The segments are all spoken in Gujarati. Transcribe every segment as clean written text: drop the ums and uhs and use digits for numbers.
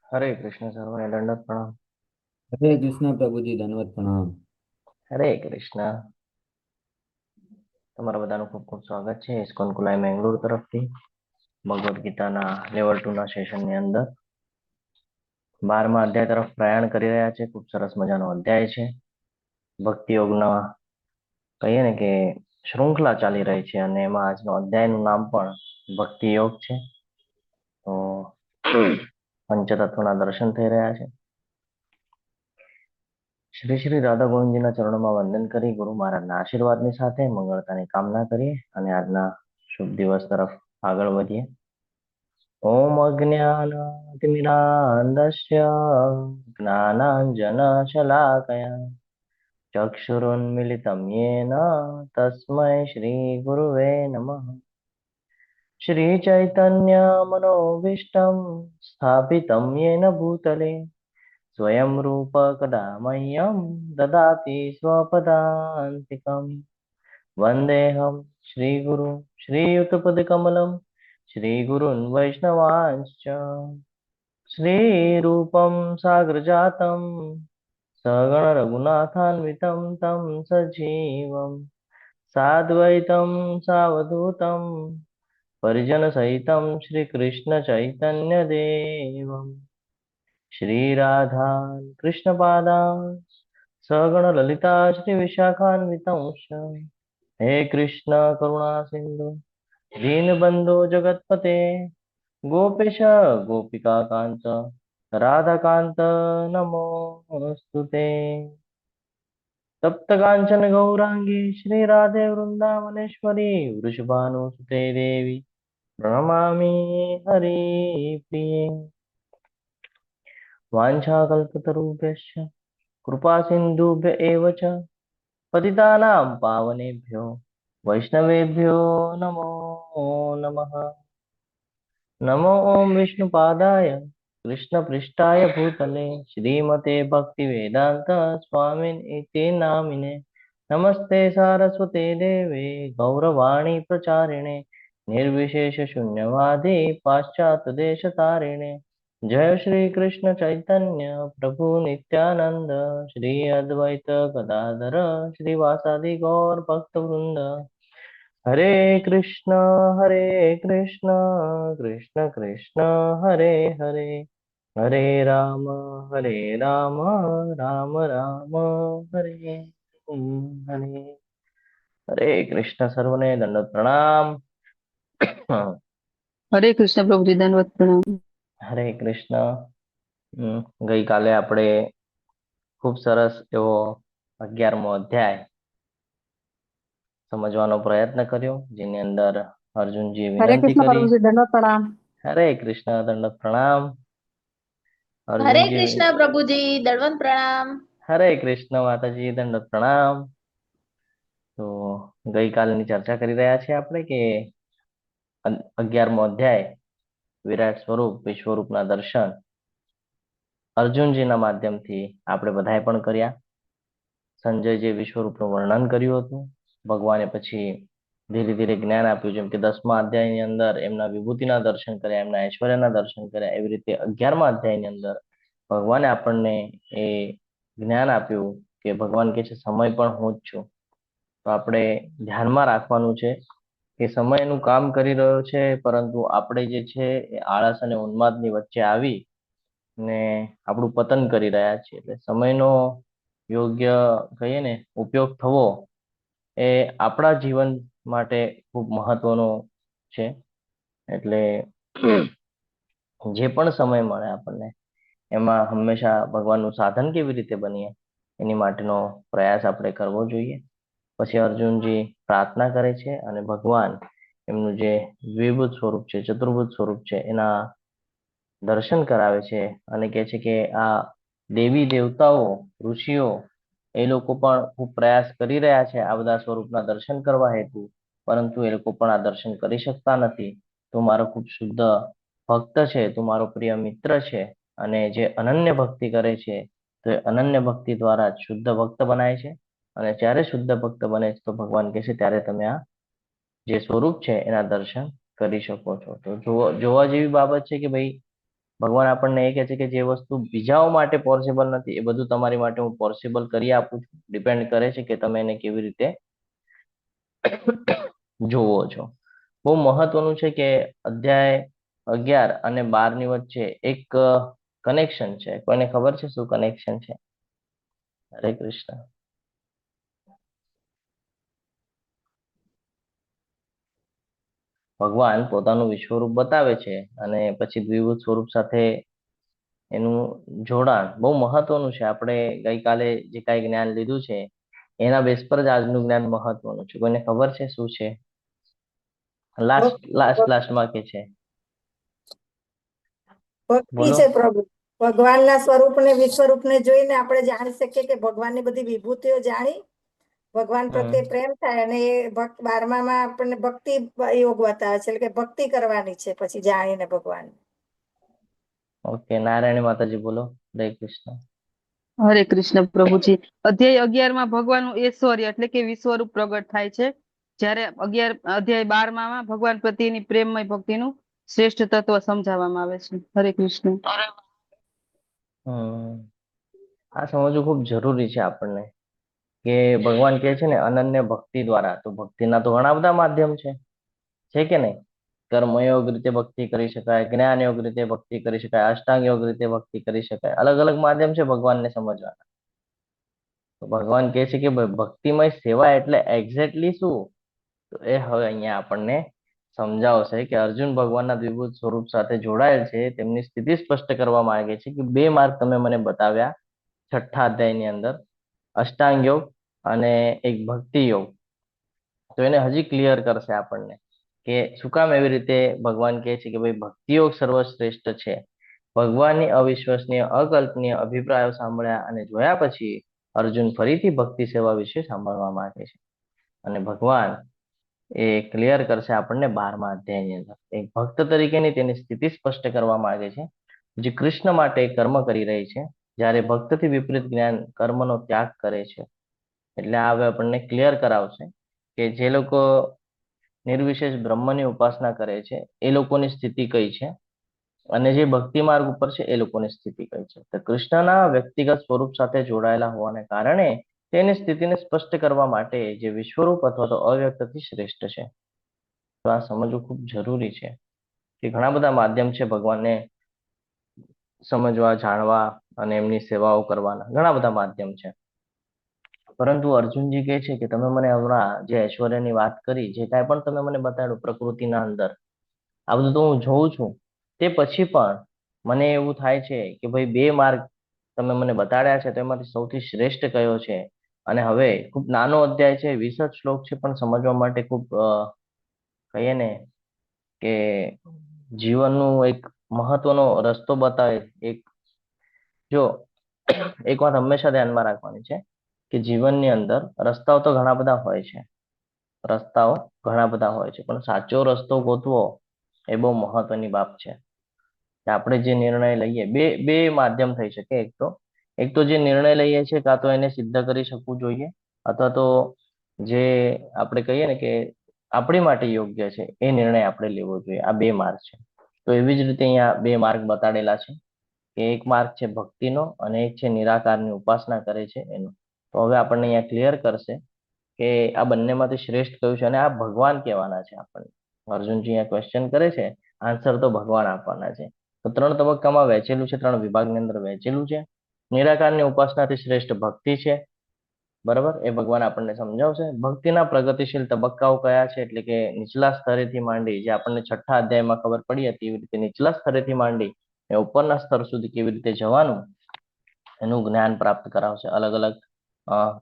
हरे कृष्ण सर्वने दंडवत प्रणाम। हरे कृष्ण प्रभु जी दंडवत प्रणाम। हरे कृष्ण। તમારા બધાનું ખૂબ ખૂબ સ્વાગત છે ઇસ્કોન કુલાઈ મેંગલુરુ તરફથી ભગવદ્ ગીતાના લેવલ 2 ના સેશનની અંદર 12મા અધ્યાય તરફ પ્રયાણ કરી રહ્યા છે. ખૂબ સરસ મજાનો અધ્યાય છે. ભક્તિ યોગના કહીએ ને કે શૃંખલા ચાલી રહી છે અને એમાં આજનો અધ્યાયનું નામ પણ ભક્તિ યોગ છે. તો પંચતત્વના દર્શન થઈ રહ્યા છે. શ્રી શ્રી રાધા ગોવિંદજીના ચરણોમાં વંદન કરી ગુરુ મહારાજના આશીર્વાદની સાથે મંગળતાની કામના કરીએ અને આજના શુભ દિવસ તરફ આગળ વધીએ. ઓમ અજ્ઞાનાતિમિરાંધસ્ય જ્ઞાનાંજનશલાકયા ચક્ષુરુન્મિલિतं येन તસ્મૈ શ્રી ગુરુવે નમઃ. શ્રી ચૈતન્ય મનોભીષ્ટં સ્થાપિतं येन ભૂતલે स्वयं रूप कदा मह्यं ददाति स्वपदान्तिकम्. वन्देऽहं श्रीगुरु श्रीयुतपदकमलं श्रीगुरुन् वैष्णवांश्च श्रीरूपं साग्रजातं सगणरघुनाथान्वितं तं सजीवं साद्वैतं सावधूतं परिजनसहितं श्रीकृष्णचैतन्यदेवम् श्री राधा कृष्ण पादा सगण ललिता श्री विशाखान्वितंश हे कृष्ण करुणा सिंधु दीनबंधु जगतपते गोपेश गोपिका कांत राधा कांत नमोस्तुते. तप्त कांचन गौरांगी श्री राधे वृंदावनेश्वरी वृषभानुसुते देवी प्रणमामि हरिप्रिये. वाञ्छाकल्पतरुभ्यश्च कृपा सिन्धुभ्य एव च पतितानां पावनेभ्यो वैष्णवेभ्यो नमो नमः. नमो ओम विष्णुपादाय कृष्णपृष्ठाय भूतले श्रीमते भक्तिवेदान्त स्वामिन् इति नामिने नमस्ते सारस्वते देवे गौरवाणी प्रचारिणे निर्विशेष शून्यवादी पाश्चात्यदेशतारिणे जय श्री कृष्ण चैतन्य प्रभु नित्यानंद श्री अद्वैत गदाधर श्रीवासादि गौर भक्त वृंद. हरे कृष्ण कृष्ण कृष्ण हरे हरे हरे राम राम राम राम हरे हरे. हरे कृष्ण सर्वने दंडवत प्रणाम. હરે કૃષ્ણ પ્રભુજી દંડવત પ્રણામ. હરે કૃષ્ણ. ગઈકાલે આપણે ખૂબ સરસ એવો 11મો અધ્યાય સમજવાનો પ્રયત્ન કર્યો જેની અંદર અર્જુનજીએ હરે વિનંતી કૃષ્ણ કરી. પ્રભુજી દંડવત પ્રણામ. હરે કૃષ્ણ દંડવત પ્રણામ. હરે અર્જુનજી કૃષ્ણ પ્રભુજી દળવંત પ્રણામ. હરે કૃષ્ણ માતાજી દંડવત પ્રણામ. તો ગઈકાલની ચર્ચા કરી રહ્યા છીએ આપણે કે 11મો અધ્યાય વિરાટ સ્વરૂપ વિશ્વરૂપના દર્શન અર્જુનજીના માધ્યમથી આપણે બધાએ પણ કર્યા. સંજય જે વિશ્વરૂપનું વર્ણન કર્યું હતું ભગવાને પછી ધીરે ધીરે જ્ઞાન આપ્યું, જેમ કે 10મા અધ્યાયની અંદર એમના વિભૂતિના દર્શન કર્યા, એમના ઐશ્વર્યના દર્શન કર્યા. એવી રીતે 11મા અધ્યાયની અંદર ભગવાને આપણને એ જ્ઞાન આપ્યું કે ભગવાન કહે છે સમય પણ હું જ છું. તો આપણે ધ્યાનમાં રાખવાનું છે કે સમય એનું કામ કરી રહ્યો છે, પરંતુ આપણે જે છે એ આળસ અને ઉન્માદની વચ્ચે આવી ને આપણું પતન કરી રહ્યા છીએ. એટલે સમયનો યોગ્ય કહીએ ને ઉપયોગ થવો એ આપણા જીવન માટે ખૂબ મહત્વનો છે. એટલે જે પણ સમય મળે આપણને એમાં હંમેશા ભગવાનનું સાધન કેવી રીતે બનીએ એની માટેનો પ્રયાસ આપણે કરવો જોઈએ. પછી અર્જુનજી પ્રાર્થના કરે છે અને ભગવાન એમનું જે દ્વિભુત સ્વરૂપ છે, ચતુર્ભુત સ્વરૂપ છે એના દર્શન કરાવે છે અને કહે છે કે આ દેવી દેવતાઓ ઋષિઓ એ લોકો પણ ખૂબ પ્રયાસ કરી રહ્યા છે આ બધા સ્વરૂપના દર્શન કરવા હેતુ, પરંતુ એ લોકો પણ આ દર્શન કરી શકતા નથી. તો મારો ખૂબ શુદ્ધ ભક્ત છે, તું મારો પ્રિય મિત્ર છે અને જે અનન્ય ભક્તિ કરે છે તો એ અનન્ય ભક્તિ દ્વારા જ શુદ્ધ ભક્ત બનાય છે. અને જ્યારે શુદ્ધ ભક્ત બને છે તો ભગવાન કહે છે ત્યારે તમે આ જે સ્વરૂપ છે એના દર્શન કરી શકો છો. તો જોવા જેવી બાબત છે કે ભાઈ ભગવાન આપણને એ કહે છે કે જે વસ્તુ બીજાઓ માટે પોસિબલ નથી એ બધું તમારી માટે હું પોસિબલ કરી આપું છું. ડિપેન્ડ કરે છે કે તમે એને કેવી રીતે જોવો છો. બહુ મહત્વનું છે કે અધ્યાય 11 અને 12 ની વચ્ચે એક કનેક્શન છે. કોઈને ખબર છે શું કનેક્શન છે? હરે કૃષ્ણ. ભગવાન પોતાનું વિશ્વરૂપ બતાવે છે અને પછી દ્વિભુત સ્વરૂપ સાથે એનું જોડાણ બહુ મહત્વનું છે. આપણે ગઈકાલે જે કાંઈ જ્ઞાન લીધું છે એના બેસ પર જ આજનું જ્ઞાન મહત્વનું છે. કોઈને ખબર છે શું છે? લાસ્ટમાં કે છે ભક્તિ બોલો. છે પ્રભુ. ભગવાનના સ્વરૂપને વિશ્વરૂપને જોઈને આપણે જાણી શકીએ કે ભગવાનની બધી વિભૂતિઓ જાણી ભગવાન પ્રત્યે હમ પ્રેમ થાય અને એ 12માં આપણને ભક્તિ યોગ બતાવે છે એટલે કે ભક્તિ કરવાની છે પછી જાણીને ભગવાન. ઓકે, નારાયણી માતાજી બોલો. હરે કૃષ્ણ. હરે કૃષ્ણ પ્રભુજી. અધ્યાય 11 ભગવાનનું ઐશ્વર્ય એટલે કે વિશ્વરૂપ પ્રગટ થાય છે. જ્યારે અધ્યાય 12 ભગવાન પ્રત્યેની પ્રેમમય ભક્તિનું શ્રેષ્ઠ તત્વ સમજાવવામાં આવે છે. હરે કૃષ્ણ. હમ આ સમજવું ખૂબ જરૂરી છે આપણને કે ભગવાન કહે છે ને અનન્ય ભક્તિ દ્વારા. તો ભક્તિના તો ઘણા બધા માધ્યમ છે કે નહીં? કર્મયોગ રીતે ભક્તિ કરી શકાય, જ્ઞાન યોગ રીતે ભક્તિ કરી શકાય, અષ્ટાંગ યોગ રીતે ભક્તિ કરી શકાય. અલગ અલગ માધ્યમ છે ભગવાનને સમજવાના. તો ભગવાન કહે છે કે ભક્તિમય સેવા એટલે એક્ઝેક્ટલી શું? તો એ હવે અહીંયા આપણને સમજાવશે કે અર્જુન ભગવાનના દ્વિભુત સ્વરૂપ સાથે જોડાયેલ છે. તેમની સ્થિતિ સ્પષ્ટ કરવા માંગે છે કે બે માર્ગ તમે મને બતાવ્યા 6થા અધ્યાયની અંદર, અષ્ટાંગ યોગ અને એક ભક્તિ યોગ. તો એને હજી ક્લિયર કરશે આપણને કે શું કામ એવી રીતે ભગવાન કહે છે કે ભાઈ ભક્તિ યોગ સર્વશ્રેષ્ઠ છે. ભગવાનની અવિશ્વસનીય અકલ્પનીય અભિપ્રાયો સાંભળ્યા અને જોયા પછી અર્જુન ફરીથી ભક્તિ સેવા વિશે સાંભળવા માંગે છે. અને ભગવાન એ ક્લિયર કરશે આપણને 12મા અધ્યાયની અંદર. એક ભક્ત તરીકેની તેની સ્થિતિ સ્પષ્ટ કરવા માંગે છે જે કૃષ્ણ માટે કર્મ કરી રહી છે, જ્યારે ભક્તથી વિપરીત જ્ઞાન કર્મનો ત્યાગ કરે છે. એટલે આ હવે આપણને ક્લિયર કરાવશે કે જે લોકો નિર્વિશેષ બ્રહ્મની ઉપાસના કરે છે એ લોકોની સ્થિતિ કઈ છે અને જે ભક્તિ માર્ગ ઉપર છે એ લોકોની સ્થિતિ કઈ છે. તો કૃષ્ણના વ્યક્તિગત સ્વરૂપ સાથે જોડાયેલા હોવાને કારણે તેની સ્થિતિને સ્પષ્ટ કરવા માટે જે વિશ્વરૂપ અથવા તો અવ્યક્તથી શ્રેષ્ઠ છે. તો આ સમજવું ખૂબ જરૂરી છે કે ઘણા બધા માધ્યમ છે ભગવાનને સમજવા, જાણવા અને એમની સેવાઓ કરવાના. ઘણા બધા માધ્યમ છે. પરંતુ અર્જુનજી કહે છે કે તમે મને હમણાં જે ઐશ્વર્યની વાત કરી, જે કાંઈ પણ તમે મને બતાડ્યું પ્રકૃતિના અંદર, આ બધું તો હું જોઉં છું. તે પછી પણ મને એવું થાય છે કે ભાઈ બે માર્ગ તમે મને બતાડ્યા છે તો એમાંથી સૌથી શ્રેષ્ઠ કયો છે? અને હવે ખૂબ નાનો અધ્યાય છે, 20 જ શ્લોક છે, પણ સમજવા માટે ખૂબ કહીએ ને કે જીવનનું એક મહત્વનો રસ્તો બતાવે. જો એક વાત હંમેશા ધ્યાનમાં રાખવાની છે કે જીવનની અંદર રસ્તાઓ તો ઘણા બધા હોય છે. પણ સાચો રસ્તો ગોતવો એ બહુ મહત્વની બાબ છે. કે આપણે જે નિર્ણય લઈએ, બે માધ્યમ થઈ શકે. એક તો જે નિર્ણય લઈએ છીએ કાં તો એને સિદ્ધ કરી શકવું જોઈએ, અથવા તો જે આપણે કહીએ ને કે આપણી માટે યોગ્ય છે એ નિર્ણય આપણે લેવો જોઈએ. આ બે માર્ગ છે. તો એવી જ રીતે અહીંયા બે માર્ગ બતાડેલા છે કે એક માર્ગ છે ભક્તિનો અને એક છે નિરાકારની ઉપાસના કરે છે એનો. તો હવે આપણને અહીંયા ક્લિયર કરશે કે આ બંનેમાંથી શ્રેષ્ઠ કયું છે અને આ ભગવાન કહેવાના છે આપણને. અર્જુનજી અહીંયા ક્વેશ્ચન કરે છે, આન્સર તો ભગવાન આપવાના છે. તો 3 તબક્કામાં વહેંચેલું છે, 3 વિભાગની અંદર વહેંચેલું છે. નિરાકારની ઉપાસનાથી શ્રેષ્ઠ ભક્તિ છે, બરાબર? એ ભગવાન આપણને સમજાવશે. ભક્તિના પ્રગતિશીલ તબક્કાઓ કયા છે, એટલે કે નીચલા સ્તરેથી માંડી, જે આપણને 6થા અધ્યાયમાં ખબર પડી હતી એવી રીતે નીચલા સ્તરેથી માંડી એ ઉપરના સ્તર સુધી કેવી રીતે જવાનું એનું જ્ઞાન પ્રાપ્ત કરાવશે. અલગ અલગ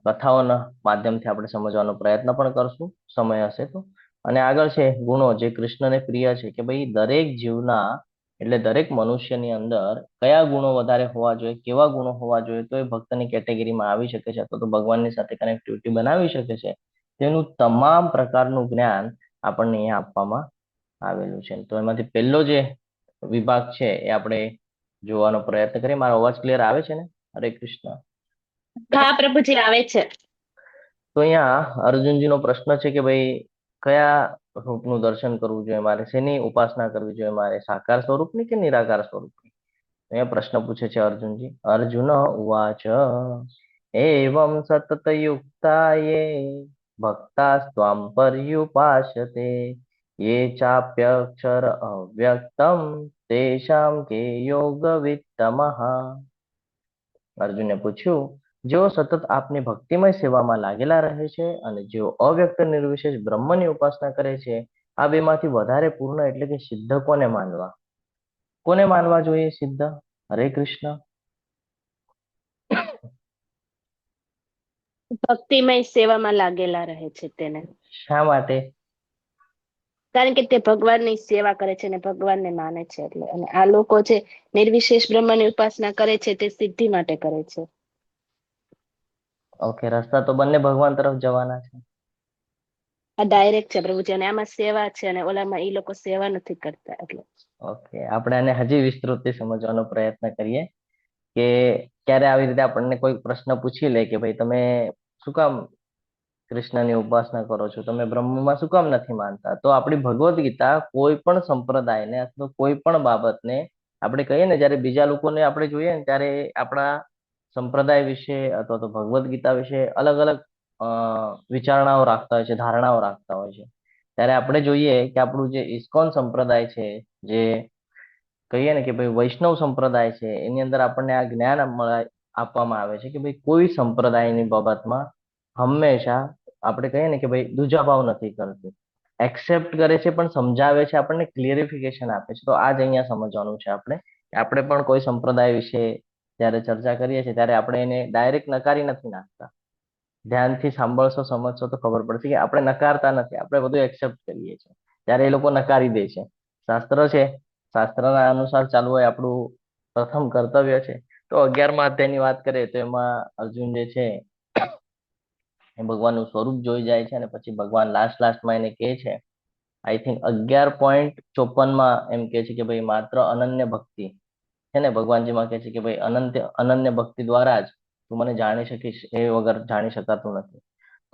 કથાઓના માધ્યમથી આપણે સમજવાનો પ્રયત્ન પણ કરશું સમય હશે તો. અને આગળ છે ગુણો, જે કૃષ્ણને પ્રિય છે કે ભાઈ દરેક જીવના એટલે દરેક મનુષ્યની અંદર કયા ગુણો વધારે હોવા જોઈએ, કેવા ગુણો હોવા જોઈએ તો એ ભક્તની કેટેગરીમાં આવી શકે છે અથવા તો ભગવાનની સાથે કનેક્ટિવિટી બનાવી શકે છે. તેનું તમામ પ્રકારનું જ્ઞાન આપણને અહીંયા આપવામાં આવેલું છે. તો એમાંથી પહેલો જે વિભાગ છે એ આપણે જોવાનો પ્રયત્ન કરીએ. મારો અવાજ ક્લિયર આવે છે ને? હરે કૃષ્ણ. હા પ્રભુજી આવે છે. તો અહીંયા અર્જુનજીનો પ્રશ્ન છે કે ભાઈ કયા રૂપનું દર્શન કરવું જોઈએ મારે, શેની ઉપાસના કરવી જોઈએ મારે, સાકાર સ્વરૂપની કે નિરાકાર સ્વરૂપની? અહીંયા પ્રશ્ન પૂછે છે અર્જુનજી. અર્જુન ઉવાચ એવં સતતયુક્તાયે ભક્તાસ્ત્વાં પર્યુપાસતે યે ચાપ્યક્ષર અવ્યક્તમ તેષાં કે યોગવિત્તમઃ. અર્જુને પૂછ્યું, જેઓ સતત આપની ભક્તિમય સેવામાં લાગેલા રહે છે અને જેઓ અવ્યક્ત નિર્વિશેષ બ્રહ્મની ઉપાસના કરે છે, આ બેમાંથી વધારે પૂર્ણ એટલે કે સિદ્ધ કોને માનવા? કોને માનવા જોઈએ સિદ્ધ? હરે કૃષ્ણ. ભક્તિમય સેવામાં લાગેલા રહે છે તેને, શા માટે? કારણ કે તે ભગવાનની સેવા કરે છે અને ભગવાનને માને છે એટલે. અને આ લોકો છે નિર્વિશેષ બ્રહ્મની ઉપાસના કરે છે તે સિદ્ધિ માટે કરે છે. ઓકે, રસ્તા તો બંને ભગવાન તરફ જવાના છે. આ ડાયરેક્ટ છે પ્રભુજી, અને આમાં સેવા છે અને ઓલામાં એ લોકો સેવા નથી કરતા એટલે. ઓકે, આપણે આને હજી વિસ્તૃતથી સમજવાનો પ્રયત્ન કરીએ કે ક્યારે આવી રીતે આપણને કોઈ પ્રશ્ન પૂછી લે કે ભાઈ તમે શું કામ કૃષ્ણની ઉપાસના કરો છો, તમે બ્રહ્મમાં શું કામ નથી માનતા? તો આપણી ભગવદ્ ગીતા કોઈ પણ સંપ્રદાયને અથવા કોઈ પણ બાબતને આપણે કહીએ ને, જ્યારે બીજા લોકોને આપણે જોઈએ ને ત્યારે આપણા સંપ્રદાય વિશે અથવા તો ભગવદ્ ગીતા વિશે અલગ અલગ વિચારણાઓ રાખતા હોય છે, ધારણાઓ રાખતા હોય છે. ત્યારે આપણે જોઈએ કે આપણું જે ઇસ્કોન સંપ્રદાય છે, જે કહીએ ને કે ભાઈ વૈષ્ણવ સંપ્રદાય છે, એની અંદર આપણને આ જ્ઞાન આપવામાં આવે છે કે ભાઈ કોઈ સંપ્રદાયની બાબતમાં હંમેશા આપણે કહીએ ને કે ભાઈ દુજાભાવ નથી કરતી, એક્સેપ્ટ કરે છે પણ સમજાવે છે, આપણને ક્લિયરિફિકેશન આપે છે. તો આ જ અહીંયા સમજવાનું છે આપણે કે આપણે પણ કોઈ સંપ્રદાય વિશે જ્યારે ચર્ચા કરીએ છીએ ત્યારે આપણે એને ડાયરેક્ટ નકારી નથી નાખતા. ધ્યાનથી સાંભળશો, સમજશો તો ખબર પડશે કે આપણે નકારતા નથી, આપણે બધું એક્સેપ્ટ કરીએ છીએ. ત્યારે એ લોકો નકારી દે છે. શાસ્ત્ર છે, શાસ્ત્રના અનુસાર ચાલવું એ આપણું પ્રથમ કર્તવ્ય છે. તો 11મા અધ્યાયની વાત કરીએ તો એમાં અર્જુન જે છે એ ભગવાનનું સ્વરૂપ જોઈ જાય છે અને પછી ભગવાન લાસ્ટમાં એને કહે છે, આઈ થિંક 11.54માં એમ કહે છે કે ભાઈ માત્ર અનન્ય ભક્તિ છે ને, ભગવાનજીમાં કહે છે કે ભાઈ અનન્ય ભક્તિ દ્વારા જ તું મને જાણી શકીશ, એ વગર જાણી શકાતું નથી.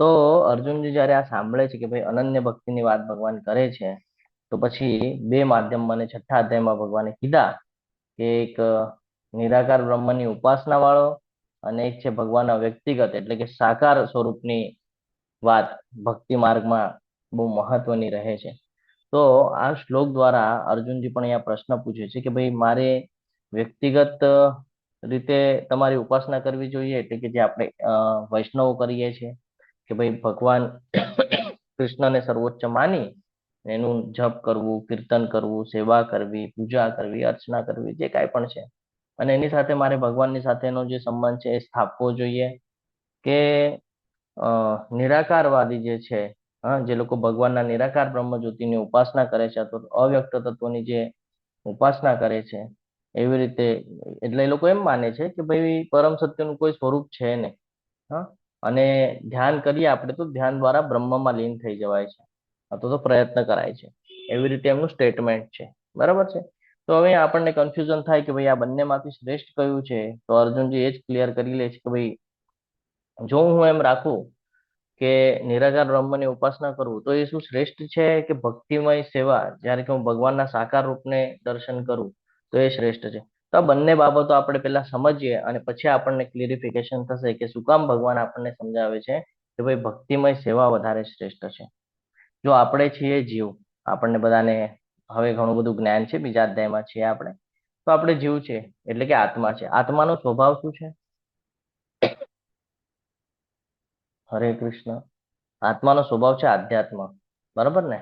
તો અર્જુનજી જયારે આ સાંભળે છે કે ભાઈ અનન્ય ભક્તિની વાત ભગવાન કરે છે, તો પછી બે માધ્યમ મને 6થા અધ્યાયમાં ભગવાને કીધા કે એક નિરાકાર બ્રહ્મની ઉપાસના વાળો અને એક છે ભગવાનના વ્યક્તિગત એટલે કે સાકાર સ્વરૂપની વાત ભક્તિ માર્ગમાં બહુ મહત્વની રહે છે. તો આ શ્લોક દ્વારા અર્જુનજી પણ અહીંયા પ્રશ્ન પૂછે છે કે ભાઈ મારે વ્યક્તિગત રીતે તમારી ઉપાસના કરવી જોઈએ, એટલે કે જે આપણે વૈષ્ણવ કરીએ છીએ કે ભાઈ ભગવાન કૃષ્ણને સર્વોચ્ચ માની એનું જપ કરવું, કીર્તન કરવું, સેવા કરવી, પૂજા કરવી, અર્ચના કરવી, જે કાંઈ પણ છે, અને એની સાથે મારે ભગવાનની સાથેનો જે સંબંધ છે એ સ્થાપવો જોઈએ, કે નિરાકારવાદી જે છે, જે લોકો ભગવાનના નિરાકાર બ્રહ્મ જ્યોતિની ઉપાસના કરે છે અથવા અવ્યક્ત તત્વની જે ઉપાસના કરે છે, એવી રીતે એટલે એ લોકો એમ માને છે કે ભાઈ પરમ સત્યનું કોઈ સ્વરૂપ છે નહીં. અને ધ્યાન કરીએ આપણે તો ધ્યાન દ્વારા બ્રહ્મમાં લીન થઈ જવાય છે અથવા તો પ્રયત્ન કરાય છે, એવી રીતે એમનું સ્ટેટમેન્ટ છે. બરાબર છે. તો હવે આપણને કન્ફ્યુઝન થાય કે ભાઈ આ બંનેમાંથી શ્રેષ્ઠ કયું છે? તો અર્જુનજી એ જ ક્લિયર કરી લે છે કે ભાઈ જો હું એમ રાખું કે નિરાકાર બ્રહ્મની ઉપાસના કરું તો એ શું શ્રેષ્ઠ છે કે ભક્તિમય સેવા જ્યારે કે હું ભગવાનના સાકાર રૂપને દર્શન કરું તો એ શ્રેષ્ઠ છે? તો આ બંને બાબતો આપણે પહેલા સમજીએ અને પછી આપણને ક્લિયરિફિકેશન થશે કે શું કામ ભગવાન આપણને સમજાવે છે કે ભાઈ ભક્તિમય સેવા વધારે શ્રેષ્ઠ છે. જો આપણે છીએ જીવ, આપણને બધાને હવે ઘણું બધું જ્ઞાન છે, બીજા અધ્યાયમાં છીએ આપણે, તો આપણે જીવ છે એટલે કે આત્મા છે. આત્માનો સ્વભાવ શું છે? હરે કૃષ્ણ. આત્માનો સ્વભાવ છે આધ્યાત્મ. બરાબર ને?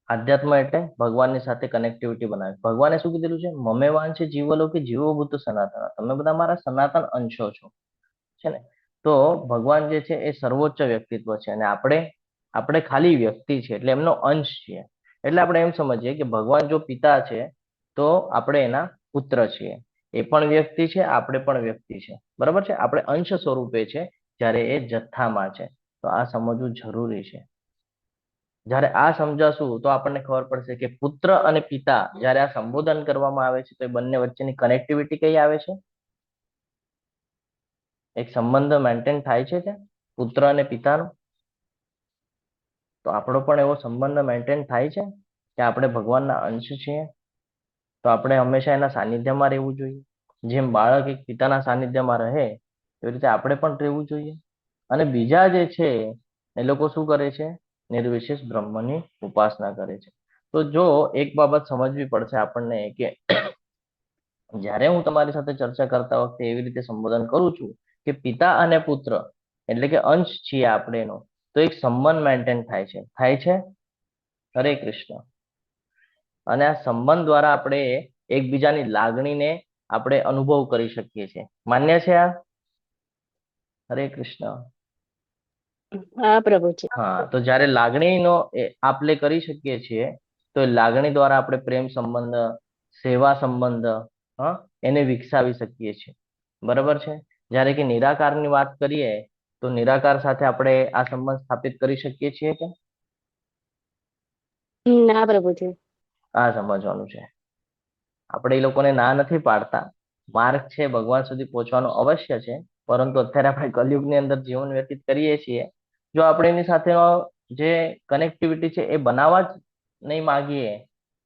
આધ્યાત્મ એટલે ભગવાનની સાથે કનેક્ટિવિટી બનાવે. ભગવાને શું કીધેલું છે? મમેવાન છે જીવલોકે જીવોભૂત સનાતન, તમે બધા મારા સનાતન અંશો છો, છે ને? તો ભગવાન જે છે એ સર્વોચ્ચ વ્યક્તિત્વ છે અને આપણે ખાલી વ્યક્તિ છે એટલે એમનો અંશ છીએ. એટલે આપણે એમ સમજીએ કે ભગવાન જો પિતા છે તો આપણે એના પુત્ર છીએ. એ પણ વ્યક્તિ છે, આપણે પણ વ્યક્તિ છે. બરાબર છે? આપણે અંશ સ્વરૂપે છે જ્યારે એ જથ્થામાં છે. તો આ સમજવું જરૂરી છે. જ્યારે આ સમજાશું તો આપણને ખબર પડશે કે પુત્ર અને પિતા જ્યારે આ સંબોધન કરવામાં આવે છે તો એ બંને વચ્ચેની કનેક્ટિવિટી કઈ આવે છે? એક સંબંધ મેન્ટેન થાય છે ત્યાં પુત્ર અને પિતાનો. તો આપણો પણ એવો સંબંધ મેન્ટેન થાય છે કે આપણે ભગવાનના અંશ છીએ. તો આપણે હંમેશા એના સાનિધ્યમાં રહેવું જોઈએ. જેમ બાળક એક પિતાના સાનિધ્યમાં રહે એવી રીતે આપણે પણ રહેવું જોઈએ. અને બીજા જે છે એ લોકો શું કરે છે? નિર્વિશેષ બ્રહ્મની ઉપાસના કરે છે. તો જો એક બાબત સમજવી પડશે આપણને કે જ્યારે હું તમારી સાથે ચર્ચા કરતા વખતે એવી રીતે સંબોધન કરું છું કે પિતા અને પુત્ર એટલે કે અંશ છીએ આપણે એનો, તો એક સંબંધ મેન્ટેન થાય છે. હરે કૃષ્ણ. અને આ સંબંધ દ્વારા આપણે એકબીજાની લાગણીને આપણે અનુભવ કરી શકીએ છીએ. માન્ય છે આ? હરે કૃષ્ણ. હા પ્રભુજી. હા, તો જ્યારે લાગણીનો આપલે કરી શકીએ છીએ તો એ લાગણી દ્વારા આપણે પ્રેમ સંબંધ, સેવા સંબંધ એને વિકસાવી શકીએ છીએ. બરાબર છે? જ્યારે કે નિરાકારની વાત કરીએ તો નિરાકાર સાથે આપણે આ સંબંધ સ્થાપિત કરી શકીએ છીએ કે? ના પ્રભુજી. આ સમજવાનું છે. આપણે એ લોકોને ના નથી પાડતા, માર્ગ છે ભગવાન સુધી પહોંચવાનો અવશ્ય છે, પરંતુ અત્યારે આપણે કલયુગની અંદર જીવન વ્યતીત કરીએ છીએ. જો આપણે એની સાથેનો જે કનેક્ટિવિટી છે એ બનાવવા જ નહીં માગીએ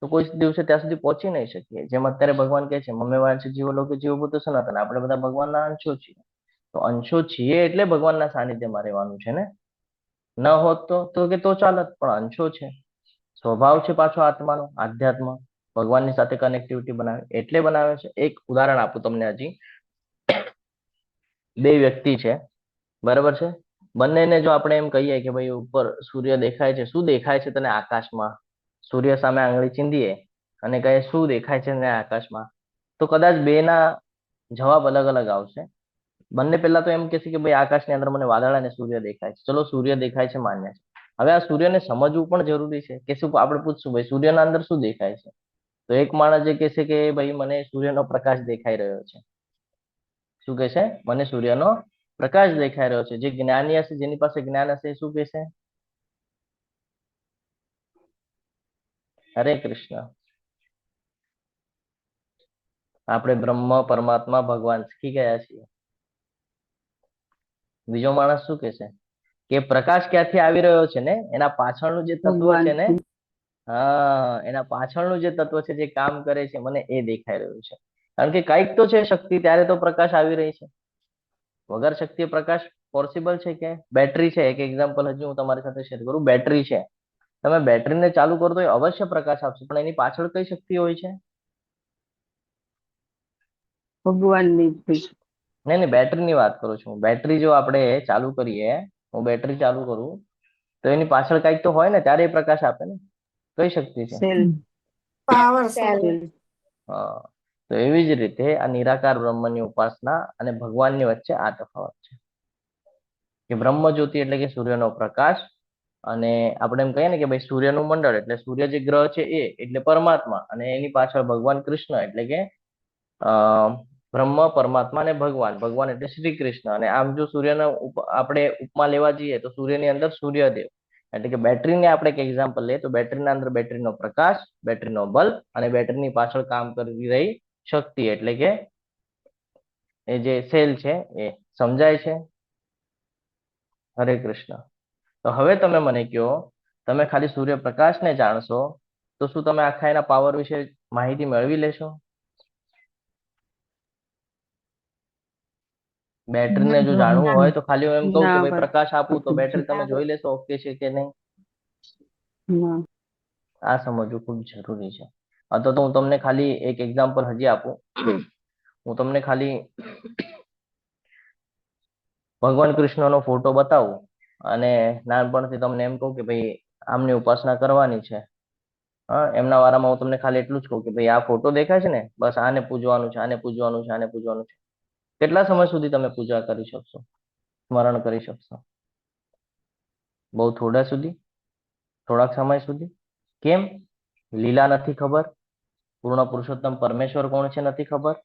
તો કોઈ દિવસે ત્યાં સુધી પહોંચી નહીં શકીએ. જેમ અત્યારે ભગવાન કહે છે મમ્મી જીવો લોકો જીવભૂત સનાતન, આપણે બધા ભગવાનના અંશો છીએ. તો અંશો છીએ એટલે ભગવાનના સાનિધ્યમાં રહેવાનું છે ને. ન હોત તો કે તો ચાલત, પણ અંશો છે. સ્વભાવ છે પાછો આત્માનો, આધ્યાત્મ ભગવાનની સાથે કનેક્ટિવિટી બનાવે એટલે બનાવે છે. એક ઉદાહરણ આપું તમને. હજી બે વ્યક્તિ છે, બરાબર છે? બંનેને જો આપણે એમ કહીએ કે ભાઈ ઉપર સૂર્ય દેખાય છે, શું દેખાય છે તને આકાશમાં? સૂર્ય સામે આંગળી ચીંધીએ અને કહે શું દેખાય છે ને આકાશમાં, તો કદાચ બેના જવાબ અલગ અલગ આવશે. બંને પહેલા તો એમ કહેશે કે ભાઈ આકાશની અંદર મને વાદળ અને સૂર્ય દેખાય છે. ચલો સૂર્ય દેખાય છે, માન્ય છે. હવે આ સૂર્યને સમજવું પણ જરૂરી છે કે શું આપણે પૂછશું ભાઈ સૂર્યના અંદર શું દેખાય છે? તો એક માણસ જે કહેશે કે ભાઈ મને સૂર્યનો પ્રકાશ દેખાઈ રહ્યો છે. શું કહેશે? મને સૂર્યનો પ્રકાશ દેખાઈ રહ્યો છે. જે જ્ઞાની હશે, જેની પાસે જ્ઞાન હશે, એ શું કહેશે? હરે કૃષ્ણ. આપણે બ્રહ્મ, પરમાત્મા, ભગવાન શીખી ગયા છીએ. બીજો માણસ શું કહેશે? કે પ્રકાશ ક્યાંથી આવી રહ્યો છે ને એના પાછળનું જે તત્વ ભગવાન છે ને, હા, એના પાછળનું જે તત્વ છે જે કામ કરે છે મને એ દેખાઈ રહ્યું છે. કારણ કે કઈક તો છે શક્તિ, ત્યારે તો પ્રકાશ આવી રહી છે. વગર શક્તિ પ્રકાશ પોસિબલ છે કે? બેટરી છે, એક એક્ઝામ્પલ હજી હું તમારી સાથે શેર કરું. બેટરી છે, તમે બેટરીને ચાલુ કરો તો એ અવશ્ય પ્રકાશ આપશે, પણ એની પાછળ કઈ શક્તિ હોય છે? ભગવાનની નહીં, બેટરીની વાત કરું છું. બેટરી જો આપણે ચાલુ કરીએ, હું બેટરી ચાલુ કરું તો એની પાછળ કઈક તો હોય ને, ત્યારે એ પ્રકાશ આપે ને. કઈ શક્તિ છે? સેલ પાવર સેલ હા, તો એવી જ રીતે આ નિરાકાર બ્રહ્મની ઉપાસના અને ભગવાનની વચ્ચે આ તફાવત છે કે બ્રહ્મ જ્યોતિ એટલે કે સૂર્યનો પ્રકાશ, અને આપણે એમ કહીએ ને કે ભાઈ સૂર્યનું મંડળ એટલે સૂર્ય જે ગ્રહ છે એ એટલે પરમાત્મા, અને એની પાછળ ભગવાન કૃષ્ણ એટલે કે બ્રહ્મ, પરમાત્મા અને ભગવાન. ભગવાન એટલે શ્રી કૃષ્ણ. અને આમ જો સૂર્યનો આપણે ઉપમા લેવા જઈએ તો સૂર્યની અંદર સૂર્યદેવ એટલે કે બેટરીને આપણે એક એક્ઝામ્પલ લઈએ તો બેટરીના અંદર બેટરીનો પ્રકાશ, બેટરીનો બલ્બ અને બેટરીની પાછળ કામ કરી રહી શક્તિ એટલે કે એ જે સેલ છે એ. સમજાય છે? હરે કૃષ્ણ. તો હવે તમે મને કહો, તમે ખાલી સૂર્યપ્રકાશને જાણશો તો શું તમે આખા એના પાવર વિશે માહિતી મેળવી લેશો? બેટરીને જો જાણવું હોય તો ખાલી હું એમ કહું કે ભાઈ પ્રકાશ આપું તો બેટરી તમે જોઈ લેશો ઓકે છે કે નહીં? આ સમજવું ખૂબ જરૂરી છે. તો હું તમને ખાલી એક એક્ઝામ્પલ હજી આપું. હું તમને ખાલી ભગવાન કૃષ્ણનો ફોટો બતાવું અને નાનપણથી તમને એમ કહું કે ભાઈ આમની ઉપાસના કરવાની છે. એમના વારામાં હું તમને ખાલી એટલું જ કહું કે ભાઈ આ ફોટો દેખાય છે ને, બસ આને પૂજવાનું છે, આને પૂજવાનું છે, આને પૂજવાનું છે. કેટલા સમય સુધી તમે પૂજા કરી શકશો, સ્મરણ કરી શકશો? બહુ થોડા સુધી, થોડાક સમય સુધી. કેમ? લીલા નથી ખબર, પૂર્ણ પુરુષોત્તમ પરમેશ્વર કોણ છે નથી ખબર,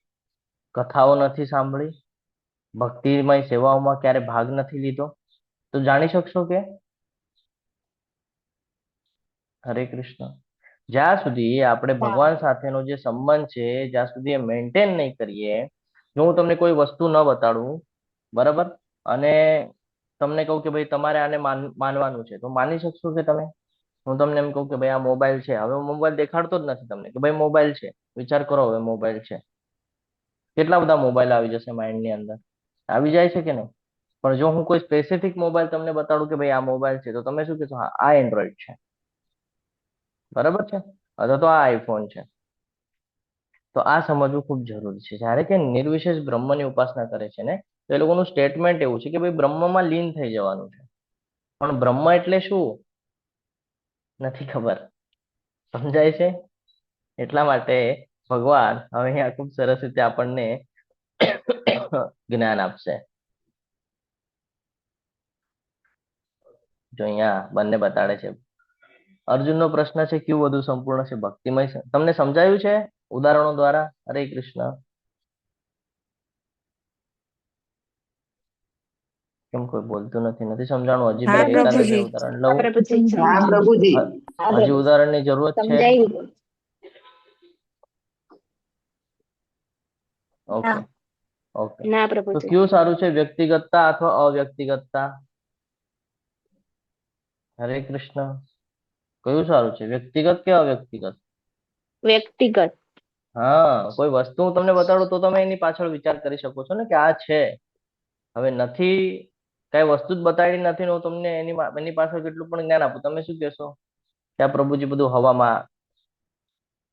કથાઓ નથી સાંભળી, ભક્તિમય સેવાઓમાં ક્યારે ભાગ નથી લીધો, તો જાણી શકશો કે? હરે કૃષ્ણ. જ્યાં સુધી આપણે ભગવાન સાથેનો જે સંબંધ છે જ્યાં સુધી એ મેન્ટેન નહીં કરીએ, જો હું તમને કોઈ વસ્તુ ન બતાડું, બરાબર, અને તમને કહું કે ભાઈ તમારે આને માનવાનું છે, તો માની શકશો કે તમે? હું તમને એમ કહું કે ભાઈ આ મોબાઈલ છે, હવે હું મોબાઈલ દેખાડતો જ નથી તમને કે ભાઈ મોબાઈલ છે, વિચાર કરો હવે મોબાઈલ છે, કેટલા બધા મોબાઈલ આવી જશે માઇન્ડ ની અંદર, આવી જાય છે કે નહીં? પણ જો હું કોઈ સ્પેસિફિક મોબાઈલ તમને બતાડું કે ભાઈ આ મોબાઈલ છે, તો તમે શું કહેશો? હા, આ એન્ડ્રોઈડ છે, બરાબર છે, અથવા તો આ આઈફોન છે. તો આ સમજવું ખૂબ જરૂરી છે. જ્યારે કે નિર્વિશેષ બ્રહ્મની ઉપાસના કરે છે ને, તો એ લોકોનું સ્ટેટમેન્ટ એવું છે કે ભાઈ બ્રહ્મમાં લીન થઈ જવાનું છે. પણ બ્રહ્મ એટલે શું નથી ખબર, સમજાય છે? એટલા માટે ભગવાન હવે અહીંયા ખૂબ સરસ રીતે આપણને જ્ઞાન આપશે. જો અહીંયા બંને બતાડે છે. અર્જુનનો પ્રશ્ન છે કયું વધુ સંપૂર્ણ છે, ભક્તિમય છે? તમને સમજાયું છે ઉદાહરણો દ્વારા? હરે કૃષ્ણ. કેમ કોઈ બોલતું નથી સમજાણું? હજી હા બે એકાદ બે પ્રભુજી. ઉદાહરણ હા લઉં? પ્રભુજી હા પ્રભુજી. હજી ઉદાહરણની જરૂરત છે? સમજાયું. Okay okay. ના તો પ્રભુજી. કયું સારું છે, વ્યક્તિગતતા અથવા અવ્યક્તિગતતા? હરે કૃષ્ણ. કયું સારું છે, વ્યક્તિગત કે અવ્યક્તિગત? વ્યક્તિગત. હા, કોઈ વસ્તુ હું તમને બતાડું તો તમે એની પાછળ વિચાર કરી શકો છો ને કે આ છે. હવે નથી, કઈ વસ્તુ જ બતાડી નથી ને હું તમને એની પાછળ કેટલું પણ જ્ઞાન આપું, તમે શું કહેશો કે આ પ્રભુજી બધું હવામાં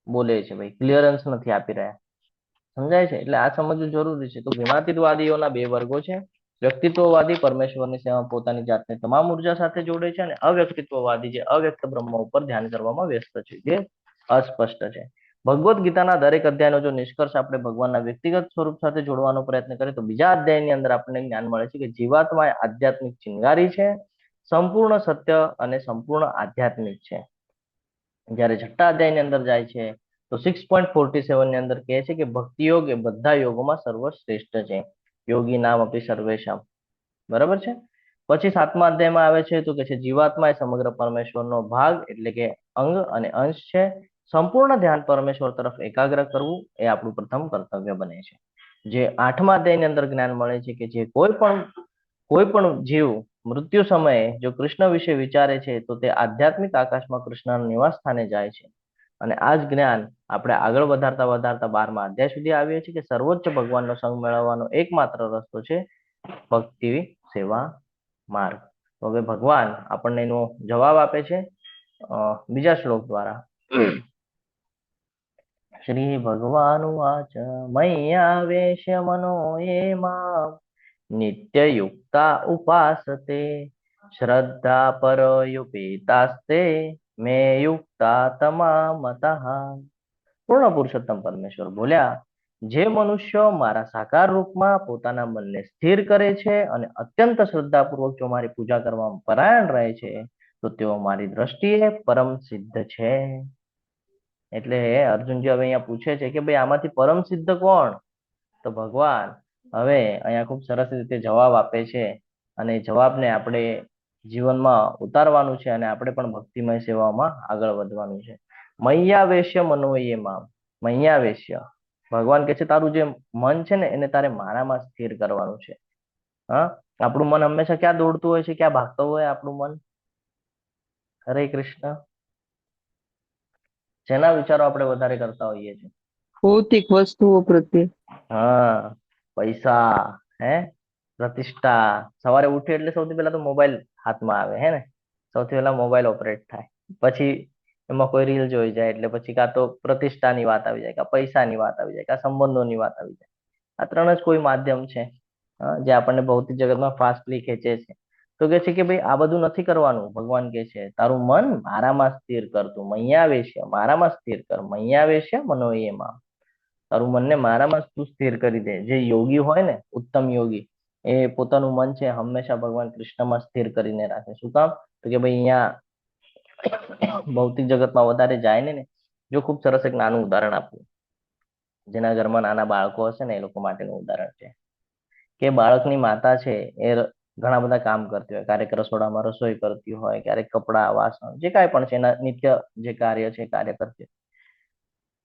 બોલે છે, ભાઈ ક્લિયરન્સ નથી આપી રહ્યા? સમજાય છે? એટલે આ સમજવું જરૂરી છે. તો ગુણાતીતવાદીઓના બે વર્ગો છે. વ્યક્તિત્વવાદી પરમેશ્વરની સેવા પોતાની જાતને તમામ ઉર્જા સાથે જોડે છે, અને અવ્યક્તિત્વવાદી જે અવ્યક્ત બ્રહ્મ ઉપર ધ્યાન કરવામાં વ્યસ્ત છે, જે અસ્પષ્ટ છે. ભગવદ્ ગીતાના દરેક અધ્યાયનો જો નિષ્કર્ષ આપણે ભગવાનના વ્યક્તિગત સ્વરૂપ સાથે જોડવાનો પ્રયત્ન કરીએ તો બીજા અધ્યાયની અંદર આપણને જ્ઞાન મળે છે કે જીવાત્મા એ આધ્યાત્મિક ચિંગારી છે, સંપૂર્ણ સત્ય અને સંપૂર્ણ આધ્યાત્મિક છે. જ્યારે છઠ્ઠા અધ્યાયની અંદર જાય છે તો 6.47 ની અંદર કહે છે કે ભક્તિ યોગ એ બધા યોગોમાં સર્વશ્રેષ્ઠ છે. યોગી નામ અપી સર્વેશામ. બરાબર છે? પછી સાતમા અધ્યાયમાં આવે છે તો કે છે જીવાત્મા એ સમગ્ર પરમેશ્વરનો ભાગ એટલે કે અંગ અને અંશ છે. સંપૂર્ણ ધ્યાન પરમેશ્વર તરફ એકાગ્ર કરવું એ આપણું પ્રથમ કર્તવ્ય બને છે. જે આઠમા અધ્યાયની અંદર જ્ઞાન મળે છે કે જે કોઈ પણ જીવ મૃત્યુ સમયે જો કૃષ્ણ વિશે વિચારે છે તો તે આધ્યાત્મિક આકાશમાં કૃષ્ણના નિવાસ સ્થાને જાય છે. અને આ જ જ્ઞાન આપણે આગળ વધારતા 12મા અધ્યાય સુધી આવીએ છીએ કે સર્વોચ્ચ ભગવાનનો સંગ મેળવવાનો એકમાત્ર રસ્તો છે ભક્તિ સેવા માર્ગ. તો હવે ભગવાન આપણને એનો જવાબ આપે છે બીજા શ્લોક દ્વારા. શ્રી ભગવાન વાચ મય્યાવેશ્ય મનો યે મામ નિત્યયુક્તા ઉપાસતે શ્રદ્ધા પરયુપેતાસ્તે મે યુક્તા તમામતઃ. પૂર્ણ પુરુષોત્તમ પરમેશ્વર બોલ્યા, જે મનુષ્યો મારા સાકાર રૂપમાં પોતાના મનને સ્થિર કરે છે અને અત્યંત શ્રદ્ધાપૂર્વક જો મારી પૂજા કરવામાં પરાયણ રહે છે તો તેઓ મારી દ્રષ્ટિએ પરમ સિદ્ધ છે. એટલે અર્જુનજી હવે અહીંયા પૂછે છે કે ભાઈ આમાંથી પરમ સિદ્ધ કોણ? તો ભગવાન હવે અહીંયા ખૂબ સરસ રીતે જવાબ આપે છે, અને જવાબને આપણે જીવનમાં ઉતારવાનું છે અને આપણે પણ ભક્તિમય સેવામાં આગળ વધવાનું છે. મય્યાવેશ્ય મનોયે મામ. મય્યાવેશ્ય, ભગવાન કહે છે તારું જે મન છે ને એને તારે મારામાં સ્થિર કરવાનું છે. હા, આપણું મન હંમેશા ક્યાં દોડતું હોય છે, ક્યાં ભાગતું હોય આપણું મન? હરે કૃષ્ણ. જેના વિચારો આપણે વધારે કરતા હોઈએ છીએ? ભૌતિક વસ્તુઓ પ્રત્યે. હા, પૈસા, પ્રતિષ્ઠા. સવારે ઉઠી એટલે સૌથી પહેલા તો મોબાઈલ હાથમાં આવે, હે ને? સૌથી પહેલા મોબાઈલ ઓપરેટ થાય, પછી એમાં કોઈ રીલ જોઈ જાય એટલે પછી કાં તો પ્રતિષ્ઠાની વાત આવી જાય, કાં પૈસાની વાત આવી જાય, કાં સંબંધોની વાત આવી જાય. આ ત્રણ જ કોઈ માધ્યમ છે જે આપણને ભૌતિક જગતમાં ફાસ્ટલી ખેંચે છે. તો કે છે કે ભાઈ આ બધું નથી કરવાનું. ભગવાન કે છે તારું મન મારામાં સ્થિર કર, તું મય્યાવેશ્ય મારામાં સ્થિર કર. મય્યાવેશ્ય મનોયમાં. તારું મનને મારામાં તું સ્થિર કરી દે. જે યોગી હોય ને, ઉત્તમ યોગી, એ પોતાનું મન છે હંમેશા ભગવાન કૃષ્ણમાં સ્થિર કરીને રાખે. શું કામ? તો કે ભાઈ અહીંયા ભૌતિક જગતમાં વધારે જાય ને. જો ખૂબ સરસ એક નાનું ઉદાહરણ આપું, જેના ઘરમાં નાના બાળકો હશે ને એ લોકો માટેનું ઉદાહરણ છે કે બાળકની માતા છે એ ઘણા બધા કામ કરતી હોય, ક્યારેક રસોડામાં રસોઈ કરતી હોય, ક્યારેક કપડા વાસણ જે કાંઈ પણ છે એના નિત્ય જે કાર્ય છે કાર્ય કરતી હોય.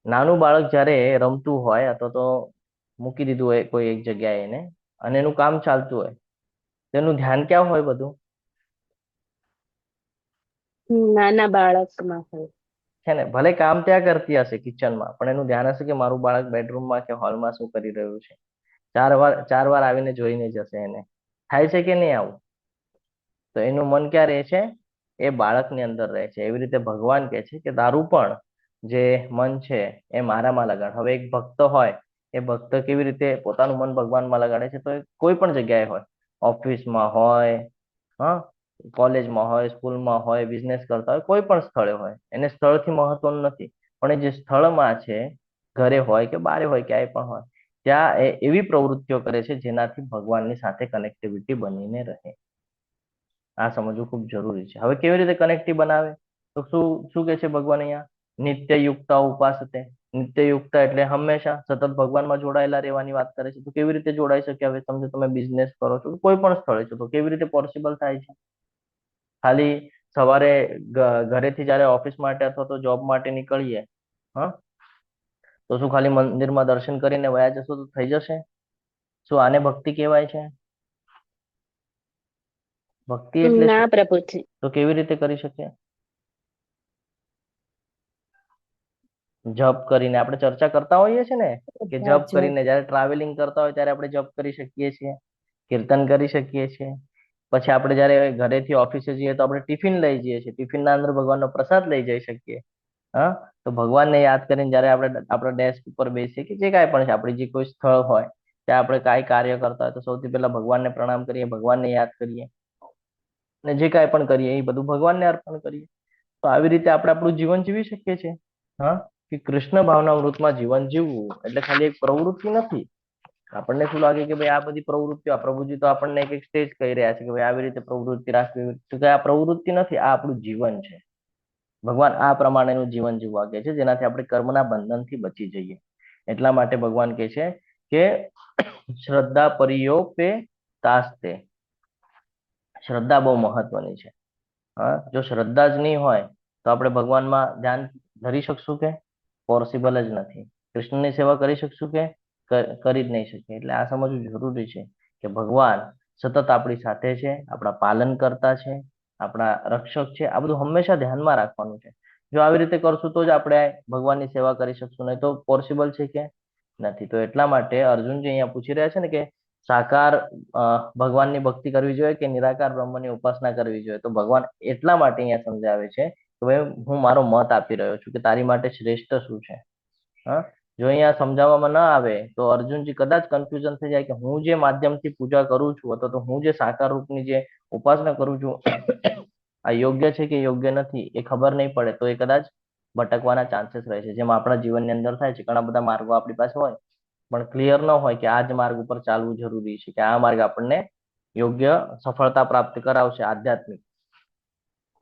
નાનું બાળક જ્યારે રમતું હોય અથવા તો મૂકી દીધું હોય કોઈ એક જગ્યાએ એને, અને એનું કામ ચાલતું હોય, તેનું ધ્યાન ક્યાં હોય? બધું નાના બાળકમાં હોય. છે ને, ભલે કામ ત્યાં કરતી હશે કિચનમાં, પણ એનું ધ્યાન હશે કે મારું બાળક બેડરૂમમાં કે હોલમાં શું કરી રહ્યું છે. 4 વાર આવીને જોઈને જશે. એને થાય છે કે નહીં આવું? તો એનું મન ક્યાં રહે છે? એ બાળકની અંદર રહે છે. એવી રીતે ભગવાન કહે છે કે તારું પણ જે મન છે એ મારામાં લગાડ. હવે એક ભક્ત હોય, એ ભક્ત કેવી રીતે પોતાનું મન ભગવાનમાં લગાડે છે? તો એ કોઈ પણ જગ્યાએ હોય, ઓફિસમાં હોય, હા, કોલેજમાં હોય, સ્કૂલમાં હોય, બિઝનેસ કરતા હોય, કોઈ પણ સ્થળે હોય, એને સ્થળથી મહત્વનું નથી. પણ એ જે સ્થળમાં છે, ઘરે હોય કે બારે હોય, ક્યાંય પણ હોય, ત્યાં એ એવી પ્રવૃત્તિઓ કરે છે જેનાથી ભગવાનની સાથે કનેક્ટિવિટી બનીને રહે. આ સમજવું ખૂબ જરૂરી છે. હવે કેવી રીતે કનેક્ટિવ બનાવે? તો શું કે છે ભગવાન અહીંયા? નિત્ય યુક્તા ઉપાસતે. નિત્ય યુક્તા એટલે હંમેશા સતત ભગવાનમાં જોડાયેલા રહેવાની વાત કરે છે. તો કેવી રીતે જોડાઈ શકે? હવે સમજો તમે બિઝનેસ કરો છો, કોઈ પણ સ્થળે છો, તો કેવી રીતે પોસિબલ થાય છે? ખાલી સવારે ઘરેથી જયારે ઓફિસ માટે અથવા તો જોબ માટે નીકળીએ, હા, તો શું ખાલી મંદિરમાં દર્શન કરીને વયા જશો તો થઈ જશે? શું આને ભક્તિ કહેવાય છે? ભક્તિ એટલે ના શું? પ્રભુજી. તો કેવી રીતે કરી શકીએ? જપ કરીને આપણે ચર્ચા કરતા હોઈએ છીએ ને, કે જપ કરીને જયારે ટ્રાવેલિંગ કરતા હોય ત્યારે આપણે જપ કરી શકીએ છીએ, કીર્તન કરી શકીએ છીએ. પછી આપણે જયારે ઘરેથી ઓફિસે જઈએ તો આપણે ટિફિન લઈ જઈએ છીએ, ટિફિનના અંદર ભગવાનનો પ્રસાદ લઈ જઈ શકીએ. હા, તો ભગવાનને યાદ કરીને જયારે આપણે આપણા ડેસ્ક ઉપર બેસીએ કે જે કાંઈ પણ છે, આપણી જે કોઈ સ્થળ હોય ત્યાં આપણે કાંઈ કાર્ય કરતા હોય તો સૌથી પહેલા ભગવાનને પ્રણામ કરીએ, ભગવાનને યાદ કરીએ, અને જે કાંઈ પણ કરીએ એ બધું ભગવાનને અર્પણ કરીએ. તો આવી રીતે આપણે આપણું જીવન જીવી શકીએ છીએ. હા, કે કૃષ્ણ ભાવનામૃતમાં જીવન જીવવું એટલે ખાલી એક પ્રવૃત્તિ નથી. આપણને શું લાગે કે ભાઈ આ બધી પ્રવૃત્તિઓ, આ પ્રભુજી તો આપણને એક સ્ટેજ કહી રહ્યા છે કે ભાઈ આવી રીતે પ્રવૃત્તિ રાખવી, તો કે આ પ્રવૃત્તિ નથી, આ આપણું જીવન છે. ભગવાન આ પ્રમાણેનું જીવન જીવવા કહે છે જેનાથી આપણે કર્મના બંધનથી બચી જઈએ. એટલા માટે ભગવાન કહે છે કે શ્રદ્ધા પરિયોપે તાસ્તે. શ્રદ્ધા બહુ મહત્વની છે. હા, જો શ્રદ્ધા જ નહીં હોય તો આપણે ભગવાનમાં ધ્યાન ધરી શકશું કે? પોસિબલ જ નથી. કૃષ્ણની સેવા કરી શકશું કે? કરી જ નહીં શકીએ. એટલે આ સમજવું જરૂરી છે કે ભગવાન સતત આપણી સાથે છે, આપણા પાલન કરતા છે, આપણા રક્ષક છે. આ બધું હંમેશા ધ્યાનમાં રાખવાનું છે. જો આવી રીતે કરશું તો જ આપણે ભગવાનની સેવા કરી શકશું, નહીં તો પોસિબલ છે કે નથી. તો એટલા માટે અર્જુનજી અહીંયા પૂછી રહ્યા છે ને કે સાકાર ભગવાનની ભક્તિ કરવી જોઈએ કે નિરાકાર બ્રહ્મની ઉપાસના કરવી જોઈએ? તો ભગવાન એટલા માટે અહીંયા સમજાવે છે કે ભાઈ હું મારો મત આપી રહ્યો છું કે તારી માટે શ્રેષ્ઠ શું છે. હા, જો અહીંયા સમજાવવામાં ન આવે તો અર્જુનજી કદાચ કન્ફ્યુઝન થઈ જાય કે હું જે માધ્યમથી પૂજા કરું છું અથવા તો હું જે સાકાર રૂપની જે ઉપાસના કરું છું આ યોગ્ય છે કે યોગ્ય નથી એ ખબર નહીં પડે તો એ કદાચ ભટકવાના ચાન્સીસ રહે છે. જેમ આપણા જીવનની અંદર થાય છે, ઘણા બધા માર્ગો આપણી પાસે હોય પણ ક્લિયર ન હોય કે આ જ માર્ગ ઉપર ચાલવું જરૂરી છે, કે આ માર્ગ આપણને યોગ્ય સફળતા પ્રાપ્ત કરાવશે આધ્યાત્મિક,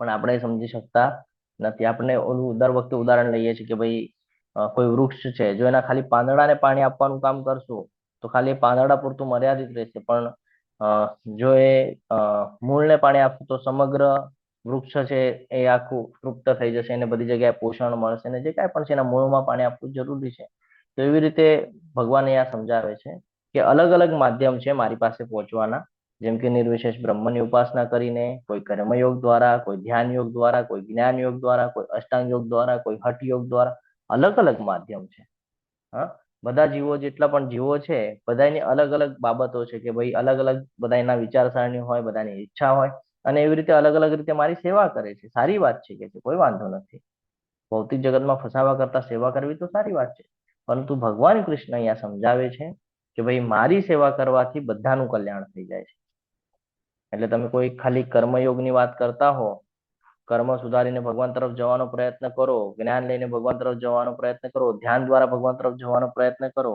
પણ આપણે સમજી શકતા નથી. આપણે ઓલું દર વખતે ઉદાહરણ લઈએ છીએ કે ભાઈ કોઈ વૃક્ષ છે, જો એના ખાલી પાંદડાને પાણી આપવાનું કામ કરશું તો ખાલી પાંદડા પૂરતું મર્યાદિત રહેશે, પણ જો એ મૂળને પાણી આપશું તો સમગ્ર વૃક્ષ છે એ આખું તૃપ્ત થઈ જશે, એને બધી જગ્યાએ પોષણ મળશે, અને જે કાંઈ પણ છે એના મૂળમાં પાણી આપવું જરૂરી છે. તો એવી રીતે ભગવાન અહીંયા સમજાવે છે કે અલગ અલગ માધ્યમ છે મારી પાસે પહોંચવાના, જેમ કે નિર્વિશેષ બ્રહ્મની ઉપાસના કરીને, કોઈ કર્મયોગ દ્વારા, કોઈ ધ્યાન યોગ દ્વારા, કોઈ જ્ઞાન યોગ દ્વારા, કોઈ અષ્ટાંગ યોગ દ્વારા, કોઈ હઠ યોગ દ્વારા, અલગ અલગ માધ્યમ છે. હા, બધા જીવો જેટલા પણ જીવો છે બધાની અલગ અલગ બાબતો છે કે ભાઈ અલગ અલગ બધાના વિચારસરણી હોય, બધાની ઈચ્છા હોય, અને એવી રીતે અલગ અલગ રીતે મારી સેવા કરે છે. સારી વાત છે કે કોઈ વાંધો નથી. ભૌતિક જગતમાં ફસાવા કરતા સેવા કરવી તો સારી વાત છે, પરંતુ ભગવાન કૃષ્ણ અહીંયા સમજાવે છે કે ભાઈ મારી સેવા કરવાથી બધાનું કલ્યાણ થઈ જાય છે. એટલે તમે કોઈ ખાલી કર્મયોગની વાત કરતા હો, કર્મ સુધારીને ભગવાન તરફ જવાનો પ્રયત્ન કરો, જ્ઞાન લઈને ભગવાન તરફ જવાનો પ્રયત્ન કરો, ધ્યાન દ્વારા ભગવાન તરફ જવાનો પ્રયત્ન કરો,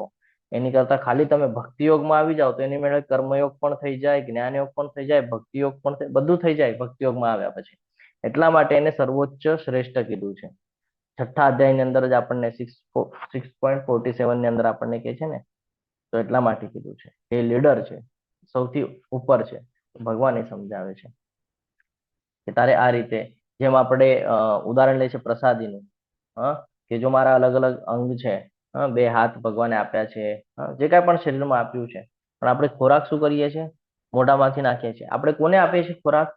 એની કરતા ખાલી તમે ભક્તિ યોગમાં આવી જાઓ તો એની મેળે કર્મયોગ પણ થઈ જાય, જ્ઞાન યોગ પણ થઈ જાય, ભક્તિ યોગ પણ બધું થઈ જાય ભક્તિ યોગમાં આવ્યા પછી. એટલા માટે એને સર્વોચ્ચ શ્રેષ્ઠ કીધું છે. 6થા અધ્યાયની અંદર જ આપણને 6.47 ની અંદર આપણને કહે છે ને, તો એટલા માટે કીધું છે એ લીડર છે, સૌથી ઉપર છે. ભગવાન એ સમજાવે છે કે તારે આ રીતે, જેમ આપણે ઉદાહરણ લે છે પ્રસાદીનું, કે જો મારા અલગ અલગ અંગ છે, 2 હાથ ભગવાને આપ્યા છે, જે કાંઈ પણ શરીરમાં આપ્યું છે, પણ આપણે ખોરાક શું કરીએ છીએ? મોઢામાંથી નાખીએ છીએ. આપણે કોને આપીએ છીએ ખોરાક?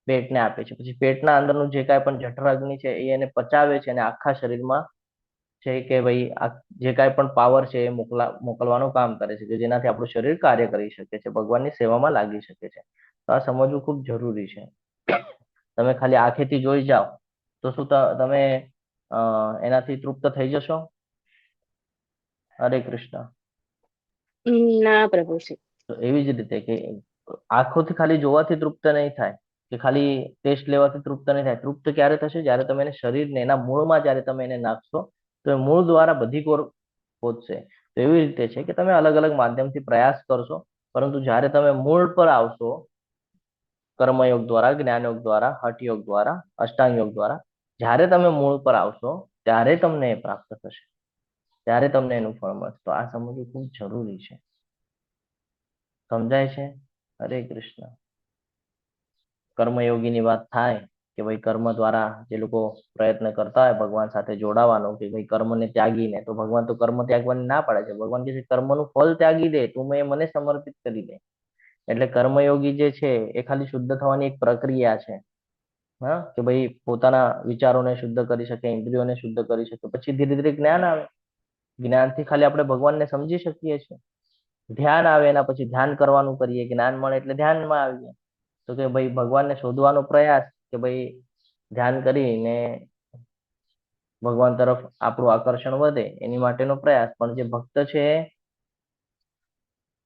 પેટને આપે છે. પછી પેટના અંદરનું જે કાંઈ પણ જઠર અગ્નિ છે એ એને પચાવે છે અને આખા શરીરમાં છે કે ભાઈ આ જે કાંઈ પણ પાવર છે એ મોકલવાનું કામ કરે છે કે જેનાથી આપણું શરીર કાર્ય કરી શકે છે, ભગવાનની સેવામાં લાગી શકે છે. તો આ સમજવું ખૂબ જરૂરી છે. તમે ખાલી આંખેથી જોઈ જાઓ તો શું તમે એનાથી તૃપ્ત થઈ જશો? હરે કૃષ્ણ. ના પ્રભુજી. તો એવી જ રીતે કે આંખોથી ખાલી જોવાથી તૃપ્ત નહીં થાય કે ખાલી ટેસ્ટ લેવાથી તૃપ્ત નહીં થાય. તૃપ્ત ક્યારે થશે? જ્યારે તમે એને શરીરને એના મૂળમાં જ્યારે તમે એને નાખશો તો એ મૂળ દ્વારા બધી કોર પહોંચશે. તો એવી રીતે છે કે તમે અલગ અલગ માધ્યમથી પ્રયાસ કરશો, પરંતુ જ્યારે તમે મૂળ પર આવશો, કર્મયોગ દ્વારા, જ્ઞાનયોગ દ્વારા, હઠયોગ દ્વારા, અષ્ટાંગ યોગ દ્વારા, જ્યારે તમે મૂળ પર આવશો ત્યારે તમને એ પ્રાપ્ત થશે, ત્યારે તમને એનું ફળ મળશે. તો આ સમજવું ખૂબ જરૂરી છે. સમજાય છે? હરે કૃષ્ણ. કર્મયોગીની વાત થાય કે ભાઈ કર્મ દ્વારા જે લોકો પ્રયત્ન કરતા હોય ભગવાન સાથે જોડાવાનો કે ભાઈ કર્મને ત્યાગીને, તો ભગવાન તો કર્મ ત્યાગવાની ના પાડે છે. ભગવાન કહે છે કર્મનું ફળ ત્યાગી દે, તું મને સમર્પિત કરી દે. એટલે કર્મયોગી જે છે એ ખાલી શુદ્ધ થવાની એક પ્રક્રિયા છે. હા, કે ભાઈ પોતાના વિચારોને શુદ્ધ કરી શકે, ઇન્દ્રિયોને શુદ્ધ કરી શકે. પછી ધીરે ધીરે જ્ઞાન આવે. જ્ઞાનથી ખાલી આપણે ભગવાનને સમજી શકીએ છીએ. ધ્યાન આવે, એના પછી ધ્યાન કરવાનું કરીએ, જ્ઞાન મળે એટલે ધ્યાનમાં આવીએ. તો કે ભાઈ ભગવાનને શોધવાનો પ્રયાસ, કે ભાઈ ધ્યાન કરીને ભગવાન તરફ આપણું આકર્ષણ વધે એની માટેનો પ્રયાસ. પણ જે ભક્ત છે,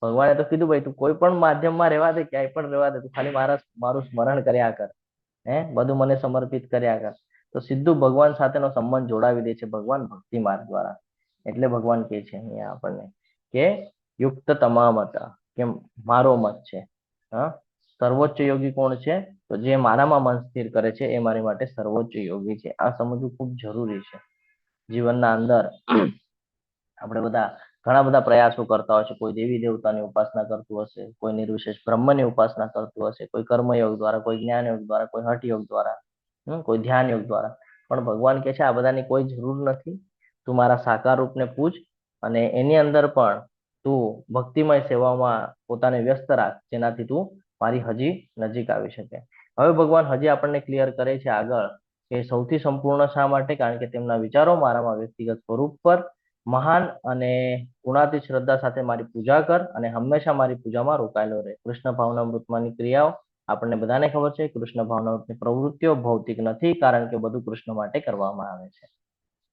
ભગવાને તો કીધું ભાઈ તું કોઈ પણ માધ્યમમાં રહેવા દે, ક્યાંય પણ રહેવા દે, તું ખાલી મારું સ્મરણ કર્યા કર, બધું મને સમર્પિત કર્યા કર. તો સીધું ભગવાન સાથેનો સંબંધ જોડાવી દે છે ભગવાન ભક્તિ માર્ગ દ્વારા. એટલે ભગવાન કહે છે અહીંયા આપણને કે યુક્ત તમામ હતા, કે મારો મત છે. હા, સર્વોચ્ચ યોગી કોણ છે? તો જે મારામાં મન સ્થિર કરે છે એ મારી માટે સર્વોચ્ચ યોગી છે. આ સમજવું ખૂબ જરૂરી છે. જીવનના અંદર આપણે ઘણા બધા પ્રયાસો કરતા હોય છે. કોઈ દેવી દેવતાની ઉપાસના કરતું હશે, કોઈ નિર્વિશેષ બ્રહ્મની ઉપાસના કરતું હશે, કોઈ કર્મયોગ દ્વારા, કોઈ જ્ઞાનયોગ દ્વારા, કોઈ હઠયોગ દ્વારા, કોઈ ધ્યાન યોગ દ્વારા. પણ ભગવાન કહે છે આ બધાની કોઈ જરૂર નથી. તું મારા સાકાર રૂપને પૂજ અને એની અંદર પણ તું ભક્તિમય સેવામાં પોતાને વ્યસ્ત રાખ, જેનાથી તું મારી હજી નજીક આવી શકે. હવે ભગવાન હજી આપણને ક્લિયર કરે છે આગળ કે સૌથી સંપૂર્ણ શા માટે? કારણ કે તેમના વિચારો મારામાં વ્યક્તિગત સ્વરૂપ પર મહાન અને ગુણાતીત શ્રદ્ધા સાથે મારી પૂજા કર અને હંમેશા મારી પૂજામાં રોકાયેલો રહે. કૃષ્ણ ભાવનામૃતમાંની ક્રિયાઓ આપણને બધાને ખબર છે. કૃષ્ણ ભાવનામૃતની પ્રવૃત્તિઓ ભૌતિક નથી, કારણ કે બધું કૃષ્ણ માટે કરવામાં આવે છે.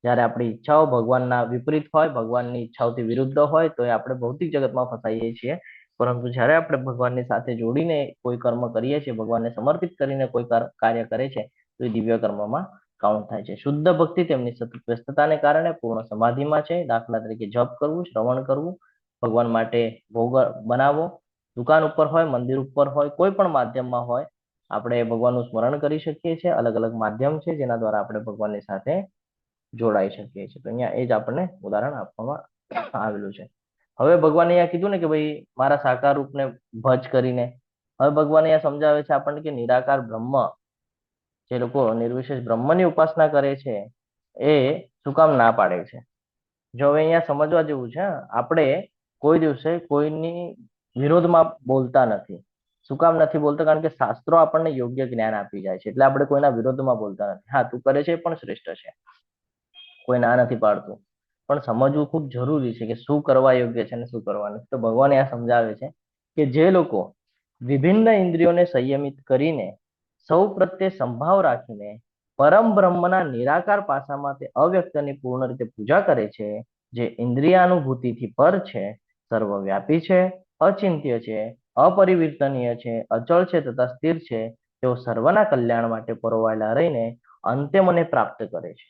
જ્યારે આપણી ઈચ્છાઓ ભગવાનના વિપરીત હોય, ભગવાનની ઈચ્છાઓથી વિરુદ્ધ હોય, તો એ આપણે ભૌતિક જગતમાં ફસાઈએ છીએ. પરંતુ જ્યારે આપણે ભગવાનની સાથે જોડીને કોઈ કર્મ કરીએ છીએ, ભગવાનને સમર્પિત કરીને કોઈ કાર્ય કરે છે, તો એ દિવ્ય કર્મમાં કાઉન્ટ થાય છે. શુદ્ધ ભક્તિ તેમની સતત વ્યસ્તતાને કારણે પૂર્ણ સમાધિમાં છે. દાખલા તરીકે જપ કરવું, શ્રવણ કરવું, ભગવાન માટે ભોગ બનાવવો, દુકાન ઉપર હોય, મંદિર ઉપર હોય, કોઈ પણ માધ્યમમાં હોય, આપણે ભગવાનનું સ્મરણ કરી શકીએ છીએ. અલગ અલગ માધ્યમ છે જેના દ્વારા આપણે ભગવાનની સાથે જોડાઈ શકીએ છીએ. તો અહીંયા એ જ આપણને ઉદાહરણ આપવામાં આવેલું છે. હવે ભગવાને અહીંયા કીધું ને કે ભાઈ મારા સાકાર રૂપને ભજ કરીને, હવે ભગવાન અહીંયા સમજાવે છે આપણને કે નિરાકાર બ્રહ્મ, જે લોકો નિર્વિશેષ બ્રહ્મની ઉપાસના કરે છે એ શું કામ ના પાડે છે? જો હવે અહીંયા સમજવા જેવું છે. આપણે કોઈ દિવસે કોઈની વિરોધમાં બોલતા નથી. શું કામ નથી બોલતા? કારણ કે શાસ્ત્રો આપણને યોગ્ય જ્ઞાન આપી જાય છે, એટલે આપણે કોઈના વિરોધમાં બોલતા નથી. હા, તું કરે છે એ પણ શ્રેષ્ઠ છે, કોઈ ના નથી પાડતું, પણ સમજવું ખૂબ જરૂરી છે કે શું કરવા યોગ્ય છે અને શું કરવા નથી. તો ભગવાન આ સમજાવે છે કે જે લોકો વિભિન્ન ઇન્દ્રિયોને સંયમિત કરીને સૌ પ્રત્યે સંભાવ રાખીને પરમ બ્રહ્મના નિરાકાર પાસામાં તે અવ્યક્તની પૂર્ણ રીતે પૂજા કરે છે, જે ઇન્દ્રિયાનુભૂતિથી પર છે, સર્વવ્યાપી છે, અચિંત્ય છે, અપરિવર્તનીય છે, અચળ છે તથા સ્થિર છે, તેઓ સર્વના કલ્યાણ માટે પરોવાયેલા રહીને અંતે મને પ્રાપ્ત કરે છે,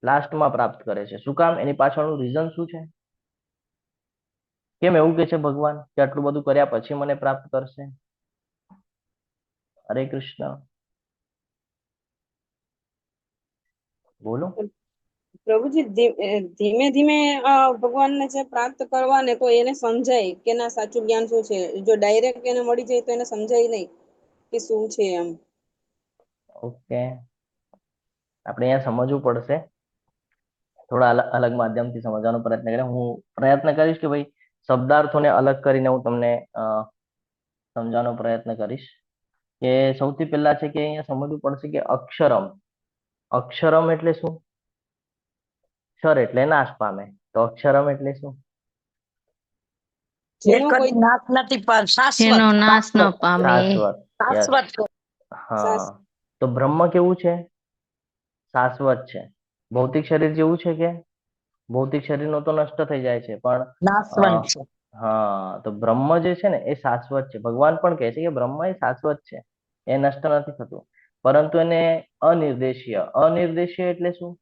લાસ્ટમાં પ્રાપ્ત કરે છે. શું કામ? એની પાછળનું રીઝન શું છે? કેમ એવું કે છે ભગવાન કે આટલું બધું કર્યા પછી મને પ્રાપ્ત કરશે? હરે કૃષ્ણ, બોલો. પ્રભુજી ધીમે ધીમે ભગવાનને જે પ્રાપ્ત કરવાને તો એને સમજાય કે ના સાચું જ્ઞાન શું છે. જો ડાયરેક્ટ એને મળી જાય તો એને સમજાય નહીં કે શું છે એમ. ઓકે, આપણે અહીંયા સમજવું પડશે. થોડા અલગ માધ્યમથી સમજવાનો પ્રયત્ન કરીએ. હું પ્રયત્ન કરીશ કે ભાઈ શબ્દાર્થોને અલગ કરીને હું તમને સમજવાનો પ્રયત્ન કરીશ. કે સૌથી પહેલા છે કે અહીંયા સમજવું પડશે કે અક્ષરમ, અક્ષરમ એટલે શું? ક્ષર એટલે નાશ પામે, તો અક્ષરમ એટલે શું? જે જેનો કદી કોઈ નાશ નથી પામ, શાશ્વત જેનો નાશ ન પામે. શાશ્વત. Yes. શાશ્વત હા, તો બ્રહ્મ કેવું છે? શાશ્વત છે. ભૌતિક શરીર જેવું છે કે? ભૌતિક શરીરનો તો નષ્ટ થઈ જાય છે, પણ નાશવંત છે. હા, તો બ્રહ્મ જે છે ને એ શાશ્વત છે. ભગવાન પણ કહે છે કે બ્રહ્મ એ શાશ્વત છે, એ નષ્ટ નથી થતું, પરંતુ એને અનિર્દેશીય. અનિર્દેશીય એટલે શું?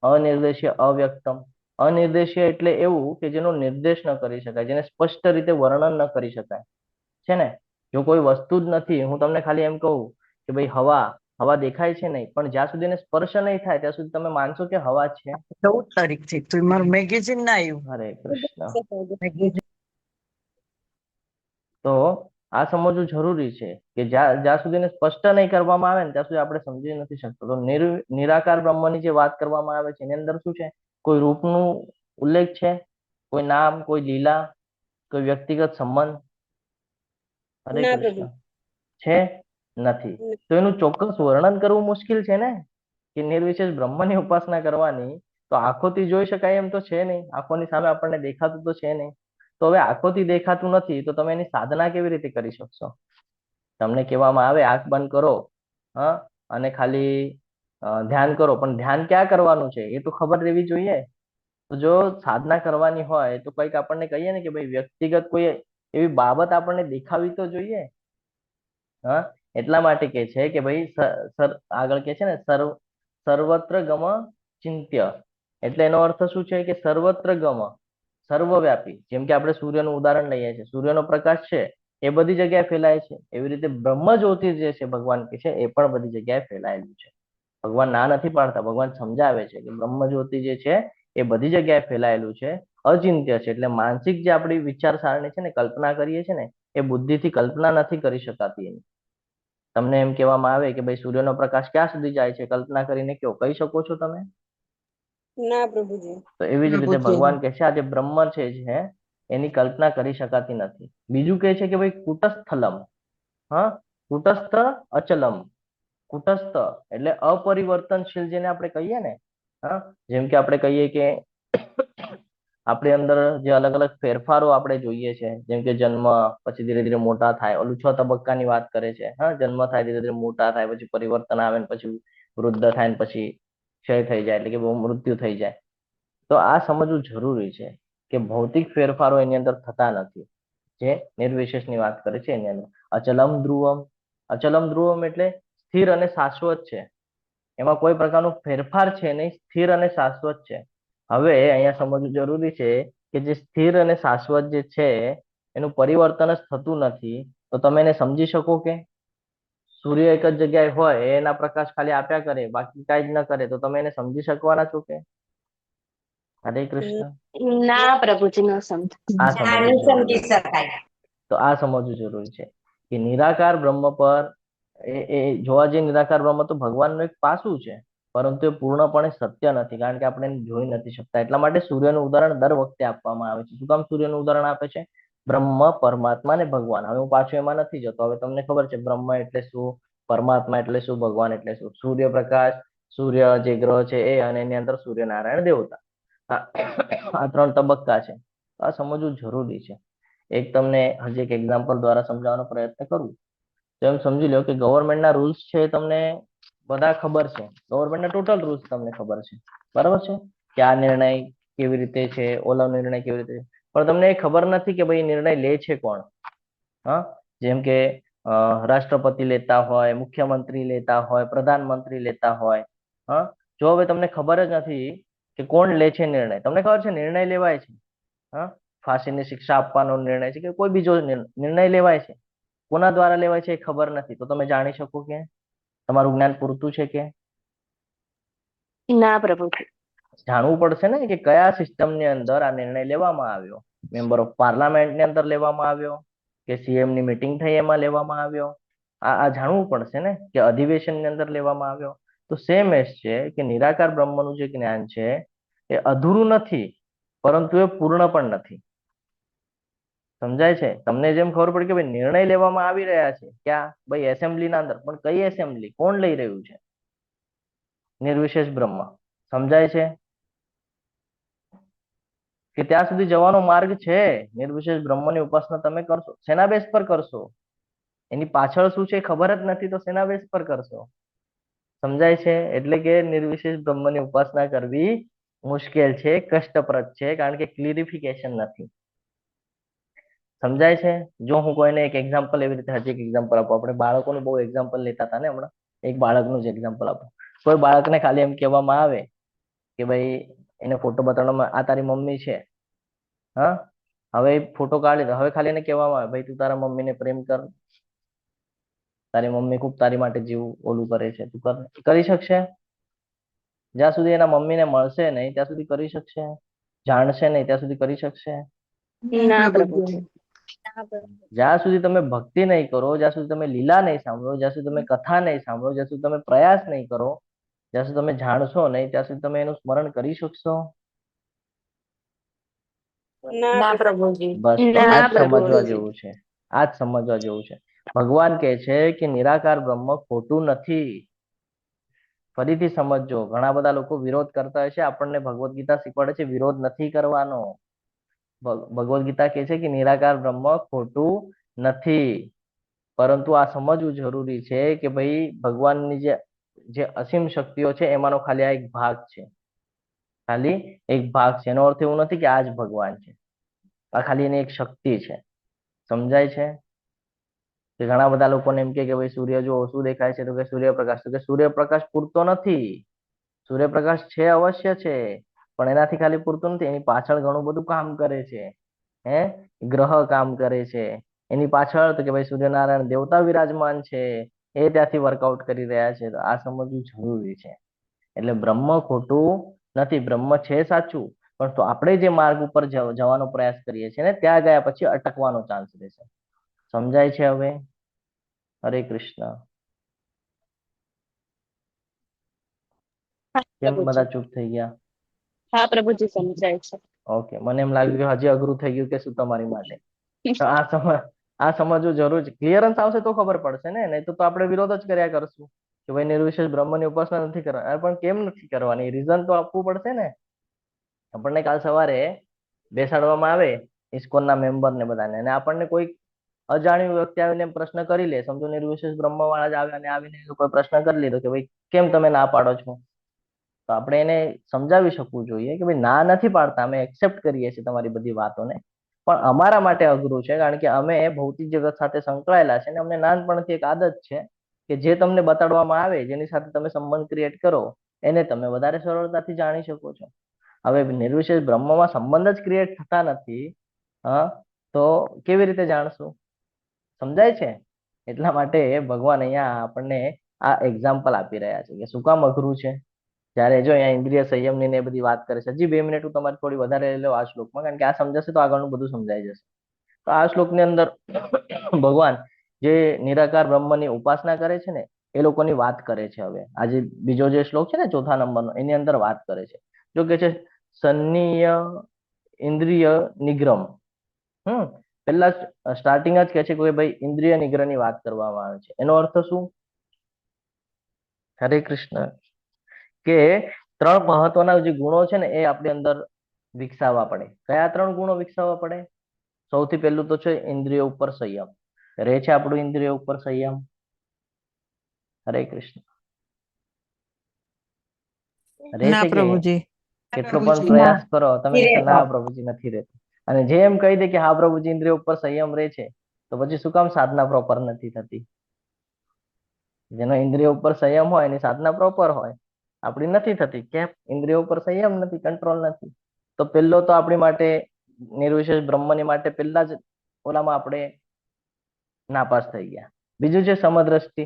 અનિર્દેશીય, અવ્યક્તમ. અનિર્દેશીય એટલે એવું કે જેનો નિર્દેશ ન કરી શકાય, જેને સ્પષ્ટ રીતે વર્ણન ન કરી શકાય, છે ને? જો કોઈ વસ્તુ જ નથી, હું તમને ખાલી એમ કહું કે ભાઈ હવા, હવા દેખાય છે નહીં, પણ જ્યાં સુધી એને સ્પર્શ નહીં થાય ત્યાં સુધી તમે માનશો કે હવા છે? 14 તારીખથી તો મારું મેગેઝિન ના આવ્યું. હરે કૃષ્ણ. મેગેઝિન તો આ સમજવું જરૂરી છે કે જ્યાં સુધી એને સ્પષ્ટ નહીં કરવામાં આવે ને ત્યાં સુધી આપણે સમજી નથી શકતો. તો નિરાકાર બ્રહ્મની જે વાત કરવામાં આવે છે એની અંદર શું છે? કોઈ રૂપનું ઉલ્લેખ છે? કોઈ નામ, કોઈ લીલા, કોઈ વ્યક્તિગત સંબંધ? હરે ના કૃષ્ણ. પ્રભુ. છે? નથી. તો એનું ચોક્કસ વર્ણન કરવું મુશ્કેલ છે ને, કે નિર્વિશેષ બ્રહ્મની ઉપાસના કરવાની તો આંખોથી જોઈ શકાય એમ તો છે નહીં, આંખોની સામે આપણને દેખાતું તો છે નહીં. તો હવે આંખોથી દેખાતું નથી તો તમે એની સાધના કેવી રીતે કરી શકશો? તમને કહેવામાં આવે આંખ બંધ કરો, હા, અને ખાલી ધ્યાન કરો, પણ ધ્યાન ક્યાં કરવાનું છે એ તો ખબર રહેવી જોઈએ. તો જો સાધના કરવાની હોય તો કંઈક આપણને કહીએ ને કે ભાઈ વ્યક્તિગત કોઈ એવી બાબત આપણને દેખાવી તો જોઈએ. હા, એટલા માટે કે છે કે ભાઈ આગળ કે છે ને સર્વત્ર ગમ ચિંત્ય, એટલે એનો અર્થ શું છે કે સર્વત્ર ગમ, સર્વવ્યાપી. જેમ કે આપણે સૂર્યનું ઉદાહરણ લઈએ છીએ, સૂર્યનો પ્રકાશ છે એ બધી જગ્યાએ ફેલાય છે, એવી રીતે બ્રહ્મ જ્યોતિ જે છે ભગવાન કે છે એ પણ બધી જગ્યાએ ફેલાયેલું છે. ભગવાન ના નથી પાડતા, ભગવાન સમજાવે છે કે બ્રહ્મ જ્યોતિ જે છે એ બધી જગ્યાએ ફેલાયેલું છે, અચિંત્ય છે. એટલે માનસિક જે આપણી વિચારસારણી છે ને, કલ્પના કરીએ છીએ ને, એ બુદ્ધિથી કલ્પના નથી કરી શકાતી એની. તમને એમ કહેવામાં આવે કે ભાઈ સૂર્યનો પ્રકાશ ક્યાં સુધી જાય છે, કલ્પના કરીને કયો, કહી શકો છો તમે? ના પ્રભુજી. તો એવી જ રીતે પ્રભુજી. ભગવાન કહે છે આ જે બ્રહ્મ છે એની કલ્પના કરી શકાતી નથી. બીજું કહે છે કે ભાઈ કુટસ્થલમ, હા, કુટસ્થ અચલમ. કુટસ્થ એટલે અપરિવર્તનશીલ, જેને આપણે કહીએ ને, હા, જેમ કે આપણે કહીએ કે આપણી અંદર જે અલગ અલગ ફેરફારો આપણે જોઈએ છે, જેમ કે જન્મ, પછી ધીરે ધીરે મોટા થાય, ઓલું 6 તબક્કાની વાત કરે છે. હા, જન્મ થાય, ધીરે ધીરે મોટા થાય, પછી પરિવર્તન આવે, પછી વૃદ્ધ થાય, પછી ક્ષય થઈ જાય, એટલે કે બહુ મૃત્યુ થઈ જાય. તો આ સમજવું જરૂરી છે કે ભૌતિક ફેરફારો એની અંદર થતા નથી, જે નિર્વિશેષની વાત કરે છે એની અંદર. અચલમ ધ્રુવમ, અચલમ ધ્રુવમ એટલે સ્થિર અને શાશ્વત છે, એમાં કોઈ પ્રકારનો ફેરફાર છે નહીં, સ્થિર અને શાશ્વત છે. હવે અહીંયા સમજવું જરૂરી છે કે જે સ્થિર અને શાશ્વત જે છે એનું પરિવર્તન જ થતું નથી, તો તમે એને સમજી શકો કે? સૂર્ય એક જ જગ્યાએ હોય, એના પ્રકાશ ખાલી આપ્યા કરે, બાકી કાંઈ જ ન કરે, તો તમે એને સમજી શકવાના છો કે? હરે કૃષ્ણ. ના પ્રભુજી, ન સમજ. આ સમજવું જરૂરી છે. તો આ સમજવું જરૂરી છે કે નિરાકાર બ્રહ્મ પર એ જોવા જઈએ, નિરાકાર બ્રહ્મ તો ભગવાનનું એક પાસું છે, પરંતુ એ પૂર્ણપણે સત્ય નથી, કારણ કે આપણે એને જોઈ નથી શકતા. એટલા માટે સૂર્યનું ઉદાહરણ દર વખતે આપવામાં આવે છે. શું કામ સૂર્યનું ઉદાહરણ આપે છે? બ્રહ્મ, પરમાત્મા ને ભગવાન. હવે હું પાછું એમાં નથી જતો, હવે તમને ખબર છે બ્રહ્મ એટલે શું, પરમાત્મા એટલે શું, ભગવાન એટલે શું. સૂર્યપ્રકાશ, સૂર્ય જે ગ્રહ છે એ, અને એની અંદર સૂર્યનારાયણ દેવતા, આ 3 તબક્કા છે. આ સમજવું જરૂરી છે. એક તમને હજી એક એક્ઝામ્પલ દ્વારા સમજાવવાનો પ્રયત્ન કરું તો એમ સમજી લો કે ગવર્મેન્ટના રૂલ્સ છે તમને બધા ખબર છે, ગવર્મેન્ટના ટોટલ રૂલ્સ તમને ખબર છે, બરાબર છે, કે આ નિર્ણય કેવી રીતે છે, ઓલો નિર્ણય કેવી રીતે છે, પણ તમને એ ખબર નથી કે ભાઈ નિર્ણય લે છે કોણ. હા, જેમ કે રાષ્ટ્રપતિ લેતા હોય, મુખ્યમંત્રી લેતા હોય, પ્રધાનમંત્રી લેતા હોય. હા, જો હવે તમને ખબર જ નથી કે કોણ લે છે નિર્ણય, તમને ખબર છે નિર્ણય લેવાય છે, હા, ફાંસીની શિક્ષા આપવાનો નિર્ણય છે કે કોઈ બીજો નિર્ણય લેવાય છે, કોના દ્વારા લેવાય છે એ ખબર નથી, તો તમે જાણી શકો કે? તમારું જ્ઞાન પૂરતું છે કે? ના પ્રભુજી. જાણવું પડશે ને કે કયા સિસ્ટમની અંદર આ નિર્ણય લેવામાં આવ્યો. મેમ્બર ઓફ પાર્લામેન્ટની અંદર લેવામાં આવ્યો, કે સીએમ ની મીટિંગ થઈ એમાં લેવામાં આવ્યો. આ જાણવું પડશે ને, કે અધિવેશનની અંદર લેવામાં આવ્યો. તો સેમ એસ છે કે નિરાકાર બ્રહ્મનું જે જ્ઞાન છે એ અધૂરું નથી, પરંતુ એ પૂર્ણ પણ નથી. સમજાય છે? તમને જેમ ખબર પડી કે ભાઈ નિર્ણય લેવામાં આવી રહ્યા છે ક્યાં? ભાઈ એસેમ્બલી ના અંદર. પણ કઈ એસેમ્બલી? કોણ લઈ રહ્યું છે? નિર્વિશેષ બ્રહ્મ. સમજાય છે કે ત્યાં સુધી જવાનો માર્ગ છે? નિર્વિશેષ બ્રહ્મની ઉપાસના તમે કરશો, શેના બેસ પર કરશો? એની પાછળ શું છે ખબર જ નથી તો શેના બેસ પર કરશો? સમજાય છે? એટલે કે નિર્વિશેષ બ્રહ્મની ઉપાસના કરવી મુશ્કેલ છે, કષ્ટપ્રદ છે, કારણ કે ક્લિયરિફિકેશન નથી. સમજાય છે? જો હું કોઈને એક એક્ઝામ્પલ એવી રીતે હજી એક એક્ઝામ્પલ આપું. આપણે બાળકોનું બહુ એક્ઝામ્પલ લેતા હતા ને હમણાં. એક બાળકનું જ એક્ઝામ્પલ આપું. કોઈ બાળકને ખાલી એમ કહેવામાં આવે કે ભાઈ એને ફોટો બતાડવામાં, આ તારી મમ્મી છે, હા, હવે ફોટો કાઢી દો. હવે ખાલી એને કહેવામાં આવે ભાઈ તું તારા મમ્મીને પ્રેમ કર, તારી મમ્મી ખૂબ તારી માટે જીવ ઓલું કરે છે, તું કરી શકશે? જ્યાં સુધી એના મમ્મીને મળશે નહીં ત્યાં સુધી કરી શકશે? જાણશે નહીં ત્યાં સુધી કરી શકશે? ના પ્રભુજી. જ્યાં સુધી તમે ભક્તિ નહીં કરો, જ્યાં સુધી તમે લીલા નહીં સાંભળો, જ્યાં સુધી તમે કથા નહીં સાંભળો, જ્યાં સુધી તમે પ્રયાસ નહીં કરો, જ્યાં સુધી તમે જાણશો નહીં ત્યાં સુધી તમે એનું સ્મરણ કરી શકશો? ના પ્રભુજી. બસ તો ના આ જ સમજવા પ્રભુજી. જેવું છે. આ જ સમજવા જેવું છે. ભગવાન કહે છે કે નિરાકાર બ્રહ્મ ખોટું નથી. ફરીથી સમજજો. ઘણા બધા લોકો વિરોધ કરતા હોય છે. આપણને ભગવદ્ ગીતા શીખવાડે છે વિરોધ નથી કરવાનો. ભગવદ્ ગીતા કહે છે કે નિરાકાર બ્રહ્મ ખોટું નથી, પરંતુ આ સમજવું જરૂરી છે કે ભાઈ ભગવાનની જે અસીમ શક્તિઓ છે એમાંનો ખાલી આ એક ભાગ છે. ખાલી એક ભાગ છે. એનો અર્થ એવું નથી કે આ જ ભગવાન છે. આ ખાલી એની એક શક્તિ છે. સમજાય છે? કે ઘણા બધા લોકોને એમ કે ભાઈ સૂર્ય જો શું દેખાય છે તો કે સૂર્યપ્રકાશ. તો કે સૂર્યપ્રકાશ પૂરતો નથી. સૂર્યપ્રકાશ છે, અવશ્ય છે, પણ એનાથી ખાલી પૂરતું નથી. એની પાછળ ઘણું બધું કામ કરે છે. ગ્રહ કામ કરે છે એની પાછળ. તો કે ભાઈ સૂર્યનારાયણ દેવતા વિરાજમાન છે, એ ત્યાંથી વર્કઆઉટ કરી રહ્યા છે. તો આ સમજવું જરૂરી છે. એટલે બ્રહ્મ ખોટું નથી, બ્રહ્મ છે સાચું, પણ તો આપણે જે માર્ગ ઉપર જવાનો પ્રયાસ કરીએ છીએ ને ત્યાં ગયા પછી અટકવાનો ચાન્સ રહેશે. સમજાય છે હવે? હરે કૃષ્ણ. કેમ બધા ચૂપ થઈ ગયા? હા પ્રભુજી સમજાય છે. ઓકે, મને એમ લાગ્યું કે હજી અઘરું થઈ ગયું કે શું તમારી માટે. તો આ સમજવું જરૂર છે. ક્લિયરન્સ આવશે તો ખબર પડશે ને, નહીં તો આપણે વિરોધ જ કર્યા કરશું કે ભાઈ નિર્વિશેષ બ્રહ્મની ઉપાસના નથી કરવાની. પણ કેમ નથી કરવાની? રીઝન તો આપવું પડશે ને. આપણને કાલ સવારે બેસાડવામાં આવે ઇસ્કોનના મેમ્બર ને બધાને, અને આપણને કોઈ અજાણ્યું વ્યક્તિ આવીને પ્રશ્ન કરી લે, સમજો નિર્વિશેષ બ્રહ્મ વાળા જ આવે અને આવીને કોઈ પ્રશ્ન કરી લીધો કે ભાઈ કેમ તમે ના પાડો છો, તો આપણે એને સમજાવી શકવું જોઈએ કે ભાઈ ના નથી પાડતા, અમે એક્સેપ્ટ કરીએ છીએ તમારી બધી વાતોને, પણ અમારા માટે અઘરું છે કારણ કે અમે ભૌતિક જગત સાથે સંકળાયેલા છે અને અમને નાનપણથી એક આદત છે કે જે તમને બતાડવામાં આવે, જેની સાથે તમે સંબંધ ક્રિએટ કરો, એને તમે વધારે સરળતાથી જાણી શકો છો. હવે નિર્વિશેષ બ્રહ્મમાં સંબંધ જ ક્રિએટ થતા નથી, તો કેવી રીતે જાણશું? સમજાય છે? એટલા માટે ભગવાન અહીંયા આપણને આ એક્ઝામ્પલ આપી રહ્યા છે કે શું કામ અઘરું છે. જ્યારે જો અહીંયા ઇન્દ્રિય સંયમની ને બધી વાત કરે છે. હજી 2 મિનિટ હું તમારી થોડી વધારે લઈ લો આ શ્લોકમાં, કારણ કે આ સમજાશે તો આગળનું બધું સમજાઈ જશે. તો આ શ્લોકની અંદર ભગવાન જે નિરાકાર બ્રહ્મની ઉપાસના કરે છે ને એ લોકોની વાત કરે છે. હવે આજે બીજો જે શ્લોક છે ને 4થા નંબરનો, એની અંદર વાત કરે છે. જો કે છે સન્નિય ઇન્દ્રિય નિગ્રહ. પહેલા સ્ટાર્ટિંગ જ કહે છે કે ભાઈ ઇન્દ્રિય નિગ્રહની વાત કરવામાં આવે છે. એનો અર્થ શું? હરે કૃષ્ણ. કે 3 મહત્વના જે ગુણો છે ને એ આપણી અંદર વિકસાવવા પડે. કયા 3 ગુણો વિકસાવવા પડે? સૌથી પહેલું તો છે ઇન્દ્રિય ઉપર સંયમ. રહે છે આપણું ઇન્દ્રિય ઉપર સંયમ? હરે કૃષ્ણ. રહે છે કે કેટલો પણ પ્રયાસ કરો તમે કહેશો ના પ્રભુજી નથી રહેતું. અને જે એમ કહી દે કે હા પ્રભુજી ઇન્દ્રિય ઉપર સંયમ રહે છે, તો પછી શું કામ સાધના પ્રોપર નથી થતી? જેનો ઇન્દ્રિય ઉપર સંયમ હોય એની સાધના પ્રોપર હોય, આપણી નથી થતી. કેમ? ઇન્દ્રિયો ઉપર સંયમ નથી, કંટ્રોલ નથી. તો પહેલો તો આપણી માટે નિર્વિશેષ બ્રહ્મની માટે પહેલા જ ઓલામાં આપણે નાપાસ થઈ ગયા. બીજું છે સમદ્રષ્ટિ.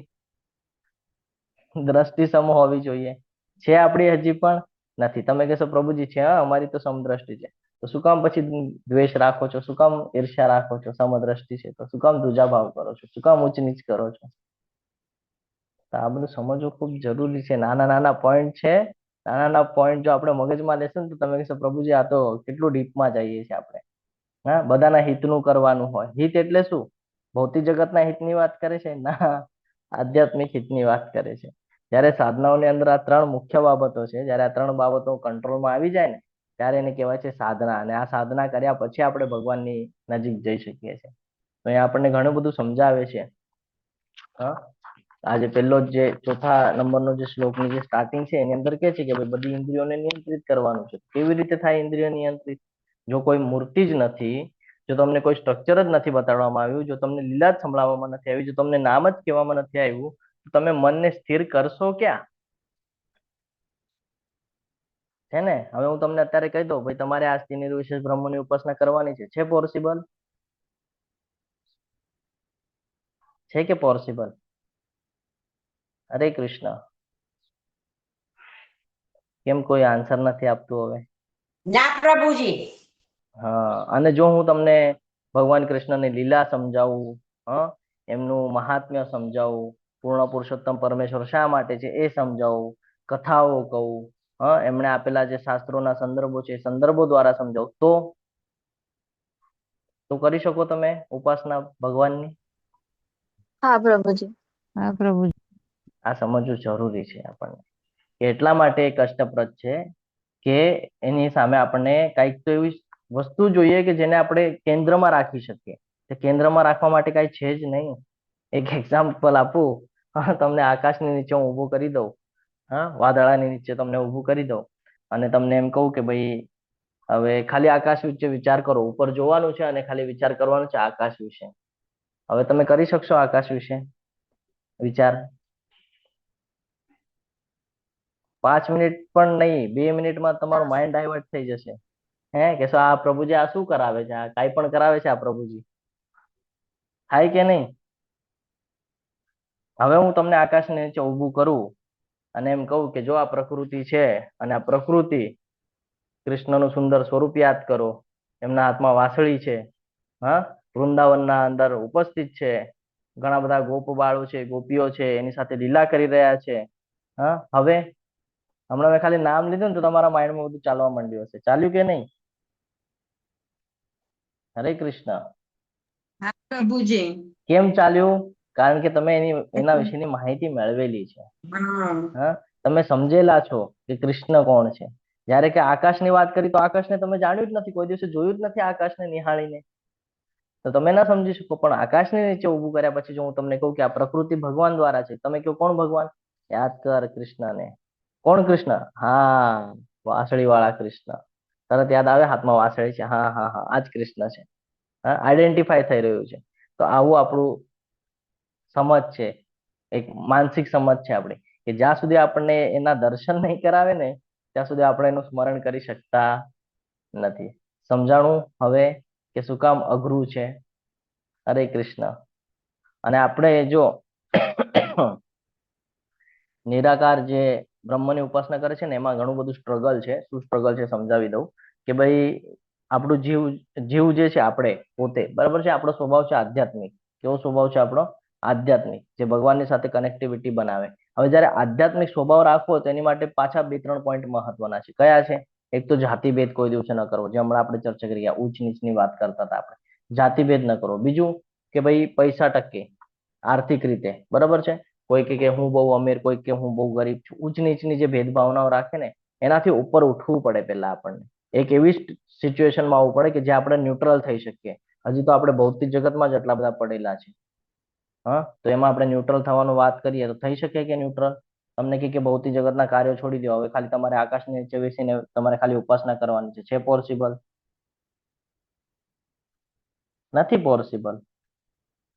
દ્રષ્ટિ સમ હોવી જોઈએ, છે આપણી હજી પણ નથી. તમે કહેશો પ્રભુજી છે, અમારી તો સમદ્રષ્ટિ છે. તો શું કામ પછી દ્વેષ રાખો છો? શું કામ ઈર્ષ્યા રાખો છો? સમદ્રષ્ટિ છે તો શું કામ દુજાભાવ કરો છો? શું કામ ઊંચ નીચ કરો છો? તો આ બધું સમજવું ખૂબ જરૂરી છે. નાના નાના પોઈન્ટ છે. નાના નાના પોઈન્ટ જો આપણે મગજમાં લેશું ને તો તમે કહેશો પ્રભુજી આ તો કેટલું ડીપમાં જઈએ છીએ આપણે. હા, બધાના હિતનું કરવાનું હોય. હિત એટલે શું? ભૌતિક જગતના હિતની વાત કરે છે? ના, આધ્યાત્મિક હિતની વાત કરે છે. જ્યારે સાધનાઓની અંદર આ ત્રણ મુખ્ય બાબતો છે, જ્યારે આ ત્રણ બાબતો કંટ્રોલમાં આવી જાય ને ત્યારે એને કહેવાય છે સાધના. અને આ સાધના કર્યા પછી આપણે ભગવાનની નજીક જઈ શકીએ છીએ. તો એ આપણને ઘણું બધું સમજાવે છે. હા, આજે પેલો જે ચોથા નંબરનો જે શ્લોકની જે સ્ટાર્ટિંગ છે એની અંદર કે છે કે ભાઈ બધી ઇન્દ્રિયોને નિયંત્રિત કરવાનું છે. કેવી રીતે થાય ઇન્દ્રિય નિયંત્રિત? જો કોઈ મૂર્તિ જ નથી, જો તમને કોઈ સ્ટ્રક્ચર જ નથી બતાડવામાં આવ્યું, જો તમને લીલા જ સંભળાવવામાં નથી આવી, જો તમને નામ જ કહેવામાં નથી આવ્યું, તો તમે મનને સ્થિર કરશો ક્યાં? છે ને? હવે હું તમને અત્યારે કહી દઉં ભાઈ તમારે આજથી નિર્વિશેષ બ્રહ્મની ઉપાસના કરવાની છે પોસિબલ? છે કે પોસિબલ? હરે કૃષ્ણ. કેમ કોઈ આન્સર નથી આપતું હવે? ના પ્રભુજી. હા, અને જો હું તમને ભગવાન કૃષ્ણની લીલા સમજાવું, હા, એમનું મહાત્મ્ય સમજાવું, પૂર્ણ પુરુષોત્તમ પરમેશ્વર શા માટે છે એ સમજાવું, કથાઓ કહું, હા, એમણે આપેલા જે શાસ્ત્રોના સંદર્ભો છે એ સંદર્ભો દ્વારા સમજાવું, તો કરી શકો તમે ઉપાસના ભગવાનની? હા પ્રભુજી. આ સમજવું જરૂરી છે આપણને. કે એટલા માટે એ કષ્ટપ્રદ છે કે એની સામે આપણને કંઈક તો એવી વસ્તુ જોઈએ કે જેને આપણે કેન્દ્રમાં રાખી શકીએ. તે કેન્દ્રમાં રાખવા માટે કાંઈ છે જ નહીં. એક એક્ઝામ્પલ આપું, હા, તમને આકાશની નીચે હું ઊભું કરી દઉં, હા, વાદળાની નીચે તમને ઊભું કરી દઉં અને તમને એમ કહું કે ભાઈ હવે ખાલી આકાશ વિશે વિચાર કરો, ઉપર જોવાનું છે અને ખાલી વિચાર કરવાનો છે આકાશ વિશે. હવે તમે કરી શકશો આકાશ વિશે વિચાર? 5 મિનિટ પણ નહીં, 2 મિનિટમાં તમારું માઇન્ડ ડાયવર્ટ થઈ જશે. હે કે શું આ પ્રભુજી આ શું કરાવે છે? આ કાંઈ પણ કરાવે છે આ પ્રભુજી? થાય કે નહીં? હવે હું તમને આકાશને નીચે ઊભું કરું અને એમ કહું કે જો આ પ્રકૃતિ છે અને આ પ્રકૃતિ કૃષ્ણનું સુંદર સ્વરૂપ યાદ કરો, એમના હાથમાં વાંસળી છે, હા, વૃંદાવનના અંદર ઉપસ્થિત છે, ઘણા બધા ગોપ બાળો છે, ગોપીઓ છે, એની સાથે લીલા કરી રહ્યા છે. હા, હવે હમણાં મેં ખાલી નામ લીધું ને તો તમારા માઇન્ડમાં બધું ચાલવા માંડ્યું હશે. ચાલ્યું કે નહીં? હરે કૃષ્ણ. હા પ્રભુજી. કેમ ચાલ્યું? કારણ કે તમે એના વિશેની માહિતી મેળવેલી છે. હા. હા, તમે સમજેલા છો કે કૃષ્ણ કોણ છે. જ્યારે કે આકાશની વાત કરી તો આકાશને તમે જાણ્યું જ નથી, કોઈ દિવસે જોયું જ નથી આકાશને નિહાળીને, તો તમે ના સમજી શકો. પણ આકાશની નીચે ઊભું કર્યા પછી જો હું તમને કહું કે આ પ્રકૃતિ ભગવાન દ્વારા છે, તમે કહો કોણ ભગવાન? યાદ કર કૃષ્ણને. કોણ કૃષ્ણ? હા, વાંસળી વાળા કૃષ્ણ. તરત યાદ આવે હાથમાં વાંસળી છે, હા હા હા, આ જ કૃષ્ણ છે. હા, આઈડેન્ટિફાય થઈ રહ્યું છે. તો આવું આપણું સમજ છે, એક માનસિક સમજ છે આપણી, કે જ્યાં સુધી આપણને એના દર્શન નહીં કરાવે ને ત્યાં સુધી આપણે એનું સ્મરણ કરી શકતા નથી. સમજાણું હવે કે શું કામ અઘરું છે? હરે કૃષ્ણ. અને આપણે જો નિરાકાર જે બ્રહ્મની ઉપાસના કરે છે ને એમાં ઘણું બધું સ્ટ્રગલ છે. શું સ્ટ્રગલ છે સમજાવી દઉં કે ભાઈ આપણું જીવ જે છે આપણે પોતે, બરાબર છે, આપણો સ્વભાવ છે આધ્યાત્મિક. કેવો સ્વભાવ છે આપણો? આધ્યાત્મિક, જે ભગવાનની સાથે કનેક્ટિવિટી બનાવે. હવે જ્યારે આધ્યાત્મિક સ્વભાવ રાખવો તો એની માટે પાછા 2-3 પોઈન્ટ મહત્વના છે. કયા છે? એક તો જાતિભેદ કોઈ દિવસે ન કરવો, જે હમણાં આપણે ચર્ચા કરી ગયા, ઊંચ નીચની વાત કરતા હતા આપણે. જાતિભેદ ન કરવો. બીજું કે ભાઈ પૈસા ટકે, આર્થિક રીતે, બરાબર છે, કોઈ કે હું બહુ અમીર, કોઈ કે હું બહુ ગરીબ છું, ઊંચ નીચની જે ભેદભાવનાઓ રાખે ને એનાથી ઉપર ઉઠવું પડે. પહેલા આપણને એક એવી સિચ્યુએશનમાં આવવું પડે કે જે આપણે ન્યુટ્રલ થઈ શકીએ. હજી તો આપણે ભૌતિક જગતમાં જ એટલા બધા પડેલા છે. હા, તો એમાં આપણે ન્યુટ્રલ થવાનું વાત કરીએ તો થઈ શકે કે ન્યુટ્રલ? તમને કે ભૌતિક જગતના કાર્યો છોડી દો, હવે ખાલી તમારે આકાશની નીચે બેસીને તમારે ખાલી ઉપાસના કરવાની છે. છે પોસિબલ? નથી પોસિબલ.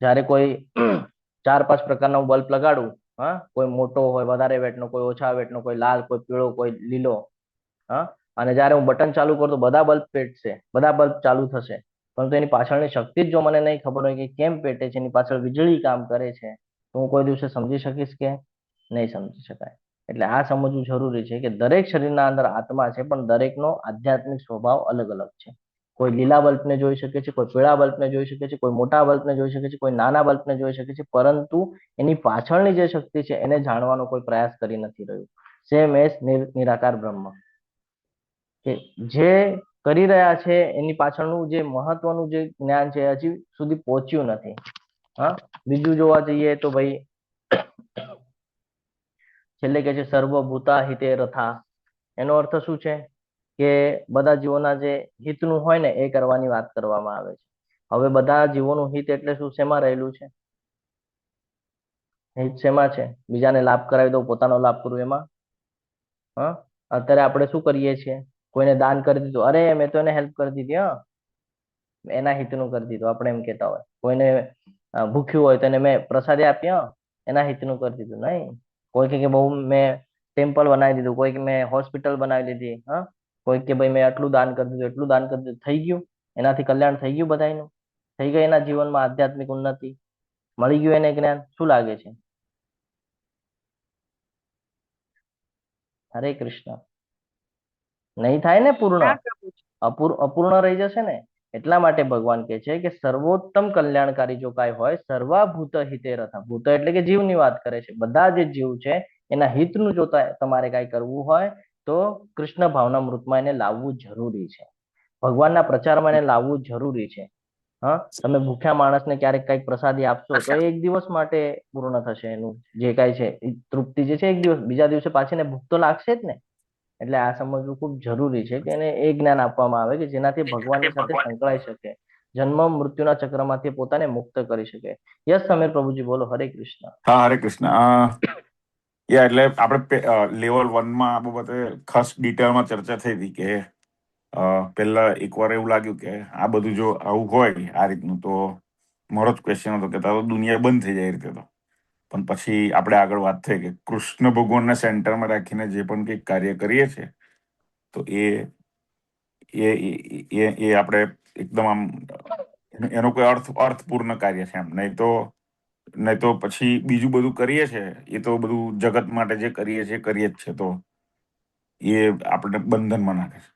જ્યારે કોઈ 4-5 પ્રકારનો બલ્બ લગાડું, હા, કોઈ મોટો હોય વધારે વેટનો, કોઈ ઓછા વેટનો, કોઈ લાલ, કોઈ પીળો, કોઈ લીલો, હા, અને જ્યારે હું બટન ચાલુ કરું તો બધા બલ્બ પેટશે, બધા બલ્બ ચાલુ થશે. પરંતુ એની પાછળની શક્તિ જ જો મને નહીં ખબર હોય કે કેમ પેટે છે, એની પાછળ વીજળી કામ કરે છે, તો હું કોઈ દિવસે સમજી શકીશ કે નહીં સમજી શકાય. એટલે આ સમજવું જરૂરી છે કે દરેક શરીરના અંદર આત્મા છે, પણ દરેકનો આધ્યાત્મિક સ્વભાવ અલગ અલગ છે. કોઈ લીલા બલ્બને જોઈ શકે છે, કોઈ પીળા બલ્બને જોઈ શકે છે, કોઈ મોટા બલ્બને જોઈ શકે છે, કોઈ નાના બલ્બને જોઈ શકે છે, પરંતુ એની પાછળની જે શક્તિ છે એને જાણવાનો કોઈ પ્રયાસ કરી નથી રહ્યું. સેમ એસ નિરાકાર બ્રહ્મ, કે જે કરી રહ્યા છે એની પાછળનું જે મહત્વનું જે જ્ઞાન છે હજી સુધી પહોંચ્યું નથી. હા, બીજું જોવા જઈએ તો ભાઈ છેલ્લે કે છે સર્વભૂતા હિતે રથા. એનો અર્થ શું છે કે બધા જીવોના જે હિતનું હોય ને એ કરવાની વાત કરવામાં આવે છે. હવે બધા જીવોનું હિત એટલે શું, શેમાં રહેલું છે? હિત શેમાં છે? બીજાને લાભ કરાવી દો, પોતાનો લાભ કરું એમાં? હા, અત્યારે આપણે શું કરીએ છીએ? કોઈને દાન કરી દીધું, અરે મેં તો એને હેલ્પ કરી દીધી, હા, એના હિતનું કરી દીધું, આપણે એમ કહેતા હોય. કોઈને ભૂખ્યું હોય તો એને મેં પ્રસાદી આપી, હા, એના હિતનું કરી દીધું. નહીં, કોઈ કે બહુ મેં ટેમ્પલ બનાવી દીધું, કોઈ કે મેં હોસ્પિટલ બનાવી દીધી, હા, કોઈ કે ભાઈ મેં આટલું દાન કરી દીધું, એટલું દાન કરી દીધું, થઈ ગયું, એનાથી કલ્યાણ થઈ ગયું બધાનું, થઈ ગઈ એના જીવનમાં આધ્યાત્મિક ઉન્નતિ, મળી ગયું એને જ્ઞાન. શું લાગે છે? હરે કૃષ્ણ. નહીં થાય ને પૂર્ણ, હા પ્રભુજી. અપૂર્ણ રહી જશે ને. એટલા માટે ભગવાન કહે છે કે સર્વોત્તમ કલ્યાણકારી જો કાંઈ હોય, સર્વાભૂત હિતે રથા. ભૂત એટલે કે જીવની વાત કરે છે. બધા જે જીવ છે એના હિતનું જો તમારે કાંઈ કરવું હોય તો કૃષ્ણ ભાવના મૃતમાં એને લાવવું જરૂરી છે. ભગવાનના પ્રચારમાં એને લાવવું જરૂરી છે. હા, તમે ભૂખ્યા માણસને ક્યારેક કઈક પ્રસાદી આપશો તો એક દિવસ માટે પૂર્ણ થશે એનું જે કાંઈ છે તૃપ્તિ જે છે એક દિવસ, બીજા દિવસે પાછી ને ભૂખ તો લાગશે જ ને. એટલે આ સમજવું ખૂબ જરૂરી છે કે એને એ જ્ઞાન આપવામાં આવે કે જેનાથી ભગવાનની સાથે સંકળાઈ શકે, જન્મ મૃત્યુના ચક્રમાંથી પોતાને મુક્ત કરી શકે. યસ સમીર પ્રભુજી, બોલો. હરે કૃષ્ણ. હા, હરે કૃષ્ણ. એટલે આપણે લેવલ 1માં આ બાબતે ખાસ ડિટેલમાં ચર્ચા થઈ હતી કે પહેલા એકવાર એવું લાગ્યું કે આ બધું જો આવું હોય આ રીતનું, તો મારો જ ક્વેશ્ચન હતો કે તારો દુનિયા બંધ થઈ જાય એ રીતે. તો પણ પછી આપણે આગળ વાત થઈ કે કૃષ્ણ ભગવાનને સેન્ટરમાં રાખીને જે પણ કંઈક કાર્ય કરીએ છીએ તો એ એ એ એ આપણે એકદમ આમ એનો કોઈ અર્થપૂર્ણ કાર્ય છે એમ. નહીં તો પછી બીજું બધું કરીએ છીએ એ તો બધું જગત માટે જે કરીએ છીએ કરીએ જ છે, તો એ આપણે બંધનમાં નાખે છે.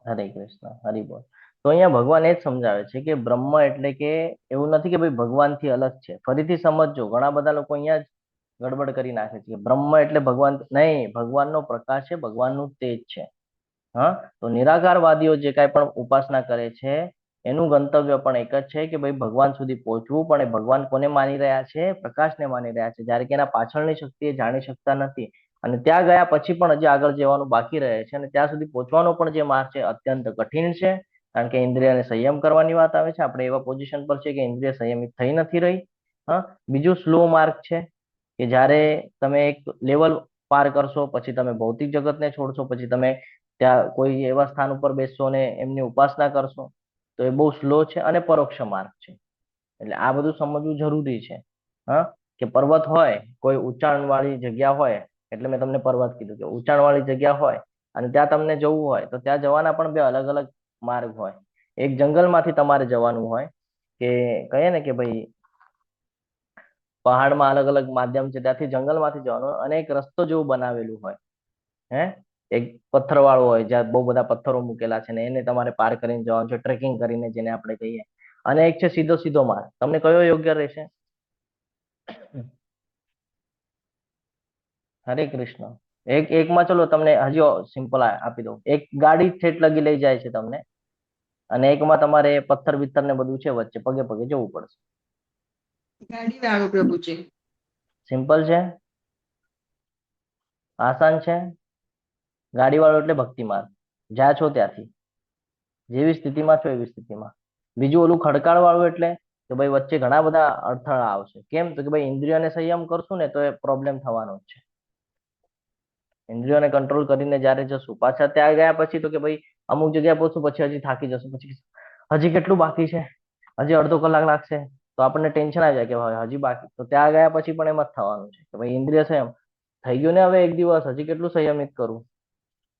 હરે કૃષ્ણ, હરિ બોલ. તો અહીંયા ભગવાન એ જ સમજાવે છે કે બ્રહ્મ એટલે કે એવું નથી કે ભાઈ ભગવાનથી અલગ છે. ફરીથી સમજજો, ઘણા બધા લોકો અહીંયા જ ગડબડ કરી નાખે છે. બ્રહ્મ એટલે ભગવાન નહીં, ભગવાનનો પ્રકાશ છે, ભગવાનનું તેજ છે. હા, તો નિરાકારવાદીઓ જે કાંઈ પણ ઉપાસના કરે છે એનું ગંતવ્ય પણ એક જ છે કે ભાઈ ભગવાન સુધી પહોંચવું. પણ એ ભગવાન કોને માની રહ્યા છે? પ્રકાશને માની રહ્યા છે. જ્યારે કે એના પાછળની શક્તિ એ જાણી શકતા નથી અને ત્યાં ગયા પછી પણ હજી આગળ જવાનું બાકી રહે છે અને ત્યાં સુધી પહોંચવાનો પણ જે માર્ગ છે અત્યંત કઠિન છે. કારણ કે ઇન્દ્રિયને સંયમ કરવાની વાત આવે છે. આપણે એવા પોઝિશન પર છે કે ઇન્દ્રિય સંયમિત થઈ નથી રહી. હા, બીજું સ્લો માર્ગ છે કે જ્યારે તમે એક લેવલ પાર કરશો પછી તમે ભૌતિક જગતને છોડશો, પછી તમે ત્યાં કોઈ એવા સ્થાન ઉપર બેસશો ને એમની ઉપાસના કરશો, તો એ બહુ સ્લો છે અને પરોક્ષ માર્ગ છે. એટલે આ બધું સમજવું જરૂરી છે. હા, કે પર્વત હોય, કોઈ ઊંચાણ વાળી જગ્યા હોય, એટલે મેં તમને પર્વત કીધું કે ઊંચાણ વાળી જગ્યા હોય અને ત્યાં તમને જવું હોય તો ત્યાં જવાના પણ બે અલગ અલગ માર્ગ હોય. એક જંગલમાંથી તમારે જવાનું હોય કે કહીએ ને કે ભાઈ પહાડમાં અલગ અલગ માધ્યમ છે, ત્યાંથી જંગલમાંથી જવાનું હોય, અને એક રસ્તો જેવું બનાવેલું હોય. હે, એક પથ્થર વાળું હોય જ્યાં બહુ બધા પથ્થરો મૂકેલા છે ને એને તમારે પાર કરીને જવાનું છે, ટ્રેકિંગ કરીને જેને આપણે કહીએ. અને એક છે સીધો સીધો માર્ગ. તમને કયો યોગ્ય રહેશે? હરે કૃષ્ણ. એકમાં ચલો તમને હજી સિમ્પલ આપી દઉં. એક ગાડી ઠેઠ લગી લઈ જાય છે તમને અને એકમાં તમારે પથ્થર બિથ્થર ને બધું છે વચ્ચે, પગે પગે જવું પડશે. ગાડી વાળો પ્રભુજી. સિમ્પલ છે, આસાન છે. ગાડી વાળો એટલે ભક્તિ માર્ગ, જ્યાં છો ત્યાંથી, જેવી સ્થિતિમાં છો એવી સ્થિતિમાં. બીજું ઓલું ખડકાળ વાળું એટલે કે ભાઈ વચ્ચે ઘણા બધા અડથળા આવશે. કેમ? તો કે ભાઈ ઇન્દ્રિયોને સંયમ કરશું ને તો એ પ્રોબ્લેમ થવાનો જ છે. ઇન્દ્રિયોને કંટ્રોલ કરીને જ્યારે જશું, પાછા ત્યાં ગયા પછી તો કે ભાઈ અમુક જગ્યાએ પહોંચશું પછી હજી થાકી જશું, પછી હજી કેટલું બાકી છે, હજી અડધો કલાક લાગશે, તો આપણને ટેન્શન આવી જાય કે ભાઈ હજી બાકી. તો ત્યાં ગયા પછી પણ એમ જ થવાનું છે કે ભાઈ ઇન્દ્રિય સંયમ થઈ ગયું ને, હવે એક દિવસ હજી કેટલું સંયમિત કરું,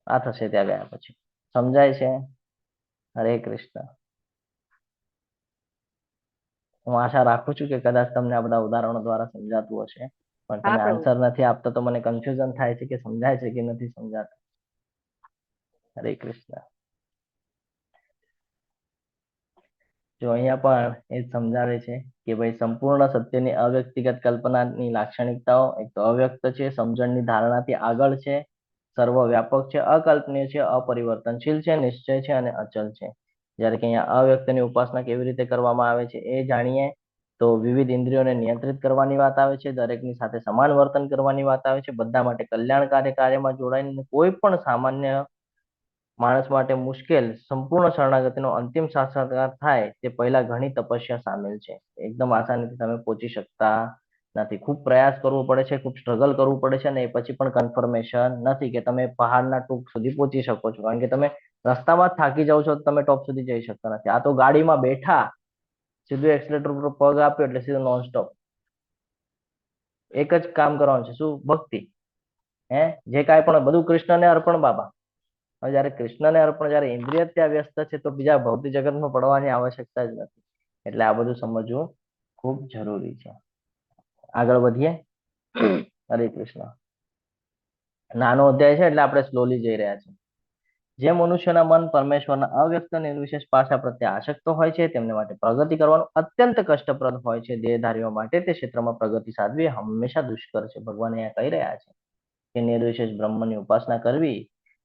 આ થશે ત્યાં ગયા પછી. સમજાય છે? હરે કૃષ્ણ. હું આશા રાખું છું કે કદાચ તમને આ બધા ઉદાહરણો દ્વારા સમજાતું હશે, પણ તમે આન્સર નથી આપતા તો મને કન્ફ્યુઝન થાય છે કે સમજાય છે કે નથી સમજાતું. હરે કૃષ્ણ. જો અહીંયા પણ એ સમજાવે છે કે ભાઈ સંપૂર્ણ સત્યની અવ્યક્તિગત કલ્પનાની લાક્ષણિકતાઓ એક તો અવ્યક્ત છે, સમજણની ધારણાથી આગળ છે, સર્વવ્યાપક છે, અકલ્પનીય છે, અપરિવર્તનશીલ છે, નિશ્ચય છે અને અચલ છે. જ્યારે કે અહીંયા અવ્યક્તની ઉપાસના કેવી રીતે કરવામાં આવે છે એ જાણીએ તો વિવિધ ઇન્દ્રિયોને નિયંત્રિત કરવાની વાત આવે છે, દરેકની સાથે સમાન વર્તન કરવાની વાત આવે છે, બધા માટે કલ્યાણકારી કાર્યમાં જોડાઈને કોઈ પણ સામાન્ય માણસ માટે મુશ્કેલ સંપૂર્ણ શરણાગતિનો અંતિમ સાક્ષાત્કાર થાય તે પહેલા ઘણી તપસ્યા સામેલ છે. એકદમ આસાનીથી તમે પહોંચી શકતા નથી, ખૂબ પ્રયાસ કરવો પડે છે, ખૂબ સ્ટ્રગલ કરવું પડે છે, અને એ પછી પણ કન્ફર્મેશન નથી કે તમે પહાડના ટોપ સુધી પહોંચી શકો છો. કારણ કે તમે રસ્તામાં જ થાકી જાઓ છો તો તમે ટોપ સુધી જઈ શકતા નથી. આ તો ગાડીમાં બેઠા સીધું એક્સિલેટર ઉપર પગ આપ્યો એટલે સીધું નોન સ્ટોપ એક જ કામ કરવાનું છે, શું? ભક્તિ. જે કાંઈ પણ બધું કૃષ્ણને અર્પણ બાબા. હવે જયારે કૃષ્ણને અર્પણ, જયારે ઇન્દ્રિય ત્યાં વ્યસ્ત છે તો બીજા ભૌતિક જગતમાં પડવાની આવશ્યકતા જ નથી. એટલે આ બધું સમજવું ખૂબ જરૂરી છે. આગળ વધીએ. હરે કૃષ્ણ. નાનો અધ્યાય છે એટલે આપણે સ્લોલી જઈ રહ્યા છીએ. જે મનુષ્યના મન પરમેશ્વરના અવ્યક્ત નિર્વિશેષ પાસા પ્રત્યે આસક્ત હોય છે તેમને માટે પ્રગતિ કરવાનું અત્યંત કષ્ટપ્રદ હોય છે. દેહધારીઓ માટે તે ક્ષેત્રમાં પ્રગતિ સાધવી હંમેશા દુષ્કર છે. ભગવાન અહીંયા કહી રહ્યા છે કે નિર્વિશેષ બ્રહ્મની ઉપાસના કરવી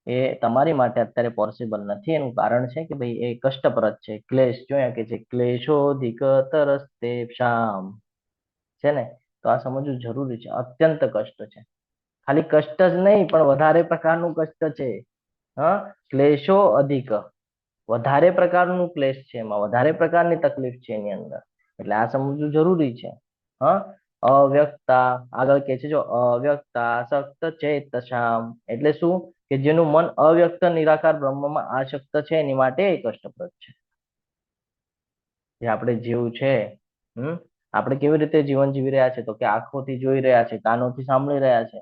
એ તમારી માટે અત્યારે પોસિબલ નથી. એનું કારણ છે કે ભાઈ એ કષ્ટપ્રદ છે. ક્લેશ જોયા કે છે, ક્લેશોધિક તરસ્તે શામ છે ને, તો આ સમજવું જરૂરી છે. અત્યંત કષ્ટ છે. ખાલી કષ્ટ જ નહીં પણ વધારે પ્રકારનું કષ્ટ છે. ક્લેશો અધિક, વધારે પ્રકારનું ક્લેશ છે, એમાં વધારે પ્રકારની તકલીફ છે એની અંદર. એટલે આ સમજવું જરૂરી છે. અવ્યક્તા આગળ કે છે જો અવ્યક્તા સક્ત ચેતસામ એટલે શું? કે જેનું મન અવ્યક્ત નિરાકાર બ્રહ્મમાં આસક્ત છે એની માટે એ કષ્ટપ્રદ છે. જે આપણે જેવું છે, આપણે કેવી રીતે જીવન જીવી રહ્યા છે? તો કે આંખોથી જોઈ રહ્યા છે, કાનોથી સાંભળી રહ્યા છે.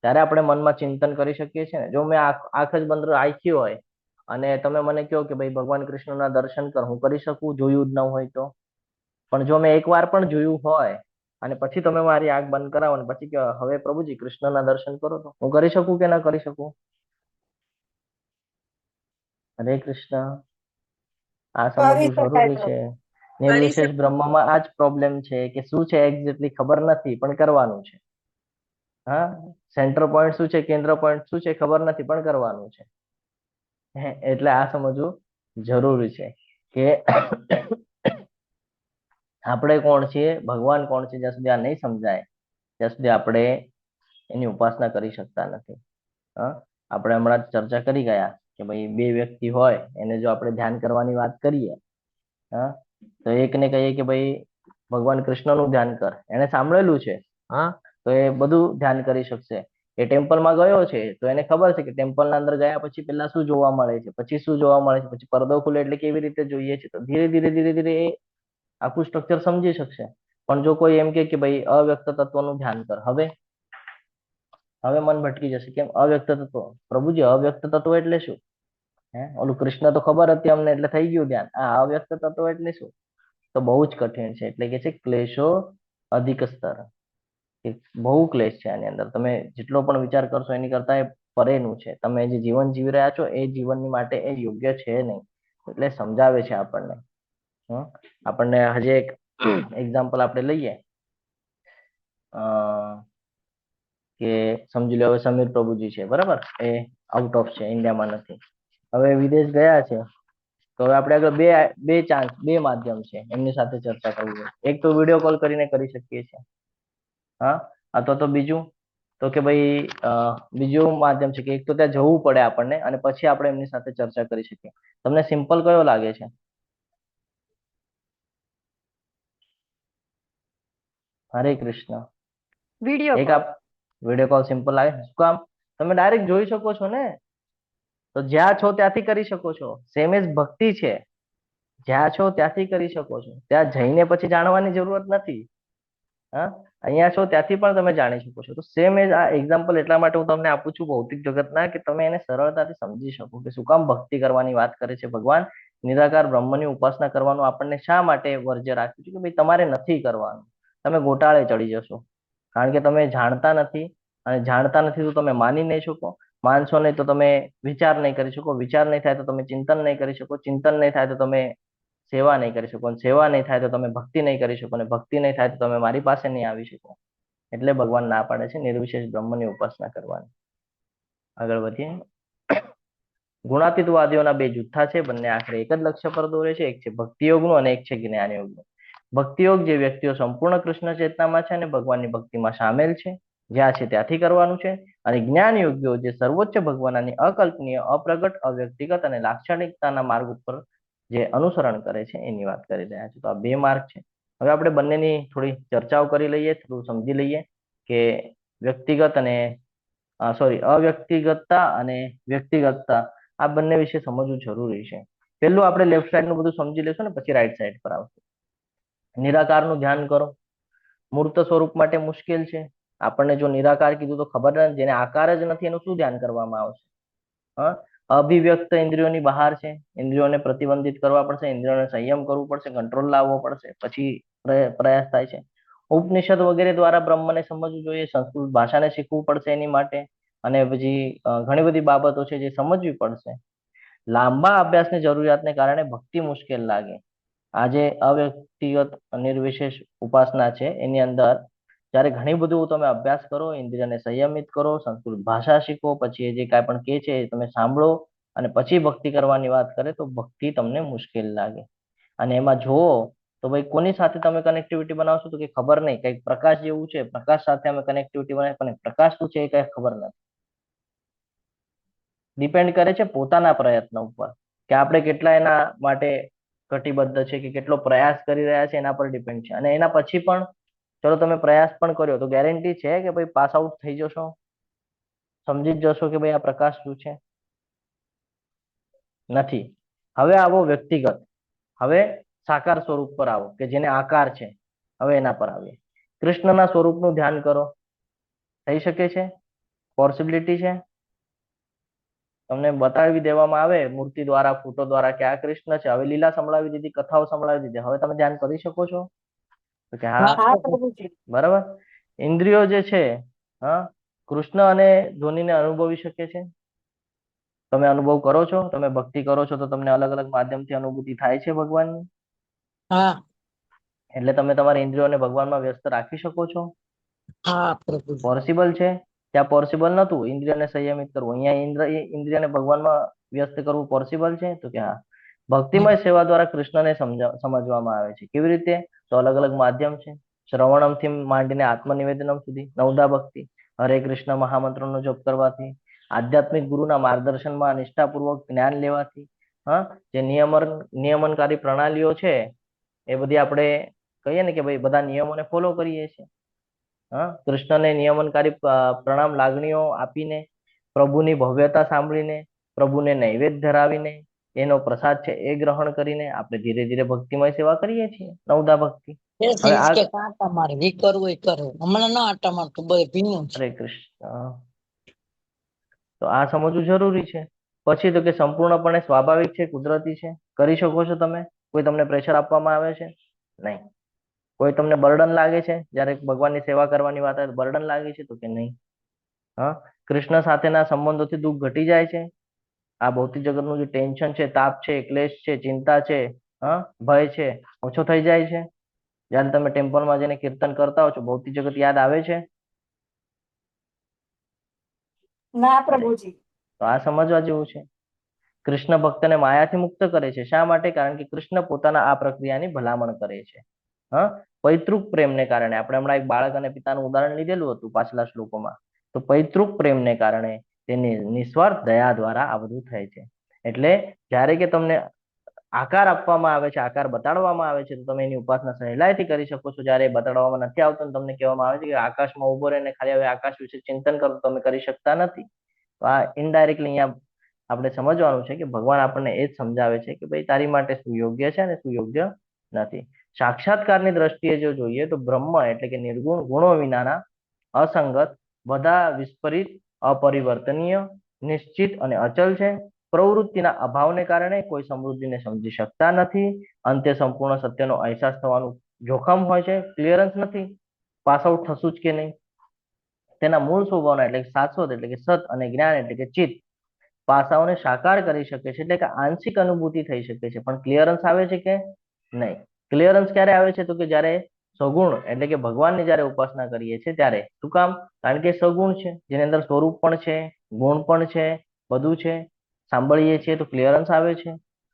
ત્યારે આપણે મનમાં ચિંતન કરી શકીએ છીએ ને. જો મેં આંખ જ બંધ રાખી હોય અને તમે મને કહો કે ભાઈ ભગવાન કૃષ્ણના દર્શન કર, હું કરી શકું જોયું જ ન હોય તો? પણ જો મેં એકવાર પણ જોયું હોય અને પછી તમે મારી આંખ બંધ કરાવો અને પછી કહો હવે પ્રભુજી કૃષ્ણના દર્શન કરો, તો હું કરી શકું કે ના કરી શકું? હરે કૃષ્ણ. આ સમજવું જરૂરી છે. નિર્વિશેષ બ્રહ્મમાં આ જ પ્રોબ્લેમ છે કે શું છે એક્ઝેક્ટલી ખબર નથી પણ કરવાનું છે. સેન્ટર પોઈન્ટ શું છે, કેન્દ્ર પોઈન્ટ શું છે ખબર નથી પણ કરવાનું છે. એટલે આ સમજવું જરૂરી છે કે આપણે કોણ છીએ, ભગવાન કોણ છે, જ્યાં સુધી આ નહીં સમજાય ત્યાં સુધી આપણે એની ઉપાસના કરી શકતા નથી. આપણે હમણાં ચર્ચા કરી ગયા કે ભાઈ બે વ્યક્તિ હોય એને જો આપણે ધ્યાન કરવાની વાત કરીએ તો એકને કહીએ કે ભાઈ ભગવાન કૃષ્ણનું ધ્યાન કર, એને સાંભળેલું છે, તો એ બધું ધ્યાન કરી શકશે. એ ટેમ્પલમાં ગયો છે તો એને ખબર છે કે ટેમ્પલના અંદર ગયા પછી પહેલા શું જોવા મળે છે, પછી શું જોવા મળે છે, પછી પડદો ખુલે એટલે કેવી રીતે જોઈએ છે. તો ધીરે ધીરે એ આખું સ્ટ્રક્ચર સમજી શકશે. પણ જો કોઈ એમ કે ભાઈ અવ્યક્ત તત્વનું ધ્યાન કર, હવે મન ભટકી જશે. કેમ? અવ્યક્ત તત્વ. પ્રભુજી અવ્યક્ત તત્વ એટલે શું? ઓલું કૃષ્ણ તો ખબર હતી અમને એટલે થઈ ગયું ધ્યાન. આ અવ્યક્ત તત્વ એટલે શું? તો બહુ જ કઠિન છે. એટલે કે છે ક્લેશો અધિક સ્તર. બહુ ક્લેશ છે આની અંદર. તમે જેટલો પણ વિચાર કરશો એની કરતા એ પરેનું છે. તમે જે જીવન જીવી રહ્યા છો એ જીવનની માટે એ યોગ્ય છે નહીં. એટલે સમજાવે છે આપણને. આપણને હજી એક એક્ઝામ્પલ આપણે લઈએ કે સમજી લો હવે સમીર પ્રભુજી છે, બરાબર? એ આઉટ ઓફ છે, ઇન્ડિયામાં નથી. હવે વિદેશ ગયા છે તો હવે આપણે આગળ બે માધ્યમ છે એમની સાથે ચર્ચા કરવી. એક તો વિડીયો કોલ કરીને કરી શકીએ છીએ, અથવા તો બીજું તો કે ભાઈ બીજું માધ્યમ છે કે એક તો ત્યાં જવું પડે આપણને અને પછી આપણે એમની સાથે ચર્ચા કરી શકીએ. તમને સિમ્પલ કયો લાગે છે? હરે કૃષ્ણ. વિડીયો કોલ સિમ્પલ લાગે. શું કામ? તમે ડાયરેક્ટ જોઈ શકો છો ને, તો જ્યાં છો ત્યાંથી કરી શકો છો. સેમ એજ ભક્તિ છે, જ્યાં છો ત્યાંથી કરી શકો છો. ત્યાં જઈને પછી જાણવાની જરૂરત નથી. અહીંયા છો ત્યાંથી પણ તમે જાણી શકો છો. તો સેમ એજ આ એક્ઝામ્પલ એટલા માટે હું તમને આપું છું ભૌતિક જગતના, કે તમે એને સરળતાથી સમજી શકો કે શું કામ ભક્તિ કરવાની વાત કરે છે ભગવાન. નિરાકાર બ્રહ્મની ઉપાસના કરવાનું આપણને શા માટે વર્જ્ય રાખ્યું છે કે ભાઈ તમારે નથી કરવાનું. તમે ગોટાળે ચડી જશો કારણ કે તમે જાણતા નથી, અને જાણતા નથી તો તમે માની નહીં શકો. માનશો નહીં તો તમે વિચાર નહીં કરી શકો. વિચાર નહીં થાય તો તમે ચિંતન નહીં કરી શકો. ચિંતન નહીં થાય તો તમે સેવા નહીં કરી શકો. સેવા નહીં થાય તો તમે ભક્તિ નહીં કરી શકો. અને ભક્તિ નહીં થાય તો તમે મારી પાસે નહીં આવી શકો. એટલે ભગવાન ના પાડે છે નિર્વિશેષ બ્રહ્મની ઉપાસના કરવાની. આગળ વધીએ. ગુણાતીતવાદીઓના બે જૂથા છે, બંને આખરે એક જ લક્ષ્ય પર દોરે છે. એક છે ભક્તિ યોગનું અને એક છે જ્ઞાન યોગનું. ભક્તિ યોગ જે વ્યક્તિઓ સંપૂર્ણ કૃષ્ણ ચેતનામાં છે અને ભગવાનની ભક્તિમાં સામેલ છે, જ્યાં છે ત્યાંથી કરવાનું છે. અને જ્ઞાન યોગીઓ જે સર્વોચ્ચ ભગવાનની અકલ્પનીય, અપ્રગટ, અવ્યક્તિગત અને લાક્ષણિકતાના માર્ગ ઉપર જે અનુસરણ કરે છે એની વાત કરી રહ્યા છે. તો આ બે માર્ગ છે. હવે આપણે બંનેની થોડી ચર્ચાઓ કરી લઈએ, થોડું સમજી લઈએ કે વ્યક્તિગત અને અવ્યક્તિગતતા અને વ્યક્તિગતતા આ બંને વિશે સમજવું જરૂરી છે. પહેલું આપણે લેફ્ટ સાઈડ નું બધું સમજી લેશું ને પછી રાઈટ સાઈડ પર આવશું. નિરાકારનું ધ્યાન કરો. મૂર્ત સ્વરૂપ માટે મુશ્કેલ છે. આપણને જો નિરાકાર કીધું તો ખબર નથી, જેને આકાર જ નથી એનું શું ધ્યાન કરવામાં આવશે? અભિવ્યક્ત ઇન્દ્રિયોની બહાર છે. ઇન્દ્રિયોને પ્રતિબંધિત કરવા પડશે, ઇન્દ્રિયોને સંયમ કરવું પડશે, કંટ્રોલ લાવવો પડશે, પછી પ્રયાસ થાય છે. ઉપનિષદ વગેરે દ્વારા બ્રહ્મને સમજવું જોઈએ, સંસ્કૃત ભાષાને શીખવું પડશે એની માટે, અને પછી ઘણી બધી બાબતો છે જે સમજવી પડશે. લાંબા અભ્યાસની જરૂરિયાતને કારણે ભક્તિ મુશ્કેલ લાગે. આજે અવ્યક્તિગત નિર્વિશેષ ઉપાસના છે એની અંદર જ્યારે ઘણી બધું તમે અભ્યાસ કરો, ઇન્દ્રિયને સંયમિત કરો, સંસ્કૃત ભાષા શીખો, પછી એ જે કાંઈ પણ કહે છે એ તમે સાંભળો અને પછી ભક્તિ કરવાની વાત કરે તો ભક્તિ તમને મુશ્કેલ લાગે. અને એમાં જુઓ તો ભાઈ કોની સાથે તમે કનેક્ટિવિટી બનાવશો તો કે ખબર નહીં, કંઈક પ્રકાશ જેવું છે, પ્રકાશ સાથે અમે કનેક્ટિવિટી બનાવી, પણ પ્રકાશ શું છે એ કઈ ખબર નથી. ડિપેન્ડ કરે છે પોતાના પ્રયત્ન ઉપર કે આપણે કેટલા એના માટે કટિબદ્ધ છે, કે કેટલો પ્રયાસ કરી રહ્યા છે એના પર ડિપેન્ડ છે. અને એના પછી પણ ચલો તમે પ્રયાસ પણ કર્યો તો ગેરંટી છે કે ભાઈ પાસ આઉટ થઈ જશો, સમજી જ જશો કે ભાઈ આ પ્રકાશ શું છે? નથી. હવે આવો વ્યક્તિગત, હવે સાકાર સ્વરૂપ પર આવો કે જેને આકાર છે. હવે એના પર આવીએ. કૃષ્ણના સ્વરૂપનું ધ્યાન કરો. થઈ શકે છે? પોસિબિલિટી છે? તમને બતાવી દેવામાં આવે મૂર્તિ દ્વારા, ફોટો દ્વારા કે આ કૃષ્ણ છે, હવે લીલા સંભળાવી દીધી, કથાઓ સંભળાવી દીધી, હવે તમે ધ્યાન કરી શકો છો? તો કે હા, બરાબર. ઇન્દ્રિયો જે છે કૃષ્ણ અને ધોનીને અનુભવી શકે છે. તમે અનુભવ કરો છો, તમે ભક્તિ કરો છો તો તમને અલગ અલગ માધ્યમથી અનુભૂતિ થાય છે ભગવાનની. એટલે તમે તમારા ઇન્દ્રિયોને ભગવાનમાં વ્યસ્ત રાખી શકો છો. પોસિબલ છે? ત્યાં પોસિબલ નતું ઇન્દ્રિયને સંયમિત કરવું, અહીંયા ઇન્દ્રિયને ભગવાનમાં વ્યસ્ત કરવું પોસિબલ છે? તો કે હા. ભક્તિમય સેવા દ્વારા કૃષ્ણને સમજવામાં આવે છે. કેવી રીતે? તો અલગ અલગ માધ્યમ છે. શ્રવણમ થી માંડીને આત્મનિવેદનમ સુધી, નવદા ભક્તિ, હરે કૃષ્ણ મહામંત્રનો જપ કરવાથી, આધ્યાત્મિક ગુરુના માર્ગદર્શનમાં નિષ્ઠાપૂર્વક જ્ઞાન લેવાથી, જે નિયમનકારી પ્રણાલીઓ છે એ બધી આપણે કહીએ ને કે ભાઈ બધા નિયમોને ફોલો કરીએ છીએ. કૃષ્ણને નિયમનકારી પ્રણામ લાગણીઓ આપીને, પ્રભુની ભવ્યતા સાંભળીને, પ્રભુને નૈવેદ્ય ધરાવીને, એનો પ્રસાદ છે એ ગ્રહણ કરીને આપણે ધીરે ધીરે ભક્તિમય સેવા કરીએ છીએ, નવદા ભક્તિ. હરે કૃષ્ણ. તો આ સમજવું જરૂરી છે. પછી તો કે સંપૂર્ણપણે સ્વાભાવિક છે, કુદરતી છે, કરી શકો છો તમે. કોઈ તમને પ્રેશર આપવામાં આવે છે? નહીં. કોઈ તમને બર્ડન લાગે છે જ્યારે ભગવાનની સેવા કરવાની વાત આવે બર્ડન લાગે છે? તો કે નહીં. કૃષ્ણ સાથેના સંબંધોથી દુઃખ ઘટી જાય છે. આ ભૌતિક જગતનું જે ટેન્શન છે, તાપ છે, ક્લેશ છે, ચિંતા છે, ભય છે, ઓછો થઈ જાય છે. જ્યારે તમે ટેમ્પલમાં જઈને કીર્તન કરતા હો છો, ભૌતિક જગત યાદ આવે છે? ના પ્રભુજી. તો આ સમજવા જેવું છે. કૃષ્ણ ભક્તને માયાથી મુક્ત કરે છે. શા માટે? કારણ કે કૃષ્ણ પોતાના આ પ્રક્રિયાની ભલામણ કરે છે. પૈતૃક પ્રેમને કારણે, આપણે હમણાં એક બાળક અને પિતાનું ઉદાહરણ લીધેલું હતું પાછલા શ્લોકોમાં, તો પૈતૃક પ્રેમને કારણે તેની નિસ્વાર્થ દયા દ્વારા આ બધું થાય છે. એટલે જ્યારે કે તમને આકાર આપવામાં આવે છે, આકાર બતાડવામાં આવે છે, તો તમે એની ઉપાસના સહેલાઈથી કરી શકો છો. જ્યારે બતાડવામાં નથી આવતો ને તમને કહેવામાં આવે છે કે આકાશમાં ઉભો રહીને ખાલી હવે આકાશ વિશે ચિંતન કરો, તમે કરી શકતા નથી. તો આ ઇનડાયરેક્ટલી અહીંયા આપણે સમજવાનું છે કે ભગવાન આપણને એ જ સમજાવે છે કે ભાઈ તારી માટે શું યોગ્ય છે અને શું યોગ્ય નથી. સાક્ષાત્કારની દ્રષ્ટિએ જો જોઈએ તો બ્રહ્મ એટલે કે નિર્ગુણ, ગુણો વિનાના, અસંગત, બધા વિસ્પરિત, અપરિવર્તનીય, નિશ્ચિત અને અચલ છે. પ્રવૃત્તિના અભાવને કારણે કોઈ સમૃદ્ધિને સમજી શકતા નથી. અંતે સંપૂર્ણ સત્યનો અહેસાસ થવાનું જોખમ હોય છે. ક્લિયરન્સ નથી, પાસ આઉટ થશું જ કે નહીં. તેના મૂળ સ્વભાવના એટલે કે શાશ્વત એટલે કે સત અને જ્ઞાન એટલે કે ચિત્ત પાસાઓને સાકાર કરી શકે છે. એટલે કે આંશિક અનુભૂતિ થઈ શકે છે, પણ ક્લિયરન્સ આવે છે કે નહીં? ક્લિયરન્સ ક્યારે આવે છે? તો કે જ્યારે સગુણ એટલે કે ભગવાનની જ્યારે ઉપાસના કરીએ છીએ ત્યારે. શું કામ? કારણ કે સગુણ છે, જેની અંદર સ્વરૂપ પણ છે, ગુણ પણ છે, બધું છે. સાંભળીએ છીએ તો ક્લિયરન્સ આવે છે.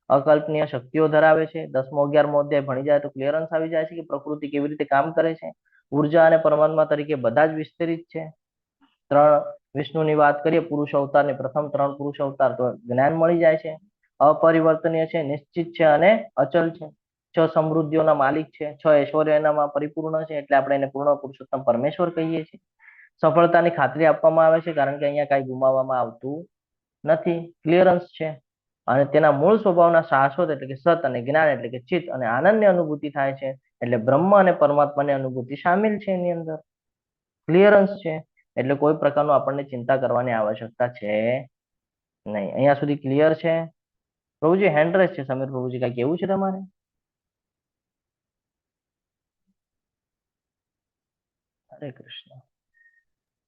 અકલ્પનીય શક્તિઓ ધરાવે છે. 10મો 11મો અધ્યાય ભણી જાય તો ક્લિયરન્સ આવી જાય છે કે પ્રકૃતિ કેવી રીતે કામ કરે છે. ઉર્જા અને પરમાત્મા તરીકે બધા જ વિસ્તરિત છે. 3 વિષ્ણુની વાત કરીએ, પુરુષ અવતારની પ્રથમ 3 પુરુષ અવતાર, તો જ્ઞાન મળી જાય છે. અપરિવર્તનીય છે, નિશ્ચિત છે અને અચલ છે. 6 સમૃદ્ધિઓના માલિક છે. 6 ઐશ્વર્ય એનામાં પરિપૂર્ણ છે, એટલે આપણે એને પૂર્ણ પુરુષોત્તમ પરમેશ્વર કહીએ છીએ. સફળતાની ખાતરી આપવામાં આવે છે, કારણ કે અહીંયા કાંઈ ગુમાવવામાં આવતું નથી. ક્લિયરન્સ છે. અને તેના મૂળ સ્વભાવના શાશ્વત એટલે કે સત, અને જ્ઞાન એટલે કે ચિત્ત, અને આનંદની અનુભૂતિ થાય છે. એટલે બ્રહ્મ અને પરમાત્માની અનુભૂતિ સામેલ છે એની અંદર. ક્લિયરન્સ છે. એટલે કોઈ પ્રકારનું આપણને ચિંતા કરવાની આવશ્યકતા છે નહીં. અહીંયા સુધી ક્લિયર છે? પ્રભુજી હેન્ડ રેસ છે. સમીર પ્રભુજી, કઈ કેવું છે તમારે? હરે કૃષ્ણ.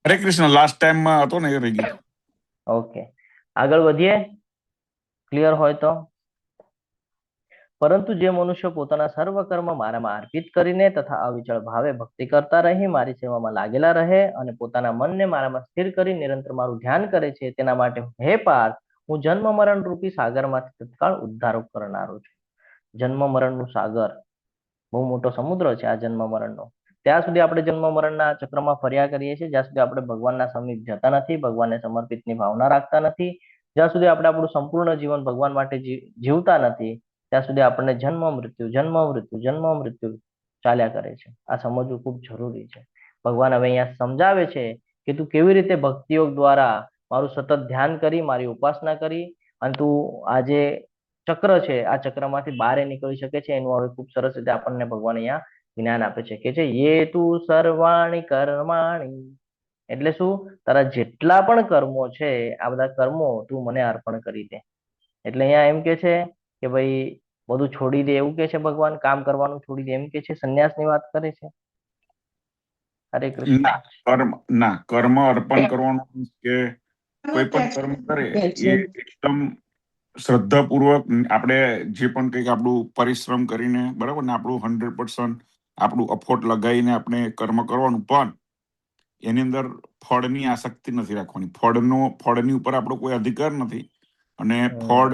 હરે કૃષ્ણ. લાસ્ટ ટાઈમમાં હતો ને એ રહી ગયું. ઓકે, આગળ વધીએ. ક્લિયર હોય તો. પરંતુ જે મનુષ્ય પોતાના સર્વ કર્મ મારામાં અર્પિત કરીને તથા અવિચળ ભાવે ભક્તિ કરતા રહી મારી સેવામાં લાગેલા રહે અને પોતાના મનને મારામાં સ્થિર કરી નિરંતર મારું ધ્યાન કરે છે, તેના માટે હે પાર્થ, હું જન્મ મરણ રૂપી સાગરમાંથી તત્કાળ ઉદ્ધાર કરનારો છું. જન્મ મરણનું સાગર બહુ મોટો સમુદ્ર છે આ જન્મ મરણનો. ત્યાં સુધી આપણે જન્મ મરણના ચક્રમાં ફર્યા કરીએ છીએ, જ્યાં સુધી આપણે ભગવાનના સમીપ જતા નથી, ભગવાનને સમર્પિતની ભાવના રાખતા નથી, જ્યાં સુધી આપણે આપણું સંપૂર્ણ જીવન ભગવાન માટે જીવતા નથી, ત્યાં સુધી આપણને જન્મ મૃત્યુ ચાલ્યા કરે છે. આ સમજવું ખૂબ જરૂરી છે. ભગવાન હવે અહીંયા સમજાવે છે કે તું કેવી રીતે ભક્તિયોગ દ્વારા મારું સતત ધ્યાન કરી, મારી ઉપાસના કરી, અને તું આ જે ચક્ર છે આ ચક્રમાંથી બહાર નીકળી શકે છે. એનું હવે ખૂબ સરસ રીતે આપણને ભગવાન અહીંયા જ્ઞાન આપે છે કે યે તું સર્વાણી કર્માણી, એટલે શું? તારા જેટલા પણ કર્મો છે આ બધા કર્મો તું મને અર્પણ કરી દે. એટલે અહીંયા એમ કે છે કે ભાઈ બધું છોડી દે, એવું કે છે ભગવાન. કામ કરવાનું છોડી દે, એમ કે છે. સંન્યાસની વાત કરે છે. હરે કૃષ્ણ. કર્મ અર્પણ કરવાનું means કે કોઈ પણ કર્મ કરે એ એકદમ શ્રદ્ધાપૂર્વક આપણે જે પણ કંઈક આપણું પરિશ્રમ કરીને, બરાબર ને, આપણું 100% આપણું અફોર્ટ લગાવીને આપણે કર્મ કરવાનું, પણ એની અંદર ફળની આસક્તિ નથી રાખવાની. ફળની ઉપર આપણો કોઈ અધિકાર નથી. અને ફળ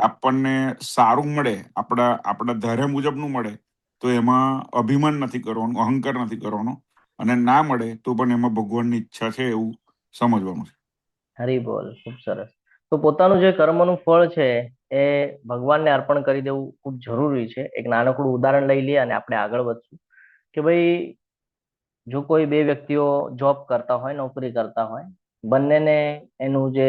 આપણને સારું મળે, આપણા ધાર્યા મુજબનું મળે તો એમાં અભિમાન નથી કરવાનું, અહંકાર નથી કરવાનો, અને ના મળે તો પણ એમાં ભગવાનની ઈચ્છા છે એવું સમજવાનું છે. હરી બોલ, ખૂબ સરસ. તો પોતાનું જે કર્મનું ફળ છે એ ભગવાનને અર્પણ કરી દેવું ખૂબ જરૂરી છે. એક નાનકડું ઉદાહરણ લઈ લઈએ અને આપણે આગળ વધશું કે ભાઈ જો કોઈ બે વ્યક્તિઓ જોબ કરતા હોય, નોકરી કરતા હોય, બંનેને એનું જે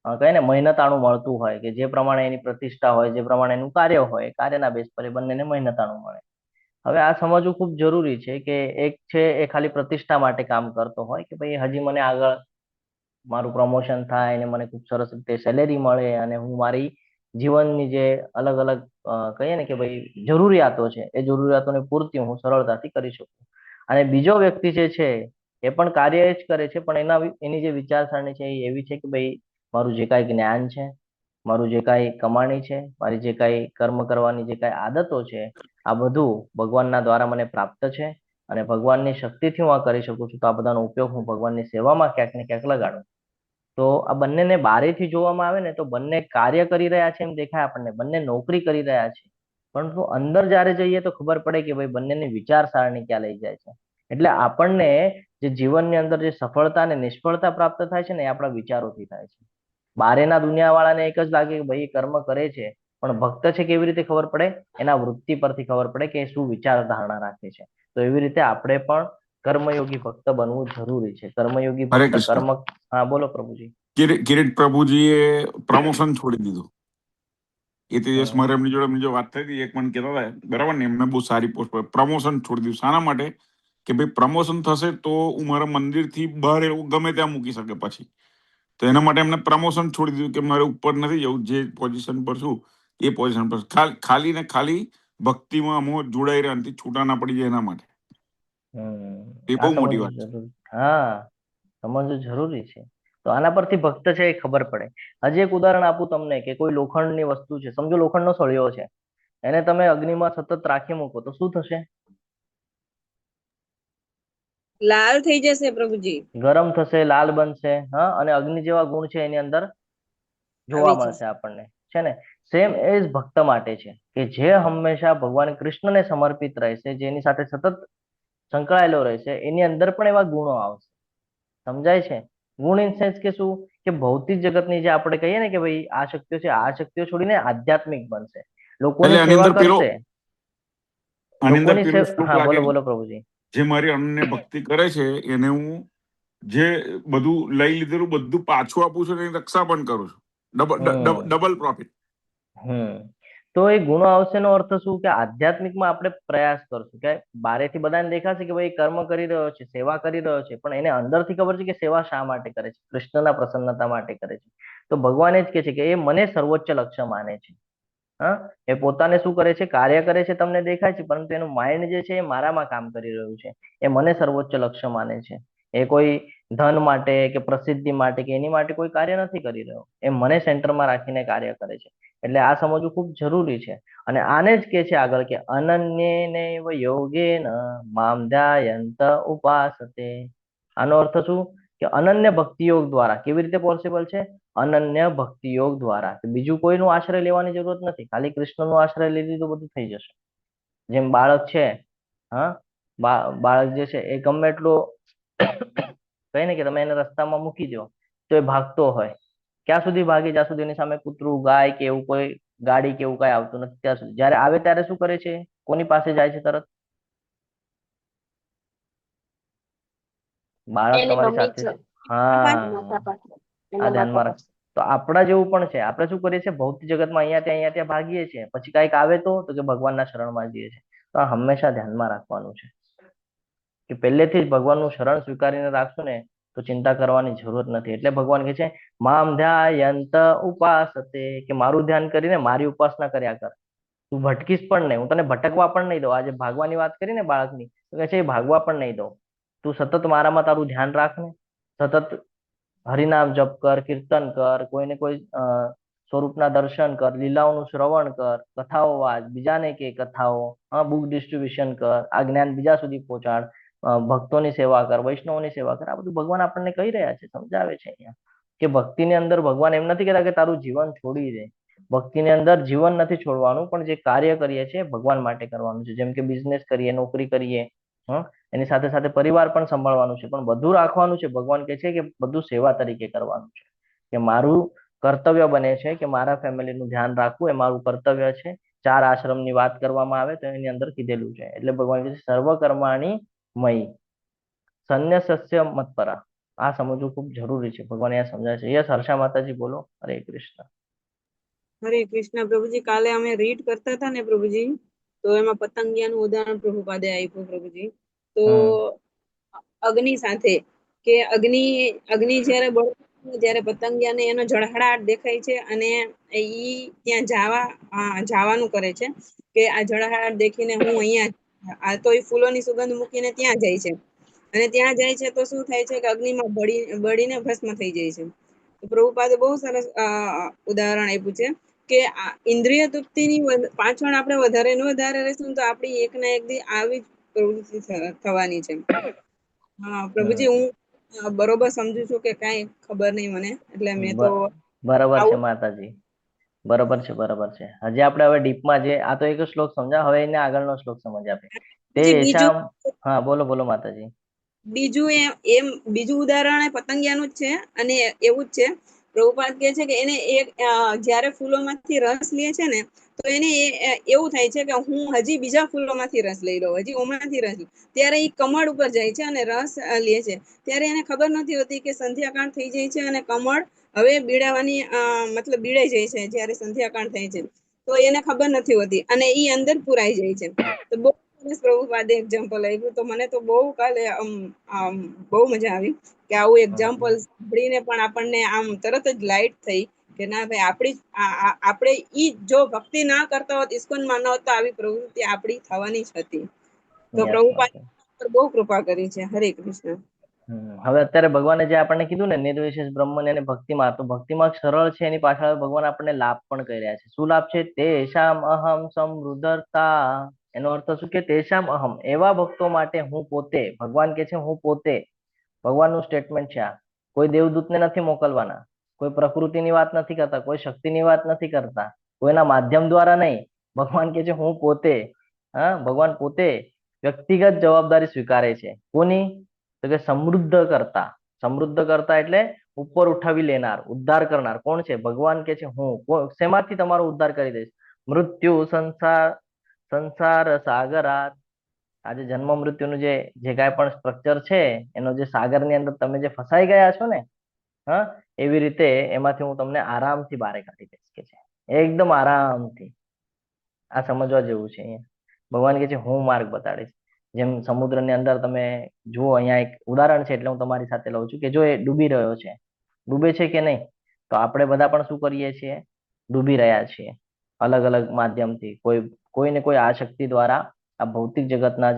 કહે ને મહેનતાણું મળતું હોય, કે જે પ્રમાણે એની પ્રતિષ્ઠા હોય, જે પ્રમાણે એનું કાર્ય હોય, કાર્યના બેસ પર એ બંનેને મહેનતાણું મળે. હવે આ સમજવું ખૂબ જરૂરી છે કે એક છે એ ખાલી પ્રતિષ્ઠા માટે કામ કરતો હોય કે ભાઈ હજી મને આગળ મારું પ્રમોશન થાય અને મને ખૂબ સરસ રીતે સેલેરી મળે અને હું મારી જીવનની જે અલગ અલગ કહીએ ને કે ભાઈ જરૂરિયાતો છે એ જરૂરિયાતોની પૂર્તિ હું સરળતાથી કરી શકું. અને બીજો વ્યક્તિ જે છે એ પણ કાર્ય જ કરે છે, પણ એની જે વિચારસરણી છે એ એવી છે કે ભાઈ મારું જે કાંઈ જ્ઞાન છે, મારું જે કાંઈ કમાણી છે, મારી જે કાંઈ કર્મ કરવાની જે કાંઈ આદતો છે, આ બધું ભગવાનના દ્વારા મને પ્રાપ્ત છે અને ભગવાનની શક્તિથી હું આ કરી શકું છું. તો આ બધાનો ઉપયોગ હું ભગવાનની સેવામાં ક્યાંક ને ક્યાંક લગાડું. તો આ બંનેને બારેથી જોવામાં આવે ને તો બંને કાર્ય કરી રહ્યા છે એમ દેખાય આપણને, બંને નોકરી કરી રહ્યા છે, પરંતુ અંદર જ્યારે જઈએ તો ખબર પડે કે ભાઈ બંનેની વિચારસરણી ક્યાં લઈ જાય છે. એટલે આપણને જે જીવનની અંદર જે સફળતા અને નિષ્ફળતા પ્રાપ્ત થાય છે ને એ આપણા વિચારોથી થાય છે. બારેના દુનિયાવાળાને એક જ લાગે કે ભાઈ કર્મ કરે છે, પણ ભક્ત છે કેવી રીતે ખબર પડે? એના વૃત્તિ પરથી ખબર પડે કે શું વિચાર ધારણા રાખે છે. તો એવી રીતે આપણે પણ કર્મયોગી ભક્ત બનવું જરૂરી છે. કર્મયોગી ભક્ત કર્મ. હા બોલો પ્રભુજી. કિરીટ પ્રભુજીએ પ્રમોશન છોડી દીધું. એ તે દિવસ મારે એમની જોડે વાત થઈ હતી, એક મને કહેતા હતા, બરાબર ને, એમને બહુ સારી પોસ્ટ પર પ્રમોશન છોડી દીધું. શાના માટે? કે ભાઈ પ્રમોશન થશે તો હું મારા મંદિરથી બહાર એવું ગમે ત્યાં મૂકી શકે પછી. તો એના માટે એમને પ્રમોશન છોડી દીધું કે મારે ઉપર નથી જવું, જે પોઝિશન પર છું એ પોઝિશન પર ખાલી ને ખાલી ભક્તિમાં અમો જોડાઈ રહ્યા, છૂટા ના પડી જાય એના માટે. એ બહુ મોટી વાત છે. હા, સમજવું જરૂરી છે. તો આના પરથી ભક્ત છે એ ખબર પડે. હજી એક ઉદાહરણ આપું તમને કે કોઈ લોખંડની વસ્તુ છે, સમજો લોખંડનો સળિયો છે, એને તમે અગ્નિમાં સતત રાખી મૂકો તો શું થશે? લાલ થઈ જશે પ્રભુજી, ગરમ થશે, લાલ બનશે, હા, અને અગ્નિ જેવા ગુણ છે એની અંદર જોવા આવી મળશે જશે. આપણને, છે ને. સેમ એ જ ભક્ત માટે છે કે જે હંમેશા ભગવાન કૃષ્ણને સમર્પિત રહેશે, જેની સાથે સતત સંકળાયેલો રહેશે, એની અંદર પણ એવા ગુણો આવશે. સમજાય છે? ગુણ ઇન સેન્સ કે શું, કે ભૌતિક જગતની જે આપણે કહીએ ને કે ભાઈ આ શક્તિઓ છે, આ શક્તિઓ છોડીને આધ્યાત્મિક બનશે, એટલે લોકોની સેવા કરશે, આની અંદર લોકોની પેલો સેવા. શ્લોક હા, લાગે, બોલો બોલો પ્રભુજી. જે મારી અનન્ય ભક્તિ કરે છે એને હું જે બધું લઈ લીધેલું બધું પાછું આપું છું, એની રક્ષા પણ કરું છું. હમ ડબલ પ્રોફિટ. તો એ ગુણો આવશે નો અર્થ શું, કે આધ્યાત્મિકમાં આપણે પ્રયાસ કરશું, કે બારેથી બધાને દેખાશે કે ભાઈ કર્મ કરી રહ્યો છે, સેવા કરી રહ્યો છે, પણ એને અંદરથી ખબર છે કે સેવા શા માટે કરે છે, કૃષ્ણના પ્રસન્નતા માટે કરે છે. તો ભગવાન એ જ કહે છે કે એ મને સર્વોચ્ચ લક્ષ્ય માને છે. હા, એ પોતાને શું કરે છે, કાર્ય કરે છે, તમને દેખાય છે, પરંતુ એનું માઇન્ડ જે છે એ મારામાં કામ કરી રહ્યું છે. એ મને સર્વોચ્ચ લક્ષ્ય માને છે. એ કોઈ ધન માટે કે પ્રસિદ્ધિ માટે કે એની માટે કોઈ કાર્ય નથી કરી રહ્યો, એ મને સેન્ટરમાં રાખીને કાર્ય કરે છે. એટલે આ સમજવું ખૂબ જરૂરી છે. અને આને જ કે છે આગળ કે અનન્યેનૈવ યોગેન મામ ધ્યાયંત ઉપાસતે. આનો અર્થ શું, કે અનન્ય ભક્તિ યોગ દ્વારા. કેવી રીતે પોસિબલ છે? અનન્ય ભક્તિ યોગ દ્વારા. બીજું કોઈનું આશ્રય લેવાની જરૂરત નથી, ખાલી કૃષ્ણનો આશ્રય લઈ લીધું બધું થઈ જશે. જેમ બાળક છે, હા, બાળક જે છે એ ગમે એટલો કઈ ને કે તમે એને રસ્તામાં મૂકી દો તો એ ભાગતો હોય. ક્યાં સુધી ભાગે? જ્યાં સુધી એની સામે કૂતરું, ગાય કે એવું કોઈ ગાડી કે એવું કઈ આવતું નથી ત્યાં સુધી. જયારે આવે ત્યારે શું કરે છે? કોની પાસે જાય છે તરત? બાળક એની તમારી મમ્મી સાથે છે છે. હા, માતા પાસે, આ એના માતા ધ્યાનમાં રાખ. પાસે. તો આપણા જેવું પણ છે. આપણે શું કરીએ છીએ? ભૌતિક જગતમાં અહીંયા ત્યાં ભાગીએ છીએ, પછી કઈક આવે તો કે ભગવાનના શરણમાં જઈએ છીએ. તો આ હંમેશા ધ્યાનમાં રાખવાનું છે કે પહેલેથી જ ભગવાનનું શરણ સ્વીકારીને રાખશું ને તો ચિંતા કરવાની જરૂરત નથી. એટલે ભગવાન કહે છે મામ ધ્યાયંત ઉપાસતે, કે મારું ધ્યાન કરીને મારી ઉપાસના કર્યા કર. તું ભટકીશ પણ નહીં, હું તને ભટકવા પણ નહીં દઉં. આજે ભાગવાની વાત કરી ને બાળકની, તો કહે છે એ ભાગવા પણ નહીં દઉં. તું સતત મારામાં તારું ધ્યાન રાખ ને, સતત હરિનામ જપ કર, કીર્તન કર, કોઈને કોઈ સ્વરૂપના દર્શન કર, લીલાઓનું શ્રવણ કર, કથાઓ વાંચ, બીજાને કે કથાઓ, બુક ડિસ્ટ્રીબ્યુશન કર, આ જ્ઞાન બીજા સુધી પહોંચાડ, ભક્તોની સેવા કર, વૈષ્ણવોની સેવા કર. આ બધું ભગવાન આપણને કહી રહ્યા છે, સમજાવે છે અહીંયા કે ભક્તિની અંદર ભગવાન એમ નથી કહેતા કે તારું જીવન છોડી દે. ભક્તિની અંદર જીવન નથી છોડવાનું, પણ જે કાર્ય કરીએ છીએ ભગવાન માટે કરવાનું છે. જેમ કે બિઝનેસ કરીએ, નોકરી કરીએ, એની સાથે સાથે પરિવાર પણ સંભાળવાનું છે, પણ બધું રાખવાનું છે. ભગવાન કહે છે કે બધું સેવા તરીકે કરવાનું છે, કે મારું કર્તવ્ય બને છે કે મારા ફેમિલીનું ધ્યાન રાખવું એ મારું કર્તવ્ય છે. 4 આશ્રમની વાત કરવામાં આવે તો એની અંદર કીધેલું છે. એટલે ભગવાન કહે છે સર્વ કર્માણી મયી સંન્યસ્ય મત્પરા. આ સમજવું ખૂબ જરૂરી છે. ભગવાન અહીંયા સમજાય છે. યસ, હર્ષા માતાજી બોલો. હરે કૃષ્ણ. હરે કૃષ્ણ પ્રભુજી. કાલે અમે રીડ કરતા હતા ને પ્રભુજી, તો એમાં પતંગિયાનું ઉદાહરણ પ્રભુપાદે આપ્યું પ્રભુજી. તો અગ્નિ સાથે, કે અગ્નિ જ્યારે બળે ત્યારે પતંગિયાને એનો ઝળહળાટ દેખાય છે, અને ઈ ત્યાં જવાનું કરે છે કે આ ઝળહળાટ દેખીને હું અહીંયા, આ તો એ ફૂલોની સુગંધ મૂકીને ત્યાં જાય છે. અને ત્યાં જાય છે તો શું થાય છે કે અગ્નિમાં બળીને ભસ્મ થઈ જાય છે. તો પ્રભુપાદે બહુ સરસ ઉદાહરણ આપ્યું છે કે ઇન્દ્રિય તૃપ્તિની પાછળ આપણે વધારે ને વધારે રહીશું તો આપણી એક ના એક દી આવી જ પ્રવૃત્તિ થવાની છે. હા પ્રભુજી, હું બરોબર સમજુ છું કે કઈ ખબર નહીં મને, એટલે મેં તો બરાબર છે આવું. માતાજી, બરાબર છે, બરાબર છે. હજી આપણે હવે ડીપમાં જે આ તો એક શ્લોક સમજા, હવે એને આગળનો શ્લોક સમજ આપે તે બીજું યશામ. હા, બોલો બોલો માતાજી. બીજું ઉદાહરણ પતંગિયાનું જ છે, અને એવું જ છે. પ્રભુપાદ કહે છે કે એને એક જ્યારે ફૂલોમાંથી રસ લે છે ને, તો એને એવું થાય છે કે હું હજી બીજા ફૂલોમાંથી રસ લઈ લઉં, હજી ઓમાંથી રસ લઉં. ત્યારે એ કમળ ઉપર જાય છે અને રસ લે છે. ત્યારે એને ખબર નથી હોતી કે સંધ્યાકાળ થઈ જાય છે અને કમળ હવે બીડાવાની મતલબ બીડાઈ જાય છે જ્યારે સંધ્યાકાળ થાય છે. તો એને ખબર નથી હોતી અને ઈ અંદર પુરાઈ જાય છે. તો બહુ સરસ પ્રભુપાદે એક્ઝામ્પલ આપ્યું. તો મને તો બહુ કાલે બહુ મજા આવી કે આવું એક્ઝામ્પલ સાંભળીને પણ આપણને આમ તરત જ લાઈટ થઈ કે ના ભાઈ, આપણે ઈ જો ભક્તિ ના કરતા હોત, ઇસ્કોનમાં ન હોત, તો આવી પ્રવૃત્તિ આપણી થવાની જ હતી. તો યસ પ્રભુપાદ માતાજી. બહુ કૃપા કરી છે. હરે કૃષ્ણ. હવે અત્યારે ભગવાને જે આપણને કીધું ને નિર્વિશેષ બ્રહ્મને અને ભક્તિમાં, તો ભક્તિમાં સરળ છે, એની પાછળ ભગવાન આપણને લાભ પણ કહી રહ્યા છે. શું લાભ છે? તે શામ અહમ સમૃદ્ધતા એનો અર્થ શું કે તેષામ અહમ, એવા ભક્તો માટે હું પોતે, ભગવાન કે છે હું પોતે, ભગવાનનું સ્ટેટમેન્ટ છે આ. કોઈ દેવદૂતને નથી મોકલવાના, કોઈ પ્રકૃતિની વાત નથી કરતા, કોઈ શક્તિની વાત નથી કરતા, કોઈના માધ્યમ દ્વારા નહીં. ભગવાન કે છે હું પોતે. હા, ભગવાન પોતે વ્યક્તિગત જવાબદારી સ્વીકારે છે. કોની? તો કે સમૃદ્ધ કરતા. સમૃદ્ધ કરતા એટલે ઉપર ઉઠાવી લેનાર, ઉદ્ધાર કરનાર. કોણ છે? ભગવાન કે છે હું. શેમાંથી તમારો ઉદ્ધાર કરી દઈશ? મૃત્યુ સંસાર સાગરાત. આજે જન્મ મૃત્યુનું જે કાંઈ પણ સ્ટ્રક્ચર છે, એનો જે સાગરની અંદર તમે જે ફસાઈ ગયા છો ને, હા, એવી રીતે એમાંથી હું તમને આરામથી બહાર કાઢી દઈશ કે છે, એકદમ આરામથી. આ સમજવા જેવું છે. અહીંયા ભગવાન કે છે હું માર્ગ બતાડીશ. જેમ સમુદ્રની અંદર તમે જુઓ, અહીંયા એક ઉદાહરણ છે એટલે હું તમારી સાથે લઉં છું કે જો એ ડૂબી રહ્યો છે, ડૂબે છે કે નહીં? તો આપણે બધા પણ શું કરીએ છીએ? ડૂબી રહ્યા છીએ અલગ અલગ માધ્યમથી. કોઈને કોઈ આ શક્તિ દ્વારા આ ભૌતિક જગતના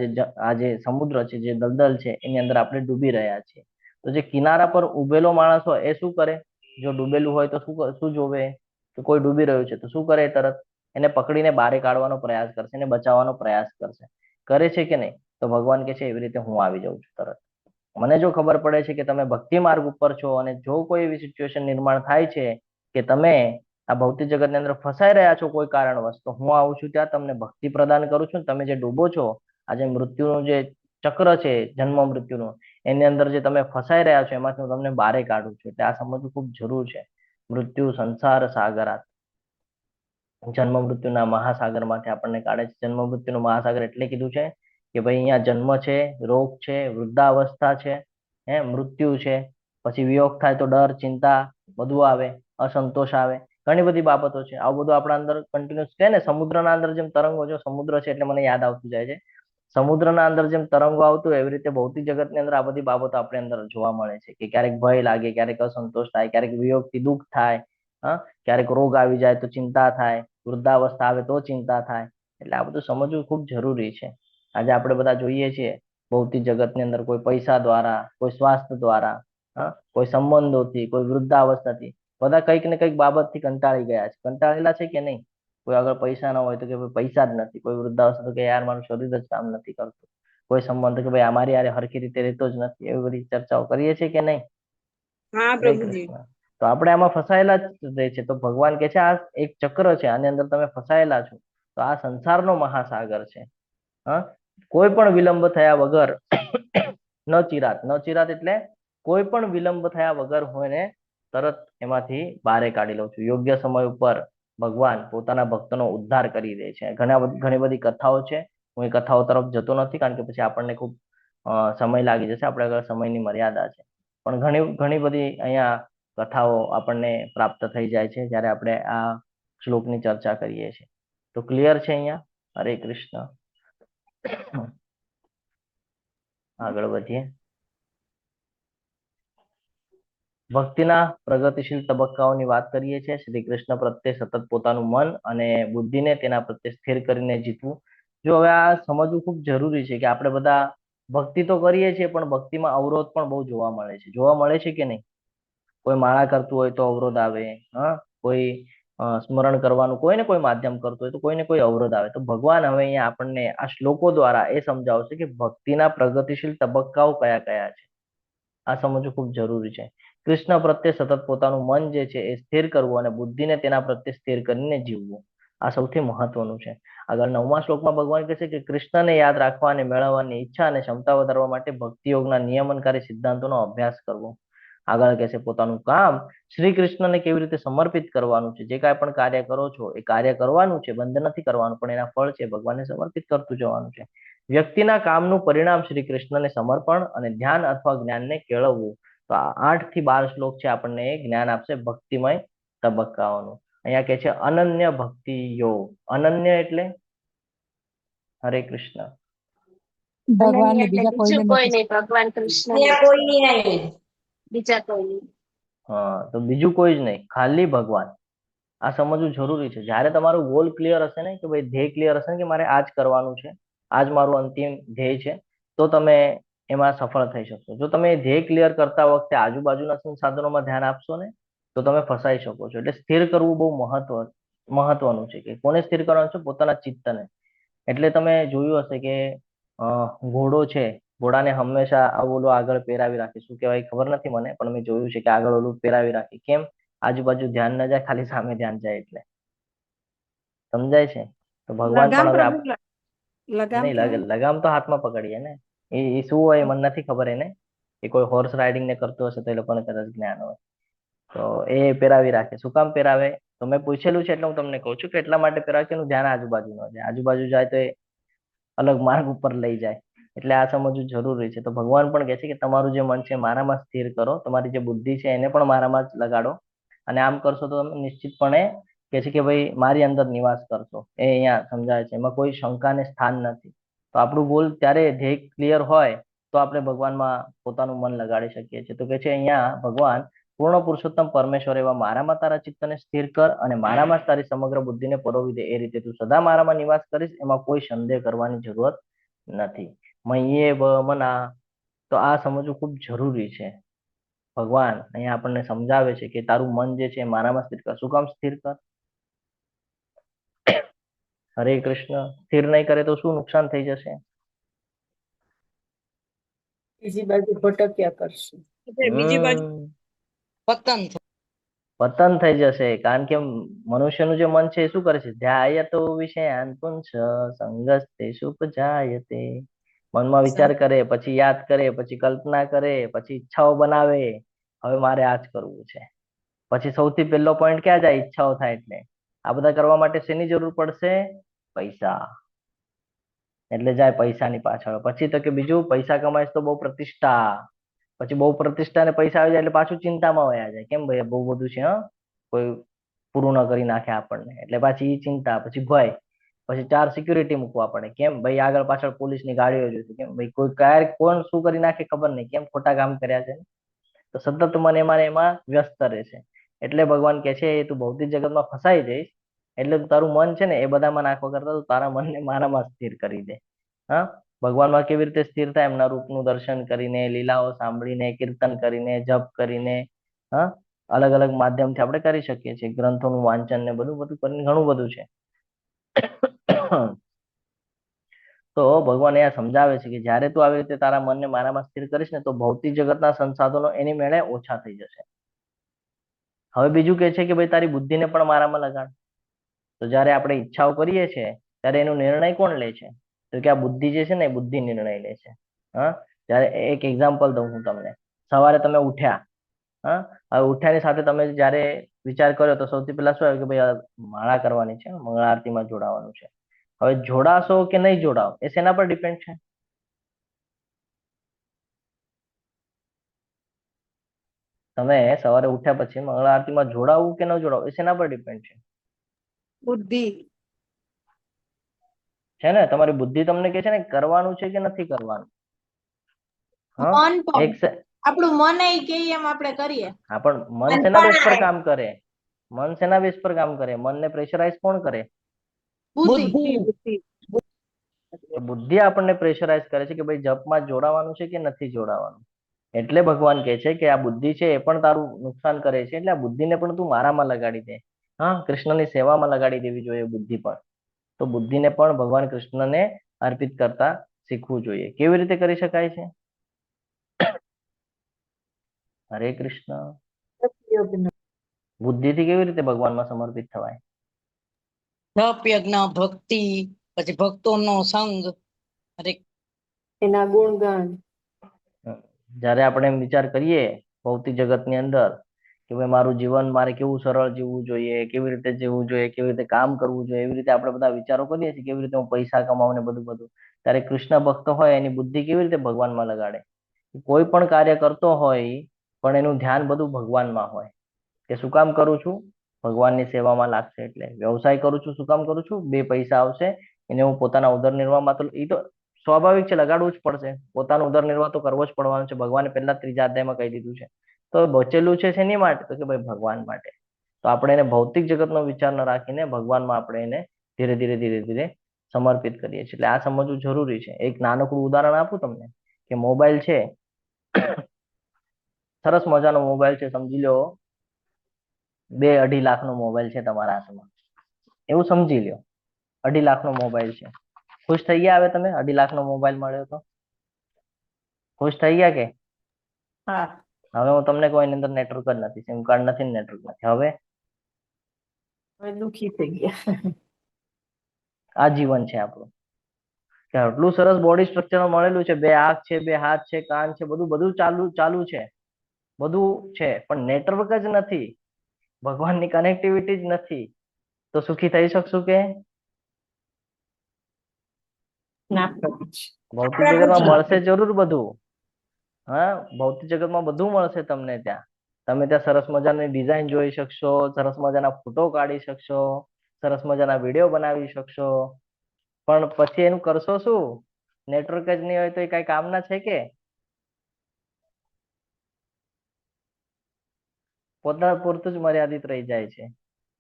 આ જે સમુદ્ર છે, જે દલદલ છે, એની અંદર આપણે ડૂબી રહ્યા છીએ. તો જે કિનારા પર ઉભેલો માણસ હોય એ શું કરે? જો ડૂબેલું હોય તો શું જોવે? કે કોઈ ડૂબી રહ્યું છે તો શું કરે? તરત એને પકડીને બહાર કાઢવાનો પ્રયાસ કરશે, એને બચાવવાનો પ્રયાસ કરશે. કરે છે કે નહીં? તો ભગવાન કે છે એવી રીતે હું આવી જાઉં છું તરત. મને જો ખબર પડે છે કે તમે ભક્તિ માર્ગ ઉપર છો અને જો કોઈ એવી સિચ્યુએશન નિર્માણ થાય છે કે તમે આ ભૌતિક જગતની અંદર ફસાઈ રહ્યા છો કોઈ કારણવશ, તો હું આવું છું ત્યાં તમને ભક્તિ પ્રદાન કરું છું. તમે જે ડૂબો છો, આજે મૃત્યુનું જે ચક્ર છે, જન્મ મૃત્યુનું, એની અંદર જે તમે ફસાઈ રહ્યા છો, એમાંથી હું તમને બહાર કાઢું છું. એટલે આ સમજવું ખૂબ જરૂર છે. મૃત્યુ સંસાર સાગરાત, જન્મ મૃત્યુના મહાસાગર માંથી આપણને કાઢે છે. જન્મ મૃત્યુનો મહાસાગર એટલે કીધું છે કે ભાઈ અહીંયા જન્મ છે, રોગ છે, વૃદ્ધાવસ્થા છે, મૃત્યુ છે, પછી વિયોગ થાય તો ડર, ચિંતા બધું આવે, અસંતોષ આવે, ઘણી બધી બાબતો છે. આવું બધું આપણા અંદર કન્ટિન્યુઅસ છે ને. સમુદ્રના અંદર જેમ તરંગો છે, સમુદ્ર છે એટલે મને યાદ આવતું જાય છે, સમુદ્રના અંદર જેમ તરંગો આવતું હોય એવી રીતે ભૌતિક જગતની અંદર આ બધી બાબતો આપણી અંદર જોવા મળે છે. કે ક્યારેક ભય લાગે, ક્યારેક અસંતોષ થાય, ક્યારેક વિયોગથી દુઃખ થાય, હા, ક્યારેક રોગ આવી જાય તો ચિંતા થાય, વૃદ્ધાવસ્થા આવે તો ચિંતા થાય. એટલે આ બધું સમજવું ખૂબ જરૂરી છે. આજે આપણે બધા જોઈએ છીએ ભૌતિક જગતની અંદર કોઈ પૈસા દ્વારા, કોઈ સ્વાસ્થ્ય દ્વારા, કોઈ સંબંધોથી, કોઈ વૃદ્ધાવસ્થાથી, બધા કંઈક ને કંઈક બાબતથી કંટાળી ગયા છે. કંટાળેલા છે કે નહીં? કોઈ આગળ પૈસા ન હોય તો કે પૈસા જ નથી. કોઈ વૃદ્ધાવસ્થા તો કે યાર મારું શરીર જ કામ નથી કરતું. કોઈ સંબંધ કે ભાઈ અમારી યારે હરખી રીતે રહેતો જ નથી. એવી બધી ચર્ચાઓ કરીએ છીએ કે નહીં? હા હરે પ્રભુજી. કૃષ્ણ. તો આપણે આમાં ફસાયેલા જ રહે છે. તો ભગવાન કે છે આ એક ચક્ર છે, આની અંદર તમે ફસાયેલા છો. તો આ સંસારનો મહાસાગર છે. હા, કોઈ પણ વિલંબ થયા વગર ન ચિરાત. ન ચિરાત એટલે કોઈ પણ વિલંબ થયા વગર હું એને તરત એમાંથી બહાર કાઢી લઉં છું. યોગ્ય સમય ઉપર ભગવાન પોતાના ભક્તનો ઉદ્ધાર કરી દે છે. ઘણી બધી કથાઓ છે. હું એ કથાઓ તરફ જતો નથી કારણ કે પછી આપણને ખૂબ સમય લાગી જશે. આપણે આગળ સમયની મર્યાદા છે. પણ ઘણી બધી અહીંયા કથાઓ આપણને પ્રાપ્ત થઈ જાય છે જ્યારે આપણે આ શ્લોકની ચર્ચા કરીએ છીએ. તો ક્લિયર છે અહીંયા? હરે કૃષ્ણ. આગળ વધીએ. ભક્તિના પ્રગતિશીલ તબક્કાઓની વાત કરીએ છીએ. શ્રી કૃષ્ણ પ્રત્યે સતત પોતાનું મન અને બુદ્ધિને તેના પ્રત્યે સ્થિર કરીને જીતવું. જો હવે આ સમજવું ખૂબ જરૂરી છે કે આપણે બધા ભક્તિ તો કરીએ છીએ પણ ભક્તિમાં અવરોધ પણ બહુ જોવા મળે છે. જોવા મળે છે કે નહીં? કોઈ માળા કરતું હોય તો અવરોધ આવે, હા, કોઈ સ્મરણ કરવાનું કોઈ ને કોઈ માધ્યમ કરતું હોય તો કોઈને કોઈ અવરોધ આવે. તો ભગવાન હવે અહીંયા આપણને આ શ્લોકો દ્વારા એ સમજાવશે કે ભક્તિના પ્રગતિશીલ તબક્કાઓ કયા કયા છે. આ સમજવું ખૂબ જરૂરી છે. કૃષ્ણ પ્રત્યે સતત પોતાનું મન જે છે એ સ્થિર કરવું અને બુદ્ધિને તેના પ્રત્યે સ્થિર કરીને જીવવું, આ સૌથી મહત્વનું છે. આગળ 9મા શ્લોકમાં ભગવાન કહે છે કે કૃષ્ણને યાદ રાખવા અને મેળવવાની ઈચ્છા અને ક્ષમતા વધારવા માટે ભક્તિ યોગના નિયમનકારી સિદ્ધાંતોનો અભ્યાસ કરવો. આગળ કહે છે પોતાનું કામ શ્રી કૃષ્ણને કેવી રીતે સમર્પિત કરવાનું છે. જે કાંઈ પણ કાર્ય કરો છો એ કાર્ય કરવાનું છે, બંધ નથી કરવાનું, પણ એના ફળ છે ભગવાનને સમર્પિત કરતું જવાનું છે. વ્યક્તિના કામનું પરિણામ શ્રી કૃષ્ણને સમર્પણ અને ધ્યાન અથવા જ્ઞાનને કેળવવું. તો આ 8 થી 12 શ્લોક છે આપણને એ જ્ઞાન આપશે ભક્તિમય તબક્કાઓનું. અહીંયા કે છે અનન્ય ભક્તિ યોગ. અનન્ય એટલે હરે કૃષ્ણ. અનન્ય એટલે બીજું કોઈ નહીં, ભગવાન કૃષ્ણ બીજા કોઈ નહીં. હા, તો બીજું કોઈ જ નહીં, ખાલી ભગવાન. આ સમજવું જરૂરી છે. જ્યારે તમારું ગોલ ક્લિયર હશે ને, કે ભાઈ ધ્યેય ક્લિયર હશે ને કે મારે આ જ કરવાનું છે, આ જ મારું અંતિમ ધ્યેય છે, તો તમે એમાં સફળ થઈ શકશો. જો તમે ધ્યેય ક્લિયર કરતા વખતે આજુબાજુના સંસાધનોમાં ધ્યાન આપશો ને તો તમે ફસાઈ શકો છો. એટલે સ્થિર કરવું બહુ મહત્વનું છે. કે કોને સ્થિર કરવાનું છે? પોતાના ચિત્તને. એટલે તમે જોયું હશે કે ઘોડો છે, ઘોડાને હંમેશા આવું ઓલું આગળ પહેરાવી રાખે, શું કહેવાય ખબર નથી મને, પણ મેં જોયું છે કે આગળ ઓલું પહેરાવી રાખે. કેમ? આજુબાજુ ધ્યાન ન જાય, ખાલી સામે ધ્યાન જાય એટલે. સમજાય છે? તો ભગવાન લગામ પણ હવે પ્રભુ લગામ નહીં, કહેવાય. લગામ તો હાથમાં પકડીએ ને. એ શું હોય એ મને નથી ખબર એને, એ કોઈ હોર્સ રાઇડિંગ ને કરતો હશે તો એ લોકોને કદાચ જ્ઞાન હોય. તો એ પહેરાવી રાખે. શું કામ પહેરાવે? તો મેં પૂછેલું છે એટલે હું તમને કહું છું કે એટલા માટે પહેરાવે કે એનું ધ્યાન આજુબાજુ ન જાય. આજુબાજુ જાય તો એ અલગ માર્ગ ઉપર લઈ જાય. એટલે આ સમજવું જરૂરી છે. તો ભગવાન પણ કહે છે કે તમારું જે મન છે મારામાં સ્થિર કરો, તમારી જે બુદ્ધિ છે એને પણ મારામાં જ લગાડો, અને આમ કરશો તો તમે નિશ્ચિતપણે કે છે કે ભાઈ મારી અંદર નિવાસ કરશો. એ અહીંયા સમજાય છે, એમાં કોઈ શંકાને સ્થાન નથી. તો આપણું ગોલ ત્યારે ધ્યેય ક્લિયર હોય તો આપણે ભગવાનમાં પોતાનું મન લગાડી શકીએ છીએ. તો કે છે અહીંયા ભગવાન પૂર્ણ પુરુષોત્તમ પરમેશ્વર એવા મારામાં તારા ચિત્તને સ્થિર કર અને મારામાં જ તારી સમગ્ર બુદ્ધિને પરોવી દે. એ રીતે તું સદા મારામાં નિવાસ કરીશ, એમાં કોઈ સંદેહ કરવાની જરૂરત નથી. મય્યે વ મના. તો આ સમજવું ખૂબ જરૂરી છે. ભગવાન અહીંયા આપણને સમજાવે છે કે તારું મન જે છે એ મારામાં સ્થિર કર. શું કામ સ્થિર કર? હરે કૃષ્ણ. સ્થિર નહીં કરે તો શું નુકસાન થઈ જશે? બીજી બાજુ ભટક્યા કરશે. બીજી બાજુ પતન પતન થઈ જશે. કારણ કે મનુષ્યનું જે મન છે એ શું કરે છે? ધ્યાયતો વિષયાન પુંસ સંગસ્તે સુપજાયતે. મનમાં વિચાર કરે, પછી યાદ કરે, પછી કલ્પના કરે, પછી ઈચ્છાઓ બનાવે. હવે મારે આ જ કરવું છે. પછી સૌથી પહેલો પોઈન્ટ ક્યાં જાય? ઈચ્છાઓ થાય એટલે. આ બધા કરવા માટે શેની જરૂર પડશે? પૈસા. એટલે જાય પૈસાની પાછળ. પછી તો કે બીજું, પૈસા કમાઈશ તો બહુ પ્રતિષ્ઠા. પછી બહુ પ્રતિષ્ઠા ને પૈસા આવી જાય એટલે પાછું ચિંતામાં વયા જાય. કેમ ભાઈ બહુ બધું છે, હા, કોઈ પૂરું ન કરી નાખે આપણને, એટલે પાછી ઈ ચિંતા, પછી ભય, પછી 4 સિક્યુરિટી મૂકવા પડે. કેમ ભાઈ? આગળ પાછળ પોલીસની ગાડીઓ જોઈતી. કેમ ભાઈ? કોઈ ક્યારે કોણ શું કરી નાખે ખબર નહીં. કેમ? ખોટા કામ કર્યા છે. તો સતત મને એમાં વ્યસ્ત રહે છે. એટલે ભગવાન કહે છે તું ભૌતિક જગતમાં ફસાઈ જઈશ, એટલે તારું મન છે ને એ બધામાં નાખવા કરતા તું તારા મનને મારામાં સ્થિર કરી દે. હા, ભગવાનમાં કેવી રીતે સ્થિર થાય? એમના રૂપનું દર્શન કરીને, લીલાઓ સાંભળીને, કીર્તન કરીને, જપ કરીને, હા, અલગ અલગ માધ્યમથી આપણે કરી શકીએ છીએ. ગ્રંથોનું વાંચન ને બધું બધું કરીને ઘણું બધું છે. તો ભગવાન એ સમજાવે છે કે જ્યારે તું આવી રીતે તારા મનને મારામાં સ્થિર કરીશ ને તો ભૌતિક જગતના સંસાધનો એની મેળે ઓછા થઈ જશે. હવે બીજું કે છે કે ભાઈ તારી બુદ્ધિને પણ મારામાં લગાડ. તો જ્યારે આપણે ઈચ્છાઓ કરીએ છીએ ત્યારે એનો નિર્ણય કોણ લે છે? તો કે આ બુદ્ધિ જે છે ને એ બુદ્ધિ નિર્ણય લે છે. હા, જ્યારે એક એક્ઝામ્પલ દઉં હું તમને. સવારે તમે ઉઠ્યા, હા, હવે ઉઠ્યાની સાથે તમે જ્યારે વિચાર કર્યો તો સૌથી પહેલા શું આવ્યું કે ભાઈ માળા કરવાની છે, મંગળા આરતીમાં જોડાવાનું છે. હવે જોડાશો કે નહીં જોડાવ એ શેના પર ડિપેન્ડ છે? તમે સવારે ઉઠ્યા પછી મંગળા આરતીમાં જોડાવું કે ન જોડાવું એ શેના પર ડિપેન્ડ છે? બુદ્ધિ છે ને, તમારી બુદ્ધિ તમને કહે છે ને કરવાનું છે કે નથી કરવાનું. હા, મન પણ એક આપણું મન એ કે એમ આપણે કરીએ. હા, પણ મન શેના બેઝ પર કામ કરે? મન શેના બેઝ પર કામ કરે? મનને પ્રેશરાઇઝ કોણ કરે? બુદ્ધિ તો બુદ્ધિ આપણને પ્રેશરાઇઝ કરે છે કે ભાઈ જપમાં જોડાવાનું છે કે નથી જોડાવાનું. એટલે ભગવાન કહે છે કે આ બુદ્ધિ છે એ પણ તારું નુકસાન કરે છે, એટલે આ બુદ્ધિને પણ તું મારામાં લગાડી દે. હા, કૃષ્ણની સેવામાં લગાડી દેવી જોઈએ બુદ્ધિ પણ. તો બુદ્ધિને પણ ભગવાન કૃષ્ણને અર્પિત કરતા શીખવું જોઈએ. કેવી રીતે કરી શકાય છે? હરે કૃષ્ણ. બુદ્ધિથી કેવી રીતે ભગવાનમાં સમર્પિત થવાય? જપ યજ્ઞ ભક્તિ, પછી ભક્તોનો સંગ, એના ગુણગાન. જ્યારે આપણે એમ વિચાર કરીએ ભૌતિક જગતની અંદર કે ભાઈ મારું જીવન મારે કેવું સરળ જીવવું જોઈએ, કેવી રીતે જીવવું જોઈએ, કેવી રીતે કામ કરવું જોઈએ, એવી રીતે આપણે બધા વિચારો કરીએ છીએ, કેવી રીતે હું પૈસા કમાવું ને બધું બધું. ત્યારે કૃષ્ણ ભક્ત હોય એની બુદ્ધિ કેવી રીતે ભગવાનમાં લગાડે? કોઈ પણ કાર્ય કરતો હોય પણ એનું ધ્યાન બધું ભગવાનમાં હોય કે શું કામ કરું છું? ભગવાનની સેવામાં લાગશે. એટલે વ્યવસાય કરું છું, શું કામ કરું છું? 2 પૈસા આવશે, એને હું પોતાના ઉદરનિર્વાહમાં, તો એ તો સ્વાભાવિક છે, લગાડવું જ પડશે. પોતાનો ઉદરનિર્વાહ તો કરવો જ પડવાનો છે. ભગવાને પહેલા 3જા અધ્યાયમાં કહી દીધું છે. તો બચેલું છે શેની માટે? તો કે ભાઈ ભગવાન માટે. તો આપણે એને ભૌતિક જગતનો વિચાર ન રાખીને ભગવાનમાં આપણે એને ધીરે ધીરે ધીરે ધીરે સમર્પિત કરીએ છીએ. એટલે આ સમજવું જરૂરી છે. એક નાનકડું ઉદાહરણ આપું તમને કે મોબાઈલ છે, સરસ મજાનો મોબાઈલ છે, સમજી લો 2-2.5 લાખનો મોબાઈલ છે તમારા હાથમાં, એવું સમજી લો. 2.5 લાખનો મોબાઈલ છે. ખુશ થઈ ગયા હવે તમે 2.5 લાખનો મોબાઈલ મળ્યો તો ખુશ થઈ ગયા કે હા હવે હું તમને કોઈ એની અંદર નેટવર્ક જ નથી, સિમ કાર્ડ નથી, નેટવર્ક નથી. હવે હવે દુઃખી થઈ ગયા. આ જીવન છે આપણું કે આટલું સરસ બોડી સ્ટ્રક્ચર મળેલું છે, 2 આંખ છે, 2 હાથ છે, કાન છે, બધું ચાલુ છે, બધું છે, પણ નેટવર્ક જ નથી, ભગવાનની કનેક્ટિવિટી જ નથી, તો સુખી થઈ શકશું કે? ના પ્રભુજી. ભૌતિક જગતમાં મળશે જરૂર બધું. હા, ભૌતિક જગતમાં બધું મળશે તમને ત્યાં. તમે ત્યાં સરસ મજાની ડિઝાઇન જોઈ શકશો, સરસ મજાના ફોટો કાઢી શકશો, સરસ મજાના વિડીયો બનાવી શકશો, પણ પછી એનું કરશો શું? નેટવર્ક જ નહીં હોય તો એ કઈ કામના છે કે? પોતાના પૂરતું જ મર્યાદિત રહી જાય છે.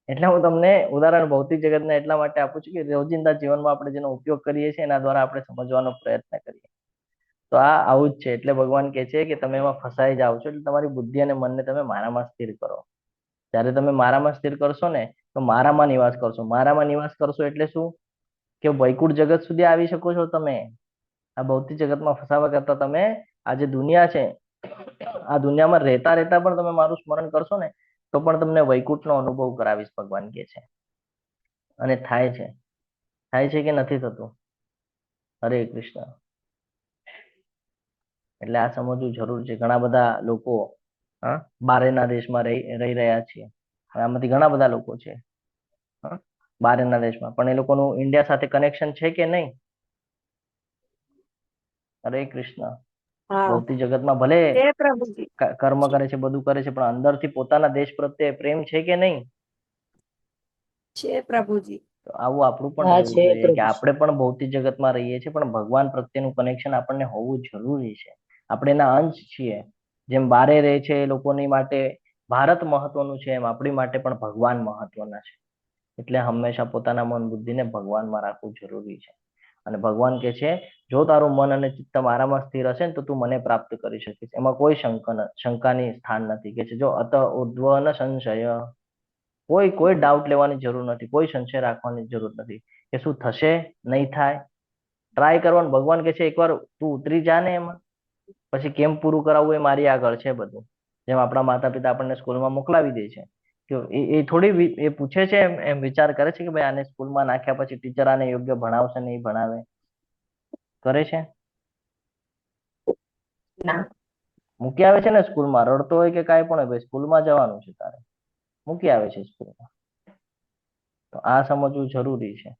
એટલે હું તમને ઉદાહરણ ભૌતિક જગતને એટલા માટે આપું છું કે રોજિંદા જીવનમાં આપણે જેનો ઉપયોગ કરીએ છીએ એના દ્વારા આપણે સમજવાનો પ્રયત્ન કરીએ. તો આ આવું જ છે. એટલે ભગવાન કહે છે કે તમે એમાં ફસાઈ જાઓ છો, એટલે તમારી બુદ્ધિ અને મનને તમે મારામાં સ્થિર કરો. જ્યારે તમે મારામાં સ્થિર કરશો ને તો મારામાં નિવાસ કરશો. મારામાં નિવાસ કરશો એટલે શું? કે વૈકુંઠ જગત સુધી આવી શકો છો તમે. આ ભૌતિક જગતમાં ફસાવા કરતા તમે આ જે દુનિયા છે, આ દુનિયામાં રહેતા રહેતા પણ તમે મારું સ્મરણ કરશો ને તો પણ તમને વૈકુંઠનો અનુભવ કરાવીશ, ભગવાન કહે છે. અને થાય છે કે નથી થતું? હરે કૃષ્ણ. એટલે આ સમજવું જરૂર છે. ઘણા બધા લોકો બહારના દેશમાં રહી રહ્યા છે. આમાંથી ઘણા બધા લોકો છે બહારના દેશમાં, પણ એ લોકોનું ઇન્ડિયા સાથે કનેક્શન છે કે નહીં? હરે કૃષ્ણ. ભૌતિક જગતમાં ભલે કર્મ કરે છે, બધું કરે છે, પણ અંદરથી પોતાના દેશ પ્રત્યે પ્રેમ છે કે નહીં? છે પ્રભુજી. તો આવું આપણું પણ રહેવું જોઈએ કે આપણે પણ ભૌતિક જગતમાં રહીએ છીએ, પણ ભગવાન પ્રત્યેનું કનેક્શન આપણને હોવું જરૂરી છે. આપણે એના અંશ છીએ. જેમ બારે રહે છે એ લોકોની માટે ભારત મહત્વનું છે, એમ આપણી માટે પણ ભગવાન મહત્વના છે. એટલે હંમેશા પોતાના મન બુદ્ધિને ભગવાનમાં રાખવું જરૂરી છે. અને ભગવાન કહે છે જો તારું મન અને ચિત્ત મારામાં સ્થિર હશે ને તો તું મને પ્રાપ્ત કરી શકીશ. એમાં કોઈ શંકાની સ્થાન નથી. કે છે જો અત ઉદ્વ ન સંશય, કોઈ ડાઉટ લેવાની જરૂર નથી, કોઈ સંશય રાખવાની જરૂર નથી કે શું થશે, નહીં થાય. ટ્રાય કરવાનું. ભગવાન કહે છે એકવાર તું ઉતરી જા ને એમાં, પછી કેમ પૂરું કરાવવું એ મારી આગળ છે બધું. જેમ આપણા માતા પિતા આપણને સ્કૂલમાં મોકલાવી દે છે કે એ થોડી એ પૂછે છે એમ વિચાર કરે છે કે ભાઈ આને સ્કૂલમાં નાખ્યા પછી ટીચર આને યોગ્ય ભણાવશે નહીં ભણાવે? કરે છે? મૂકી આવે છે ને સ્કૂલમાં, રડતો હોય કે કાંઈ પણ હોય, ભાઈ સ્કૂલમાં જવાનું છે તારે, મૂકી આવે છે સ્કૂલમાં. તો આ સમજવું જરૂરી છે.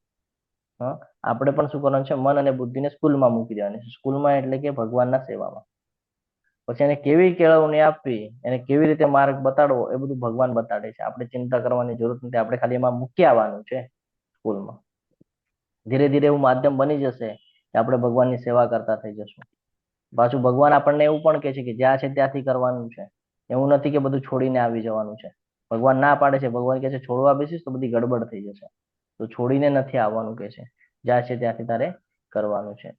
આપણે પણ શું કરવાનું છે? મન અને બુદ્ધિને સ્કૂલમાં મૂકી દેવાની છે. સ્કૂલમાં એટલે કે ભગવાનના સેવામાં. પછી એને કેવી કેળવણી આપવી, એને કેવી રીતે માર્ગ બતાડવો, એ બધું ભગવાન બતાડે છે. આપણે ચિંતા કરવાની જરૂર નથી. આપણે ખાલી એમાં મૂકી આવવાનું છે સ્કૂલમાં. ધીરે ધીરે એવું માધ્યમ બની જશે કે આપણે ભગવાનની સેવા કરતા થઈ જશું. પાછું ભગવાન આપણને એવું પણ કહે છે કે જ્યાં છે ત્યાંથી કરવાનું છે. એવું નથી કે બધું છોડીને આવી જવાનું છે. ભગવાન ના પાડે છે. ભગવાન કહે છે છોડવા બેસીશ તો બધી ગડબડ થઈ જશે. તો છોડીને નથી આવવાનું કહે છે. જ્યાં છે ત્યાંથી તારે કરવાનું છે.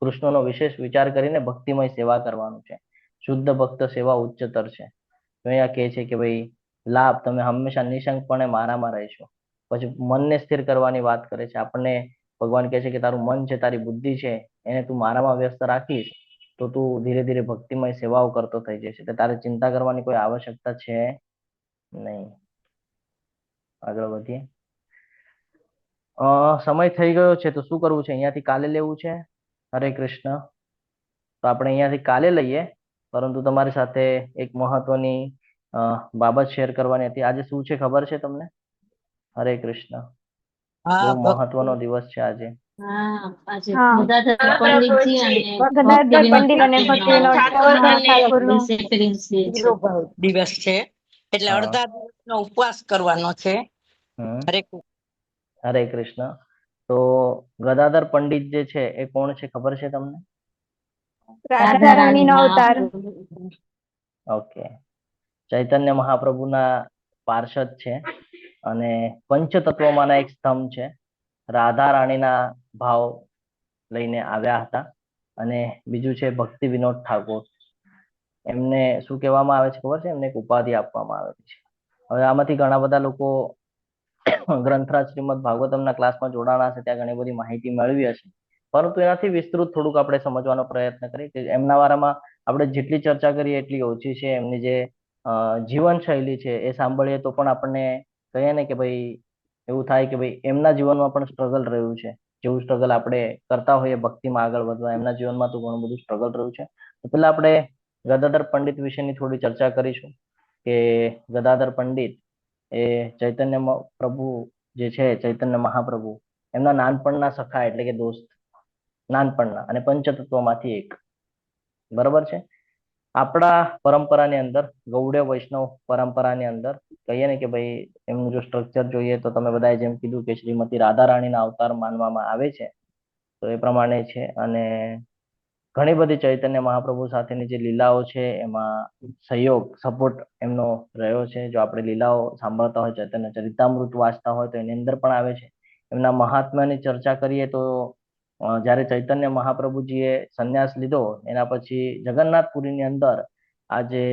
કૃષ્ણનો વિશેષ વિચાર કરીને ભક્તિમય સેવા કરવાનું છે. શુદ્ધ ભક્ત સેવા ઉચ્ચતર છે. તો અહીંયા કહે છે કે ભાઈ લાભ તમે હંમેશા નિશંકપણે મારામાં રહેશો. પછી મનને સ્થિર કરવાની વાત કરે છે. આપણને ભગવાન કહે છે કે તારું મન છે, તારી બુદ્ધિ છે, એને તું મારામાં વ્યસ્ત રાખીશ તો તું ધીરે ધીરે ભક્તિમય સેવાઓ કરતો થઈ જશે. એટલે તારે ચિંતા કરવાની કોઈ આવશ્યકતા છે નહીં. આગળ વધીએ. સમય થઈ ગયો છે તો શું કરવું છે? અહીંયાથી કાલે લેવું છે? હરે કૃષ્ણ. તો આપણે અહીંયાથી કાલે લઈએ, પરંતુ તમારી સાથે એક મહત્વની બાબત શેર કરવાની હતી. આજે શું છે ખબર છે તમને? હરે કૃષ્ણ. બહુ મહત્વનો દિવસ છે આજે. દિવસ છે એટલે અડધા દિવસનો ઉપવાસ કરવાનો છે. હરે કૃષ્ણ. તો ગદાધર પંડિત જે છે એ કોણ છે ખબર છે તમને? રાધારાણીનો અવતાર. ઓકે. ચૈતન્ય મહાપ્રભુના પાર્ષદ છે અને પંચતત્વમાંના એક સ્તંભ છે. રાધા રાણીના ભાવ લઈને આવ્યા હતા. અને બીજું છે ભક્તિ વિનોદ ઠાકોર. એમને શું કહેવામાં આવે છે ખબર છે? એમને એક ઉપાધિ આપવામાં આવે છે. હવે આમાંથી ઘણા બધા લોકો ગ્રંથરાજ શ્રીમદ ભાગવતમના ક્લાસમાં જોડાણા હશે ત્યાં ઘણી બધી માહિતી મેળવી હશે, પરંતુ એનાથી વિસ્તૃત થોડુંક આપણે સમજવાનો પ્રયત્ન કરીએ કે એમના વારામાં આપણે જેટલી ચર્ચા કરીએ એટલી ઓછી છે. એમની જે જીવન શૈલી છે એ સાંભળીએ તો પણ આપણને કહીએ ને કે ભાઈ એવું થાય કે ભાઈ એમના જીવનમાં પણ સ્ટ્રગલ રહ્યું છે, જેવું સ્ટ્રગલ આપણે કરતા હોઈએ ભક્તિમાં આગળ વધવા, એમના જીવનમાં તો ઘણું બધું સ્ટ્રગલ રહ્યું છે. તો પેલા આપણે ગદાધર પંડિત વિશેની થોડી ચર્ચા કરીશું કે ગદાધર પંડિત એ ચૈતન્ય પ્રભુ જે છે, ચૈતન્ય મહાપ્રભુ એમના નાનપણના સખા એટલે કે દોસ્ત, નાનપણના અને પંચતત્વમાંથી એક, બરાબર છે. આપણા પરંપરાની અંદર, ગૌડીય વૈષ્ણવ પરંપરાની અંદર કહીએ ને કે ભાઈ એમનું જો સ્ટ્રક્ચર જોઈએ તો તમે બધાએ જેમ કીધું કે શ્રીમતી રાધા રાણીના અવતાર માનવામાં આવે છે, તો એ પ્રમાણે છે. અને ઘણી બધી ચૈતન્ય મહાપ્રભુ સાથેની જે લીલાઓ છે એમાં સહયોગ, સપોર્ટ એમનો રહ્યો છે. જો આપણે લીલાઓ સાંભળતા હોય, ચૈતન્ય ચરિતામૃત વાંચતા હોય તો એની અંદર પણ આવે છે. એમના મહાત્મ્યની ચર્ચા કરીએ તો જ્યારે ચૈતન્ય મહાપ્રભુજીએ સંન્યાસ લીધો એના પછી જગન્નાથપુરીની અંદર આ જે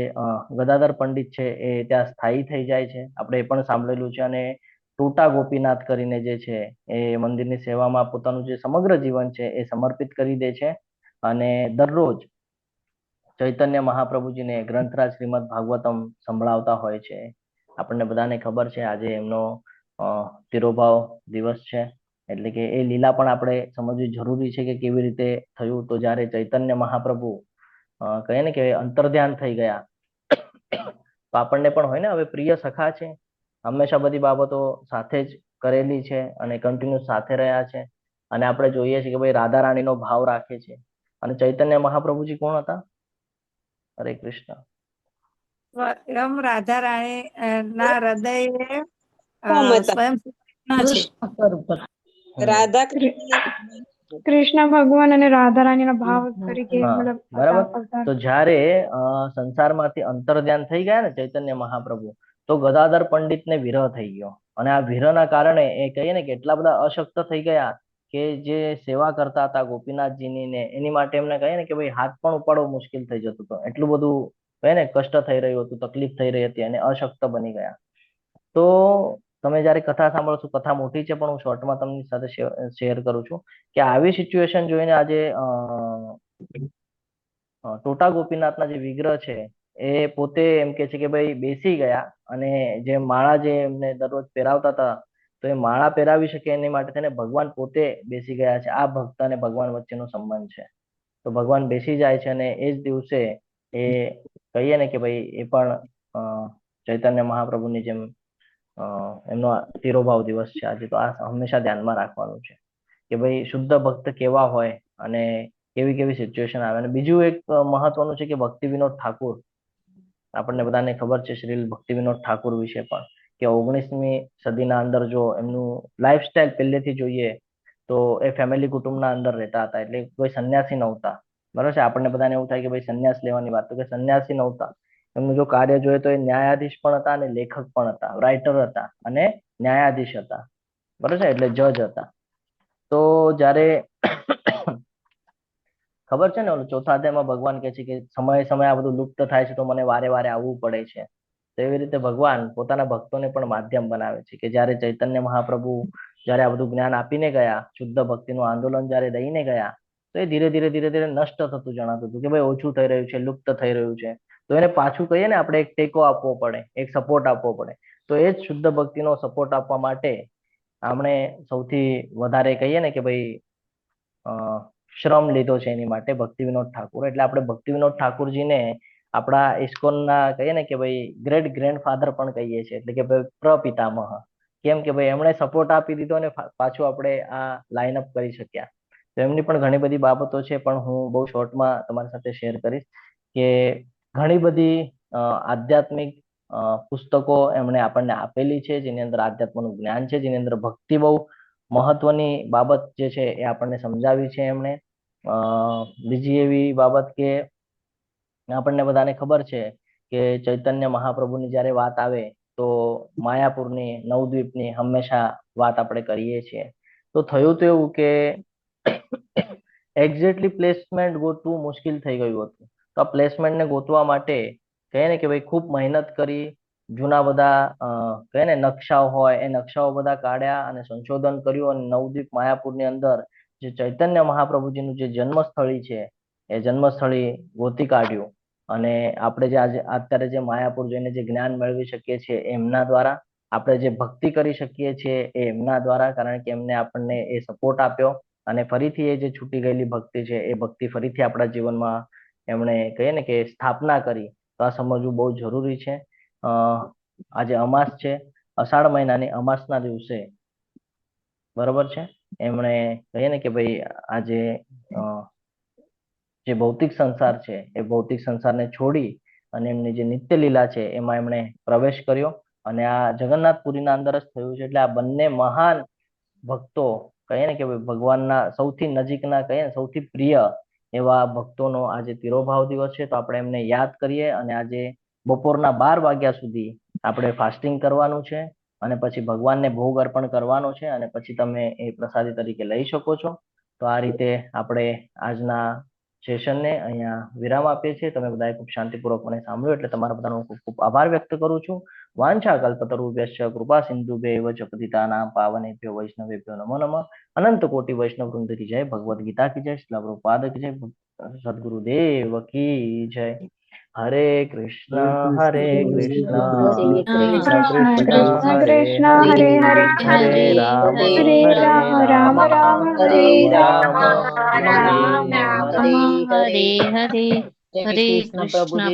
ગદાધર પંડિત છે એ ત્યાં સ્થાયી થઈ જાય છે. આપણે એ પણ સાંભળેલું છે. અને ટોટા ગોપીનાથ કરીને જે છે એ મંદિરની સેવામાં પોતાનું જે સમગ્ર જીવન છે એ સમર્પિત કરી દે છે. અને દરરોજ ચૈતન્ય મહાપ્રભુજીને ગ્રંથરાજ શ્રીમદ ભાગવતમ સંભળાવતા હોય છે. આપણને બધાને ખબર છે આજે એમનો તિરોભાવ દિવસ છે, એટલે કે એ લીલા પણ આપણે સમજવી જરૂરી છે કે કેવી રીતે થયું. તો જ્યારે ચૈતન્ય મહાપ્રભુ કહે ને કે અંતર્ધ્યાન થઈ ગયા તો આપણને પણ હોય ને, હવે પ્રિય સખા છે, હંમેશા બધી બાબતો સાથે જ કરેલી છે અને કન્ટિન્યુ સાથે રહ્યા છે. અને આપણે જોઈએ છીએ કે ભાઈ રાધા રાણીનો ભાવ રાખે છે. અને ચૈતન્ય મહાપ્રભુજી કોણ હતા? હરે કૃષ્ણ. સ્વયં રાધા રાણી ના હૃદય કોમ હતા સ્વયં કૃષ્ણ છે. કૃષ્ણ સ્વરૂપ હતા. રાધા કૃ- કૃષ્ણ. કૃષ્ણ ભગવાન અને રાધા રાણીના ભાવ તરીકે હા, મતલબ બરાબર. અવતાર. તો જ્યારે સંસારમાંથી અંતર્ધ્યાન થઈ ગયા ને ચૈતન્ય મહાપ્રભુ, તો ગદાધર પંડિતને વિરહ થઈ ગયો. અને આ વિરહના કારણે એ કહીએ ને કે એટલા બધા અશક્ત થઈ ગયા કે જે સેવા કરતા હતા ગોપીનાથજીની ને એની માટે એમને કહીએ ને કે ભાઈ હાથ પણ ઉપાડવો મુશ્કેલ થઈ જતું હતું. એટલું બધું કહે ને કષ્ટ થઈ રહ્યું હતું, તકલીફ થઈ રહી હતી અને અશક્ત બની ગયા. તો તમે જ્યારે કથા સાંભળો છો, કથા મોટી છે પણ હું શોર્ટમાં તમારી સાથે શેર કરું છું કે આવી સિચ્યુએશન જોઈને આજે ટોટા ગોપીનાથના જે વિગ્રહ છે એ પોતે એમ કે છે કે ભાઈ બેસી ગયા અને જે માળા જે એમને દરરોજ પહેરાવતા હતા તો એ માળા પહેરાવી શકે એની માટે થઈને ભગવાન પોતે બેસી ગયા છે. આ ભક્ત અને ભગવાન વચ્ચેનો સંબંધ છે. તો ભગવાન બેસી જાય છે અને એ જ દિવસે એ કહીએ ને કે ભાઈ એ પણ ચૈતન્ય મહાપ્રભુની જેમ એમનો તિરોભાવ દિવસ છે આજે. તો આ હંમેશા ધ્યાનમાં રાખવાનું છે કે ભાઈ શુદ્ધ ભક્ત કેવા હોય અને કેવી કેવી સિચ્યુએશન આવે. અને બીજું એક મહત્વનું છે કે ભક્તિ વિનોદ ઠાકુર, આપણને બધાને ખબર છે શ્રી ભક્તિ વિનોદ ઠાકુર વિશે પણ, કે 19મી સદીના અંદર જો એમનું લાઈફસ્ટાઈલ પહેલેથી જોઈએ તો એ ફેમિલી કુટુંબના અંદર રહેતા હતા, એટલે કોઈ સંન્યાસી નહોતા. બરાબર છે. આપણને બધાને એવું થાય કે ભાઈ સંન્યાસ લેવાની વાત, તો કે સંન્યાસી નહોતા. એમનું જો કાર્ય જોઈએ તો એ ન્યાયાધીશ પણ હતા અને લેખક પણ હતા, રાઇટર હતા અને ન્યાયાધીશ હતા. બરાબર છે, એટલે જજ હતા. તો જ્યારે ખબર છે ને ઓલું ચોથા અધ્યાયમાં ભગવાન કહે છે કે સમયે સમયે આ બધું લુપ્ત થાય છે તો મને વારે વારે આવવું પડે છે. તો એવી રીતે ભગવાન પોતાના ભક્તોને પણ માધ્યમ બનાવે છે કે જ્યારે ચૈતન્ય મહાપ્રભુ જ્યારે આ બધું જ્ઞાન આપીને ગયા, શુદ્ધ ભક્તિનું આંદોલન જ્યારે દઈને ગયા, તો એ ધીરે ધીરે ધીરે ધીરે નષ્ટ થતું જણાતું હતું કે ભાઈ ઓછું થઈ રહ્યું છે, લુપ્ત થઈ રહ્યું છે. તો એને પાછું કહીએ ને આપણે એક ટેકો આપવો પડે, એક સપોર્ટ આપવો પડે. તો એ જ શુદ્ધ ભક્તિનો સપોર્ટ આપવા માટે આપણે સૌથી વધારે કહીએ ને કે ભાઈ શ્રમ લીધો છે એની માટે ભક્તિ વિનોદ ઠાકુર. એટલે આપણે ભક્તિ વિનોદ ઠાકુરજીને આપણા ઇસ્કોનના કહીએ ને કે ભાઈ ગ્રેટ ગ્રેન્ડફાધર પણ કહીએ છીએ, એટલે કે ભાઈ પ્રપિતામહ. કેમ કે ભાઈ એમણે સપોર્ટ આપી દીધો અને પાછું આપણે આ લાઇનઅપ કરી શક્યા. તો એમની પણ ઘણી બધી બાબતો છે પણ હું બહુ શોર્ટમાં તમારી સાથે શેર કરીશ કે ઘણી બધી આધ્યાત્મિક પુસ્તકો એમણે આપણને આપેલી છે જેની અંદર આધ્યાત્મનું જ્ઞાન છે, જેની અંદર ભક્તિ બહુ મહત્વની બાબત જે છે એ આપણને સમજાવી છે એમણે. બીજી એવી બાબત કે આપણને બધાને ખબર છે કે ચૈતન્ય મહાપ્રભુની જ્યારે વાત આવે તો માયાપુરની, નવદ્વીપની હંમેશા વાત આપણે કરીએ છીએ. તો થયું તો એવું કે એક્ઝેક્ટલી પ્લેસમેન્ટ ગોતવું મુશ્કેલ થઈ ગયું હતું. તો આ પ્લેસમેન્ટને ગોતવા માટે કહે ને કે ભાઈ ખૂબ મહેનત કરી જૂના બધા કહે ને નકશાઓ હોય એ નકશાઓ બધા કાઢ્યા અને સંશોધન કર્યું અને નવદ્વીપ માયાપુરની અંદર જે ચૈતન્ય મહાપ્રભુજીનું જે જન્મસ્થળી છે એ જન્મસ્થળી ગોતી કાઢ્યું અને આપણે જે આજે અત્યારે જે માયાપુર જઈને જે જ્ઞાન મેળવી શકીએ છીએ એમના દ્વારા, આપણે જે ભક્તિ કરી શકીએ છીએ એ એમના દ્વારા, કારણ કે એમને આપણને એ સપોર્ટ આપ્યો અને ફરીથી એ જે છૂટી ગયેલી ભક્તિ છે એ ભક્તિ ફરીથી આપણા જીવનમાં એમણે કહીએ ને કે સ્થાપના કરી. તો આ સમજવું બહુ જરૂરી છે. આજે અમાસ છે, અષાઢ મહિનાની અમાસના દિવસે બરોબર છે એમણે કહીએ ને કે ભાઈ આજે જે ભૌતિક સંસાર છે એ ભૌતિક સંસારને છોડી અને એમની જે નિત્ય લીલા છે એમાં એમણે પ્રવેશ કર્યો અને આ જગન્નાથપુરીના અંદર જ થયું છે. એટલે આ બંને મહાન ભક્તો કહીએ ને કે ભગવાનના સૌથી નજીકના કહીએ ને સૌથી પ્રિય એવા ભક્તોનો આજે તિરોભાવ દિવસ છે. તો આપણે એમને યાદ કરીએ અને આજે બપોરના 12 વાગ્યા સુધી આપણે ફાસ્ટિંગ કરવાનું છે અને પછી ભગવાનને ભોગ અર્પણ કરવાનો છે અને પછી તમે એ પ્રસાદી તરીકે લઈ શકો છો. તો આ રીતે આપણે આજના સેશનને અહીંયા વિરામ આપીએ છીએ. તમે બધાએ ખૂબ શાંતિપૂર્વક મને સાંભળ્યું એટલે તમારા બધાનો ખૂબ ખૂબ આભાર વ્યક્ત કરું છું. વાંછા કલ્પતરુભ્યશ્ચ કૃપા સિંધુભ્યૈવ ચ પતિતાનાં પાવનેભ્યો વૈષ્ણવેભ્યો નમો નમઃ. અનંત કોટિ વૈષ્ણવ વૃંદ કી જય. ભગવદ ગીતા કી જય. શ્રીલ પ્રભુપાદ કી જય. સદગુરુદેવ કી જય. હરે કૃષ્ણ હરે કૃષ્ણ કૃષ્ણ કૃષ્ણ કૃષ્ણ હરે હરે હરે રામ હરે રામ રામ રામ હરે રામ રામ રામ રામ હરે હરે હરે કૃષ્ણ પ્રભુજી.